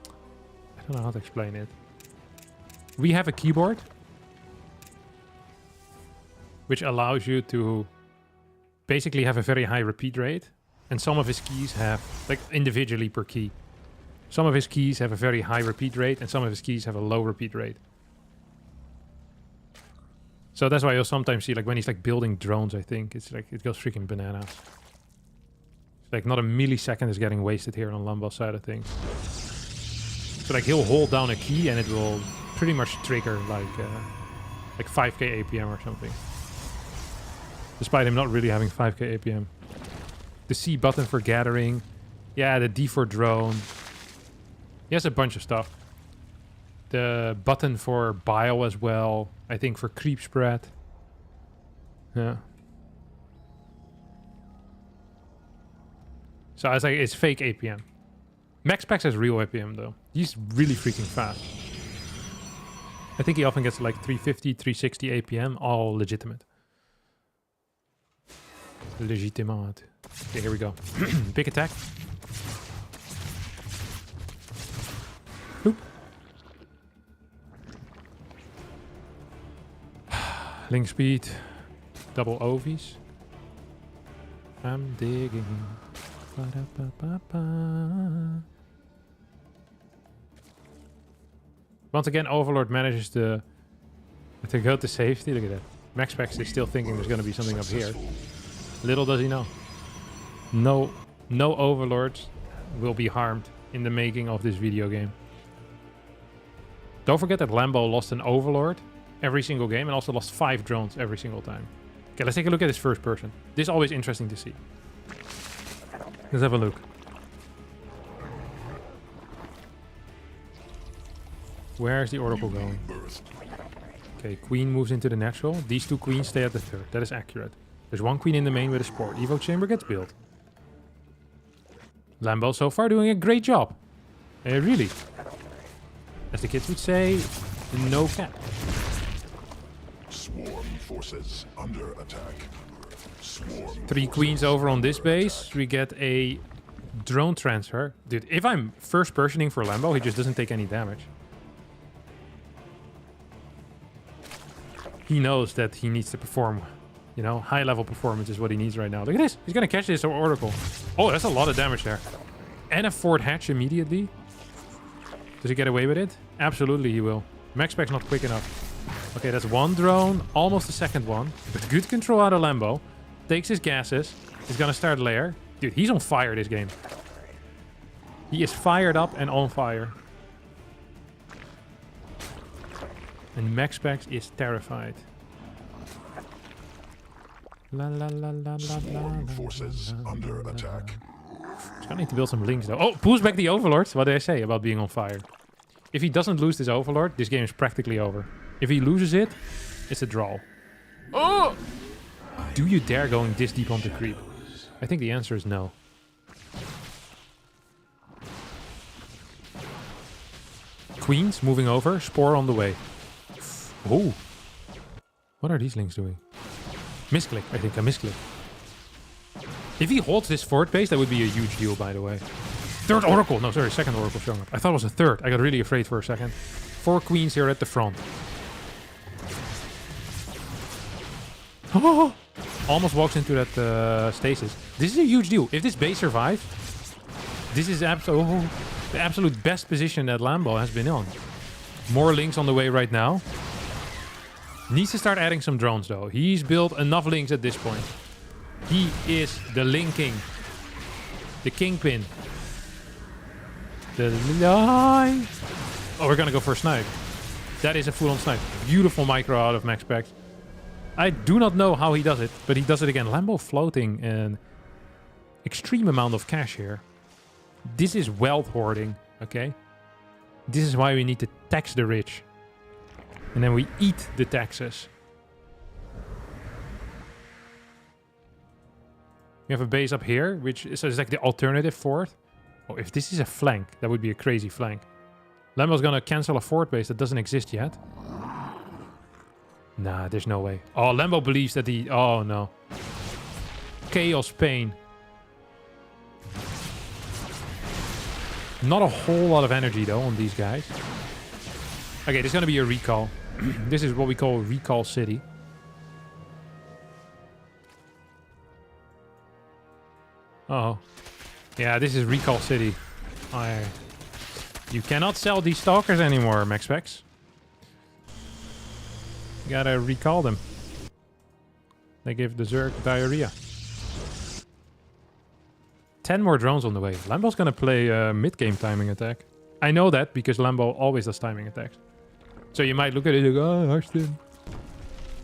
I don't know how to explain it. We have a keyboard which allows you to basically have a very high repeat rate. And some of his keys have, like individually per key, some of his keys have a very high repeat rate and some of his keys have a low repeat rate. So that's why you'll sometimes see, like when he's like building drones, I think, it's like, it goes freaking bananas. Like not a millisecond is getting wasted here on Lambo's side of things. So like he'll hold down a key and it will pretty much trigger like 5k APM or something. Despite him not really having 5k APM. The C button for gathering. Yeah, the D for drone. He has a bunch of stuff. The button for bile as well. I think for creep spread. Yeah. So I was like, it's fake APM. Max Pax has real APM though. He's really freaking fast. I think he often gets like 350, 360 APM, all legitimate. Legitimate. Okay, here we go. Big attack. Boop. Link speed. Double Ovies. I'm digging. Ba-da-ba-ba-ba. Once again, Overlord manages to go to safety. Look at that. Max Pax is still thinking there's going to be something up here. Little does he know. No Overlords will be harmed in the making of this video game. Don't forget that Lambo lost an Overlord every single game and also lost 5 drones every single time. Okay, let's take a look at his first person. This is always interesting to see. Let's have a look. Where's the Oracle going? Okay, Queen moves into the natural. These 2 queens stay at the 3rd. That is accurate. There's 1 queen in the main with a sport. Evo chamber gets built. Lambo so far doing a great job. Really. As the kids would say, no cap. Swarm forces under attack. Swarm 3 queens over on this base. We get a drone transfer. Dude, if I'm first personing for Lambo, he just doesn't take any damage. He knows that he needs to perform. You know, high level performance is what he needs right now. Look at this. He's going to catch this Oracle. Oh, that's a lot of damage there. And a Fort Hatch immediately. Does he get away with it? Absolutely he will. Max Pack's not quick enough. Okay, that's 1 drone. Almost the 2nd one. With good control out of Lambo. Takes his gases. He's going to start lair. Dude, he's on fire this game. He is fired up and on fire. And Max Pax is terrified. La la la la la Swarm la. forces under attack. He's gonna need to build some links though. Oh, pulls back the Overlord. What did I say about being on fire? If he doesn't lose this Overlord, this game is practically over. If he loses it, it's a draw. Oh! Do you dare going this deep onto creep? I think the answer is no. Queens moving over. Spore on the way. Oh. What are these links doing? Misclick. I think a misclick. If he holds this fort base, that would be a huge deal, by the way. 3rd Oracle. No, sorry. 2nd Oracle showing up. I thought it was a 3rd. I got really afraid for a second. 4 queens here at the front. Oh! Almost walks into that stasis. This is a huge deal. If this base survives, this is the absolute best position that Lambo has been on. More links on the way right now. Needs to start adding some drones though. He's built enough links at this point. He is the link king. The kingpin. Oh, we're gonna go for a snipe. That is a full-on snipe. Beautiful micro out of Max Pax. I do not know how he does it, but he does it again. Lambo floating an extreme amount of cash here. This is wealth hoarding, okay? This is why we need to tax the rich. And then we eat the taxes. We have a base up here, which is like the alternative fort. Oh, if this is a flank, that would be a crazy flank. Lambo's gonna cancel a fort base that doesn't exist yet. Nah, there's no way. Oh, Lambo believes that he... Oh, no. Chaos Pain. Not a whole lot of energy, though, on these guys. Okay, there's gonna be a recall. This is what we call Recall City. Uh oh. Yeah, this is Recall City. You cannot sell these stalkers anymore, Max Pax. You gotta recall them. They give the Zerg diarrhea. 10 more drones on the way. Lambo's gonna play mid-game timing attack. I know that because Lambo always does timing attacks. So you might look at it and go, oh, Harstem.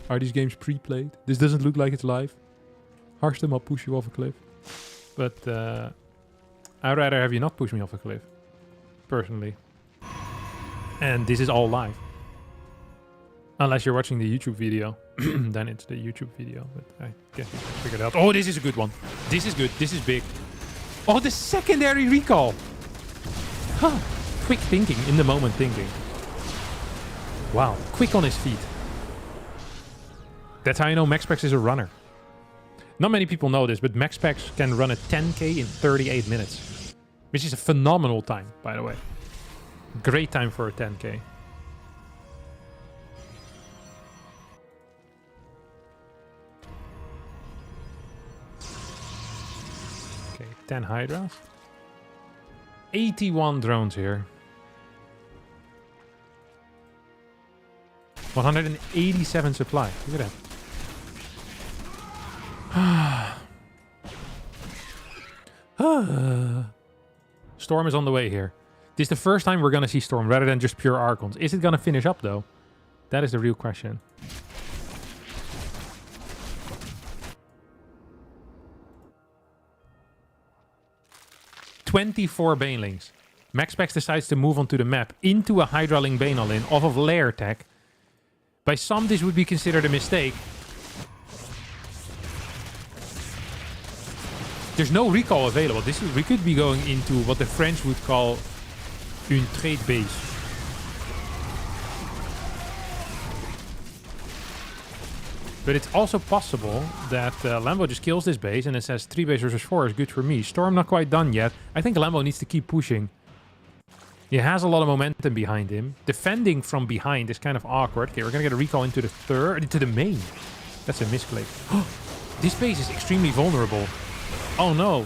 Are these games pre-played? This doesn't look like it's live. Harstem, I'll push you off a cliff. But I'd rather have you not push me off a cliff. Personally. And this is all live. Unless you're watching the YouTube video. Then it's the YouTube video. But I guess you can figure it out. Oh, this is a good one. This is good. This is big. Oh, the secondary recall. Huh. Quick thinking, in the moment thinking. Wow, quick on his feet. That's how you know MaxPax is a runner. Not many people know this, but MaxPax can run a 10k in 38 minutes. Which is a phenomenal time, by the way. Great time for a 10k. Okay, 10 Hydras. 81 drones here. 187 supply. Look at that. Storm is on the way here. This is the first time we're going to see Storm rather than just pure Archons. Is it going to finish up though? That is the real question. "24 Banelings. MaxPax decides to move onto the map into a Hydraling Banelin off of lair tech. By some, this would be considered a mistake. There's no recall available. We could be going into what the French would call une trade base. But it's also possible that Lambo just kills this base and it says 3 base versus 4 is good for me. Storm not quite done yet. I think Lambo needs to keep pushing. He has a lot of momentum behind him. Defending from behind is kind of awkward. Okay, we're going to get a recall into the third, into the main. That's a misclick. This base is extremely vulnerable. Oh no.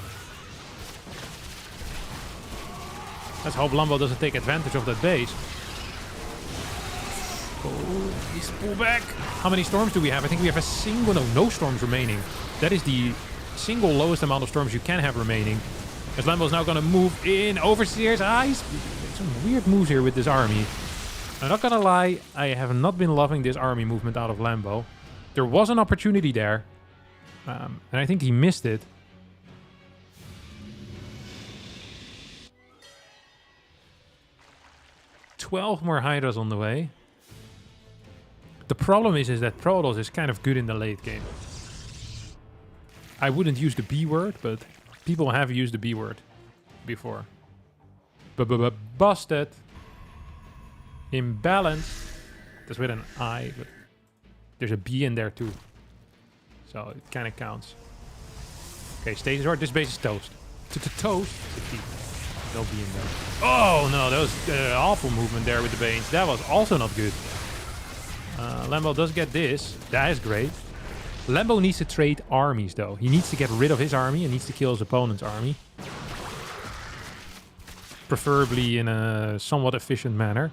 Let's hope Lambo doesn't take advantage of that base. Oh, he's pull back. How many storms do we have? I think we have a single... No storms remaining. That is the single lowest amount of storms you can have remaining. As Lambo's now going to move in. Overseer's eyes. Some weird moves here with this army. I'm not going to lie. I have not been loving this army movement out of Lambo. There was an opportunity there. And I think he missed it. $12 more Hydras on the way. The problem is that Protoss is kind of good in the late game. I wouldn't use the B word, but people have used the B word before. Busted. Imbalanced. That's with an I, but there's a B in there too. So it kind of counts. Okay, stasis order. This base is toast. Toast. No B in there. Oh no, that was awful movement there with the Banes. That was also not good. Lambo does get this. That is great. Lambo needs to trade armies, though. He needs to get rid of his army and needs to kill his opponent's army. Preferably in a somewhat efficient manner.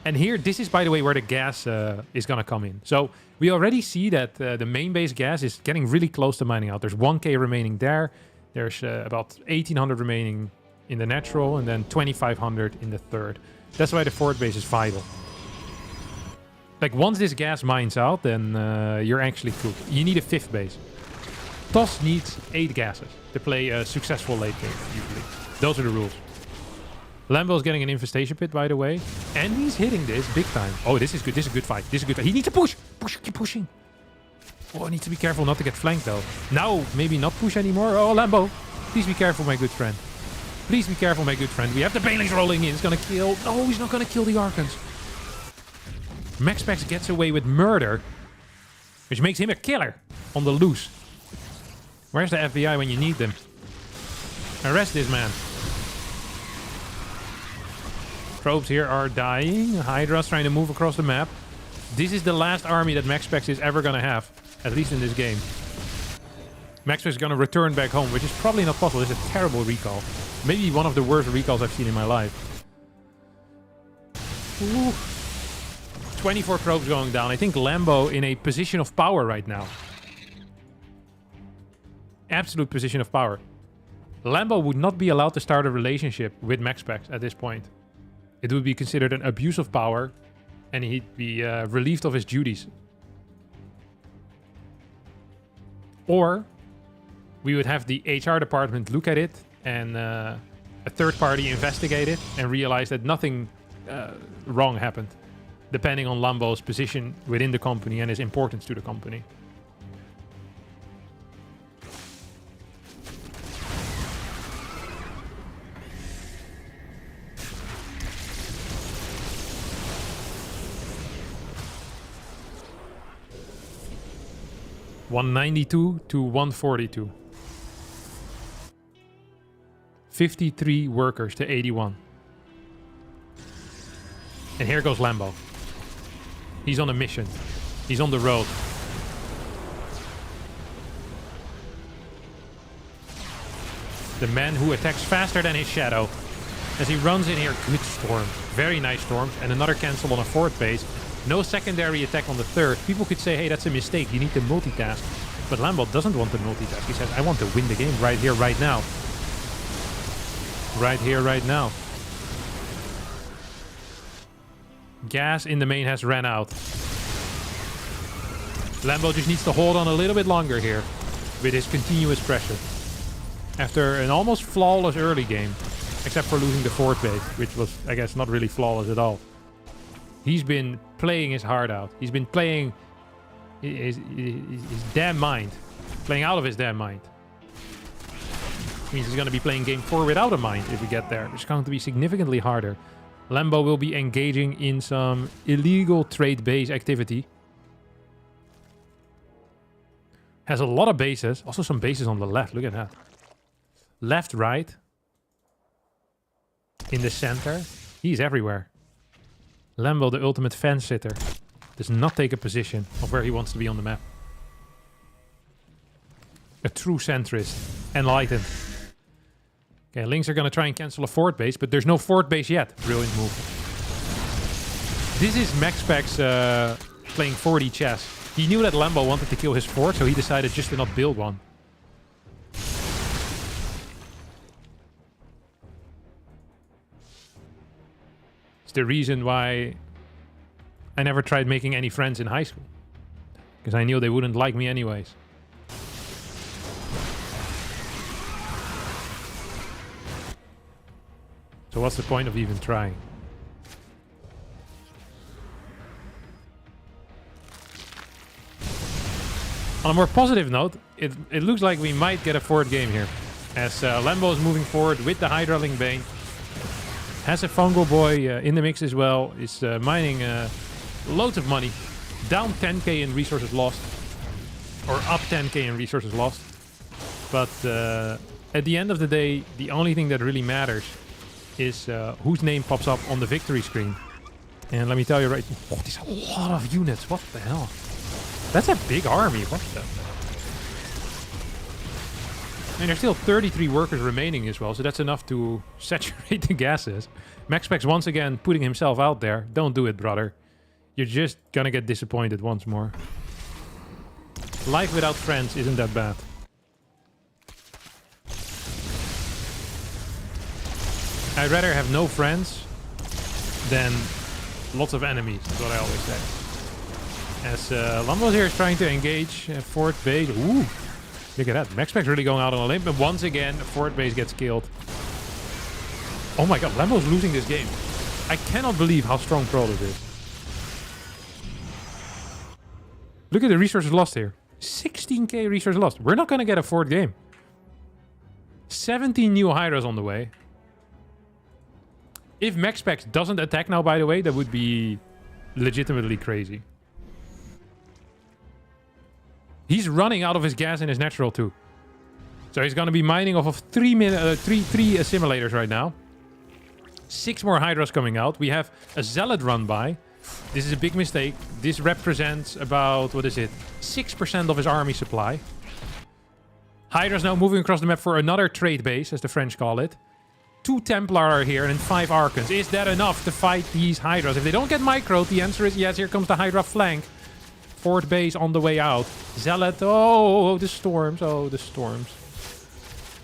And here, this is, by the way, where the gas is going to come in. So we already see that the main base gas is getting really close to mining out. There's 1k remaining there. There's about 1800 remaining in the natural and then 2500 in the third. That's why the fourth base is vital. Like, once this gas mines out, then you're actually cooked. You need a fifth base. TOS needs 8 gases to play a successful late game, usually. Those are the rules. Lambo's getting an infestation pit, by the way. And he's hitting this big time. Oh, this is good. This is a good fight. This is a good fight. He needs to push. Keep pushing. Oh, I need to be careful not to get flanked, though. Now, maybe not push anymore. Oh, Lambo. Please be careful, my good friend. Please be careful, my good friend. We have the Banelings rolling in. It's going to kill... No, he's not going to kill the Archons. MaxPax gets away with murder, which makes him a killer on the loose. Where's the FBI when you need them? Arrest this man. Probes here are dying. Hydra's trying to move across the map. This is the last army that MaxPax is ever going to have, at least in this game. MaxPax is going to return back home, which is probably not possible. It's a terrible recall. Maybe one of the worst recalls I've seen in my life. Ooh. 24 probes going down. I think Lambo in a position of power right now. Absolute position of power. Lambo would not be allowed to start a relationship with MaxPax at this point. It would be considered an abuse of power and he'd be relieved of his duties. Or we would have the HR department look at it and a third party investigate it and realize that nothing wrong happened, depending on Lambo's position within the company and his importance to the company. 192 to 142. 53 workers to 81. And here goes Lambo. He's on a mission. He's on the road. The man who attacks faster than his shadow. As he runs in here, good storm. Very nice storms. And another cancel on a fourth base. No secondary attack on the third. People could say, hey, that's a mistake. You need to multitask. But Lambo doesn't want to multitask. He says, I want to win the game right here, right now. Right here, right now. Gas in the main has ran out. Lambo just needs to hold on a little bit longer here with his continuous pressure. After an almost flawless early game, except for losing the fourth base, which was, I guess, not really flawless at all. He's been playing his heart out. He's been playing his damn mind. Playing out of his damn mind. Which means he's going to be playing game 4 without a mind if we get there. It's going to be significantly harder. Lambo will be engaging in some illegal trade base activity. Has a lot of bases. Also some bases on the left. Look at that. Left, right. In the center. He's everywhere. Lambo, the ultimate fence sitter, does not take a position of where he wants to be on the map. A true centrist. Enlightened. Okay, Lynx are going to try and cancel a fourth base, but there's no fourth base yet. Brilliant move. This is MaxPax playing 4D chess. He knew that Lambo wanted to kill his fort, so he decided just to not build one. It's the reason why I never tried making any friends in high school. Because I knew they wouldn't like me anyways. So what's the point of even trying? On a more positive note, it looks like we might get a fourth game here. As Lambo is moving forward with the Hydra Link Bane. Has a Fungal Boy in the mix as well. Is mining loads of money. Down 10k in resources lost. Or up 10k in resources lost. But at the end of the day, the only thing that really matters is whose name pops up on the victory screen. And let me tell you right... Oh, there's a lot of units. What the hell? That's a big army. What the... And there's still 33 workers remaining as well, so that's enough to saturate the gases. MaxPax once again putting himself out there. Don't do it, brother. You're just gonna get disappointed once more. Life without friends isn't that bad. I'd rather have no friends than lots of enemies, is what I always say. As Lambo's here is trying to engage fourth base. Ooh! Look at that. MaxPax really going out on a limb. But once again, fourth base gets killed. Oh my god, Lambo's losing this game. I cannot believe how strong Prolog is. Look at the resources lost here. 16k resources lost. We're not going to get a fourth game. 17 new Hydras on the way. If MaxPax doesn't attack now, by the way, that would be legitimately crazy. He's running out of his gas in his natural too. So he's going to be mining off of three assimilators right now. 6 more Hydras coming out. We have a Zealot run by. This is a big mistake. This represents about, what is it? 6% of his army supply. Hydra's now moving across the map for another trade base, as the French call it. 2 Templar are here and 5 Archons. Is that enough to fight these Hydras? If they don't get microed, the answer is yes. Here comes the Hydra flank. Fourth base on the way out. Zealot. Oh, the storms. Oh, the storms.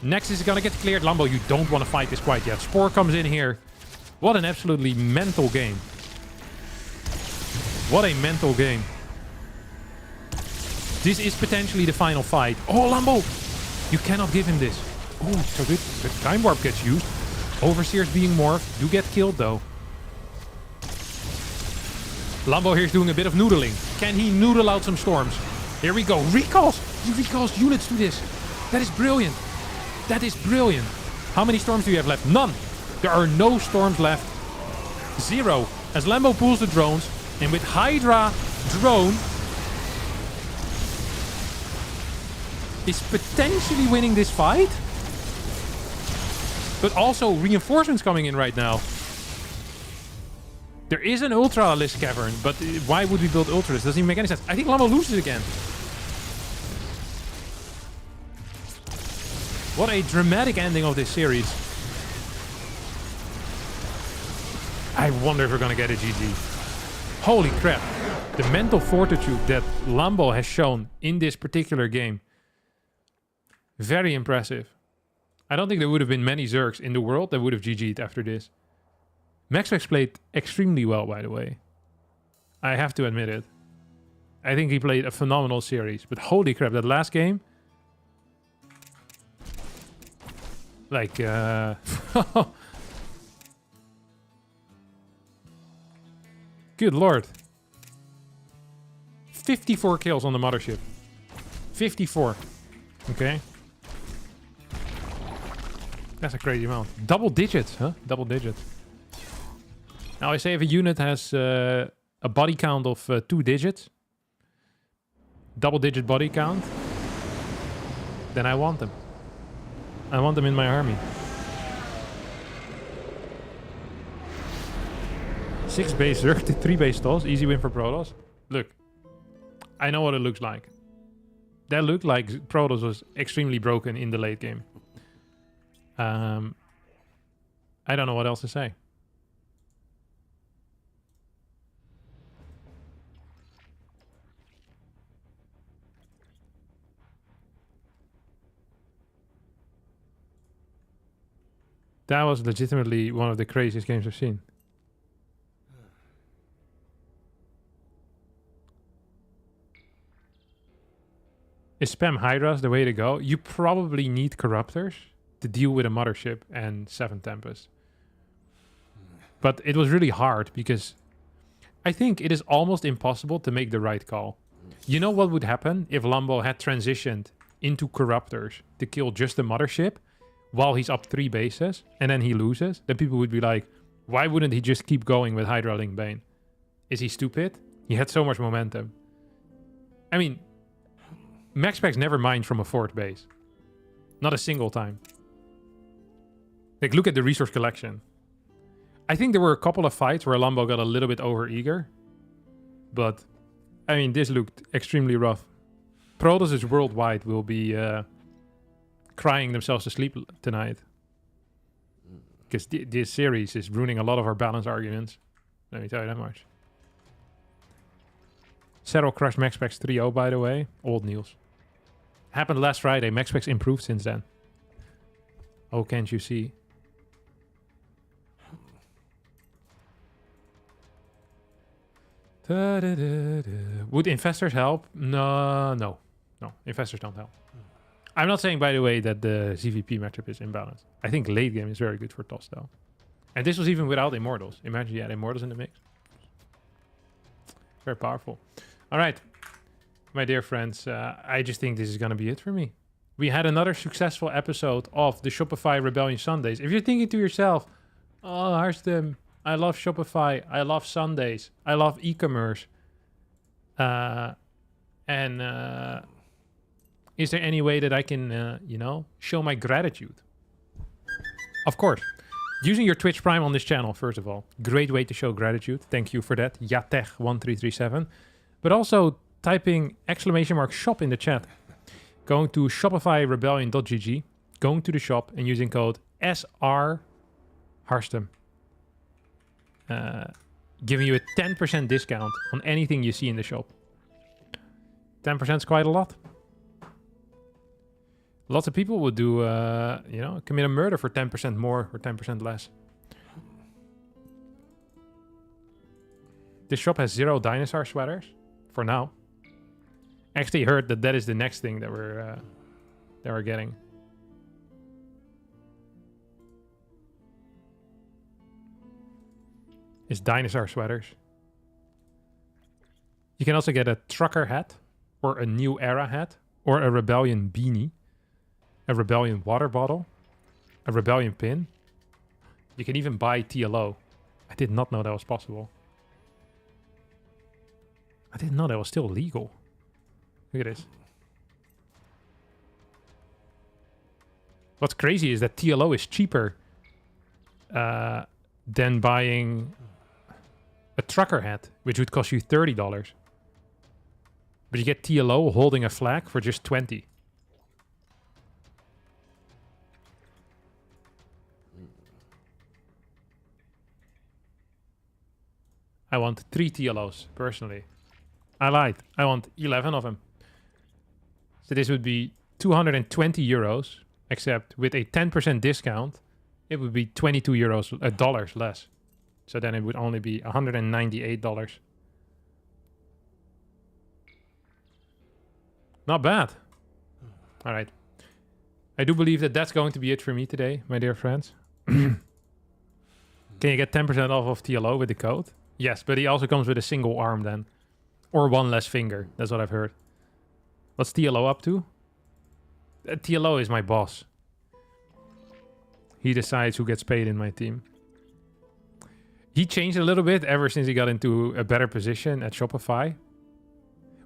Nexus is going to get cleared. Lambo, you don't want to fight this quite yet. Spore comes in here. What an absolutely mental game. What a mental game. This is potentially the final fight. Oh, Lambo! You cannot give him this. Oh, so good. The time warp gets used. Overseers being morphed. Do get killed, though. Lambo here's doing a bit of noodling. Can he noodle out some storms? Here we go. Recalls! He recalls units to this. That is brilliant. That is brilliant. How many storms do you have left? None. There are no storms left. 0. As Lambo pulls the drones. And with Hydra drone. is potentially winning this fight. But also reinforcements coming in right now. There is an Ultralisk cavern, but why would we build Ultralisk? Doesn't even make any sense. I think Lambo loses again. What a dramatic ending of this series. I wonder if we're gonna get a GG. Holy crap. The mental fortitude that Lambo has shown in this particular game. Very impressive. I don't think there would have been many Zergs in the world that would have GG'd after this. MaxPax played extremely well, by the way. I have to admit it. I think he played a phenomenal series. But holy crap, that last game... Like, Good lord. 54 kills on the mothership. 54. Okay. That's a crazy amount. Double digits, huh? Double digits. Now I say if a unit has a body count of 2 digits, double digit body count, then I want them. I want them in my army. 6 base Zerg, 3 base stalls, easy win for Protoss. Look, I know what it looks like. That looked like Protoss was extremely broken in the late game. I don't know what else to say. That was legitimately one of the craziest games I've seen. Is spam Hydras the way to go? You probably need Corruptors to deal with a Mothership and 7 Tempest. But it was really hard because I think it is almost impossible to make the right call. You know what would happen if Lambo had transitioned into Corruptors to kill just the Mothership while he's up 3 bases and then he loses? Then people would be like, why wouldn't he just keep going with Hydra Link Bane? Is he stupid? He had so much momentum. I mean, MaxPax never mined from a 4th base. Not a single time. Like, look at the resource collection. I think there were a couple of fights where Lambo got a little bit over-eager. But, I mean, this looked extremely rough. Protoss worldwide will be crying themselves to sleep tonight. Because this series is ruining a lot of our balance arguments. Let me tell you that much. Settle crushed MaxPax 3-0, by the way. Old news. Happened last Friday. MaxPax improved since then. Oh, can't you see? Would investors help? No. Investors don't help. I'm not saying, by the way, that the ZVP matchup is imbalanced. I think late game is very good for TOS, though. And this was even without Immortals. Imagine you had Immortals in the mix. Very powerful. All right, my dear friends, I just think this is going to be it for me. We had another successful episode of the Shopify Rebellion Sundays. If you're thinking to yourself, oh, Harstem, I love Shopify, I love Sundays, I love e-commerce, and is there any way that I can, show my gratitude? Of course. Using your Twitch Prime on this channel, first of all. Great way to show gratitude. Thank you for that. Yatech1337. But also typing !shop in the chat. Going to shopifyrebellion.gg. Going to the shop and using code SR Harstem. Giving you a 10% discount on anything you see in the shop. 10% is quite a lot. Lots of people would do, commit a murder for 10% more or 10% less. This shop has 0 dinosaur sweaters for now. Actually heard that is the next thing that we're getting. Is dinosaur sweaters. You can also get a trucker hat or a new era hat or a rebellion beanie. A rebellion water bottle, a rebellion pin. You can even buy TLO. I did not know that was possible. I didn't know that was still legal. Look at this. What's crazy is that TLO is cheaper than buying a trucker hat, which would cost you $30. But you get TLO holding a flag for just 20. I want 3 TLOs, personally. I lied. I want 11 of them. So this would be 220 euros, except with a 10% discount, it would be 22 euros, dollars less. So then it would only be $198. Not bad. All right. I do believe that that's going to be it for me today, my dear friends. Can you get 10% off of TLO with the code? Yes, but he also comes with a single arm then. Or one less finger. That's what I've heard. What's TLO up to? TLO is my boss. He decides who gets paid in my team. He changed a little bit ever since he got into a better position at Shopify.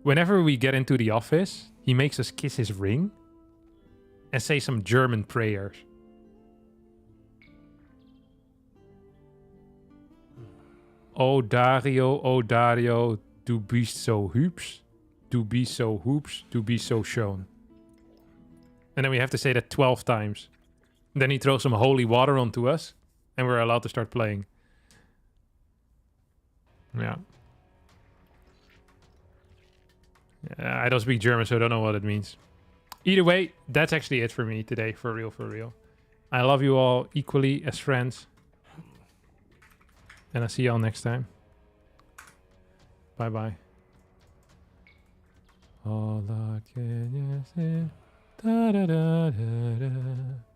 Whenever we get into the office, he makes us kiss his ring and say some German prayers. Oh Dario, du bist so hübsch. Du bist so hübsch, du bist so schön. And then we have to say that 12 times. Then he throws some holy water onto us, and we're allowed to start playing. Yeah. I don't speak German, so I don't know what it means. Either way, that's actually it for me today, for real, for real. I love you all equally as friends. And I'll see y'all next time. Bye-bye. All I can say, da da da da da.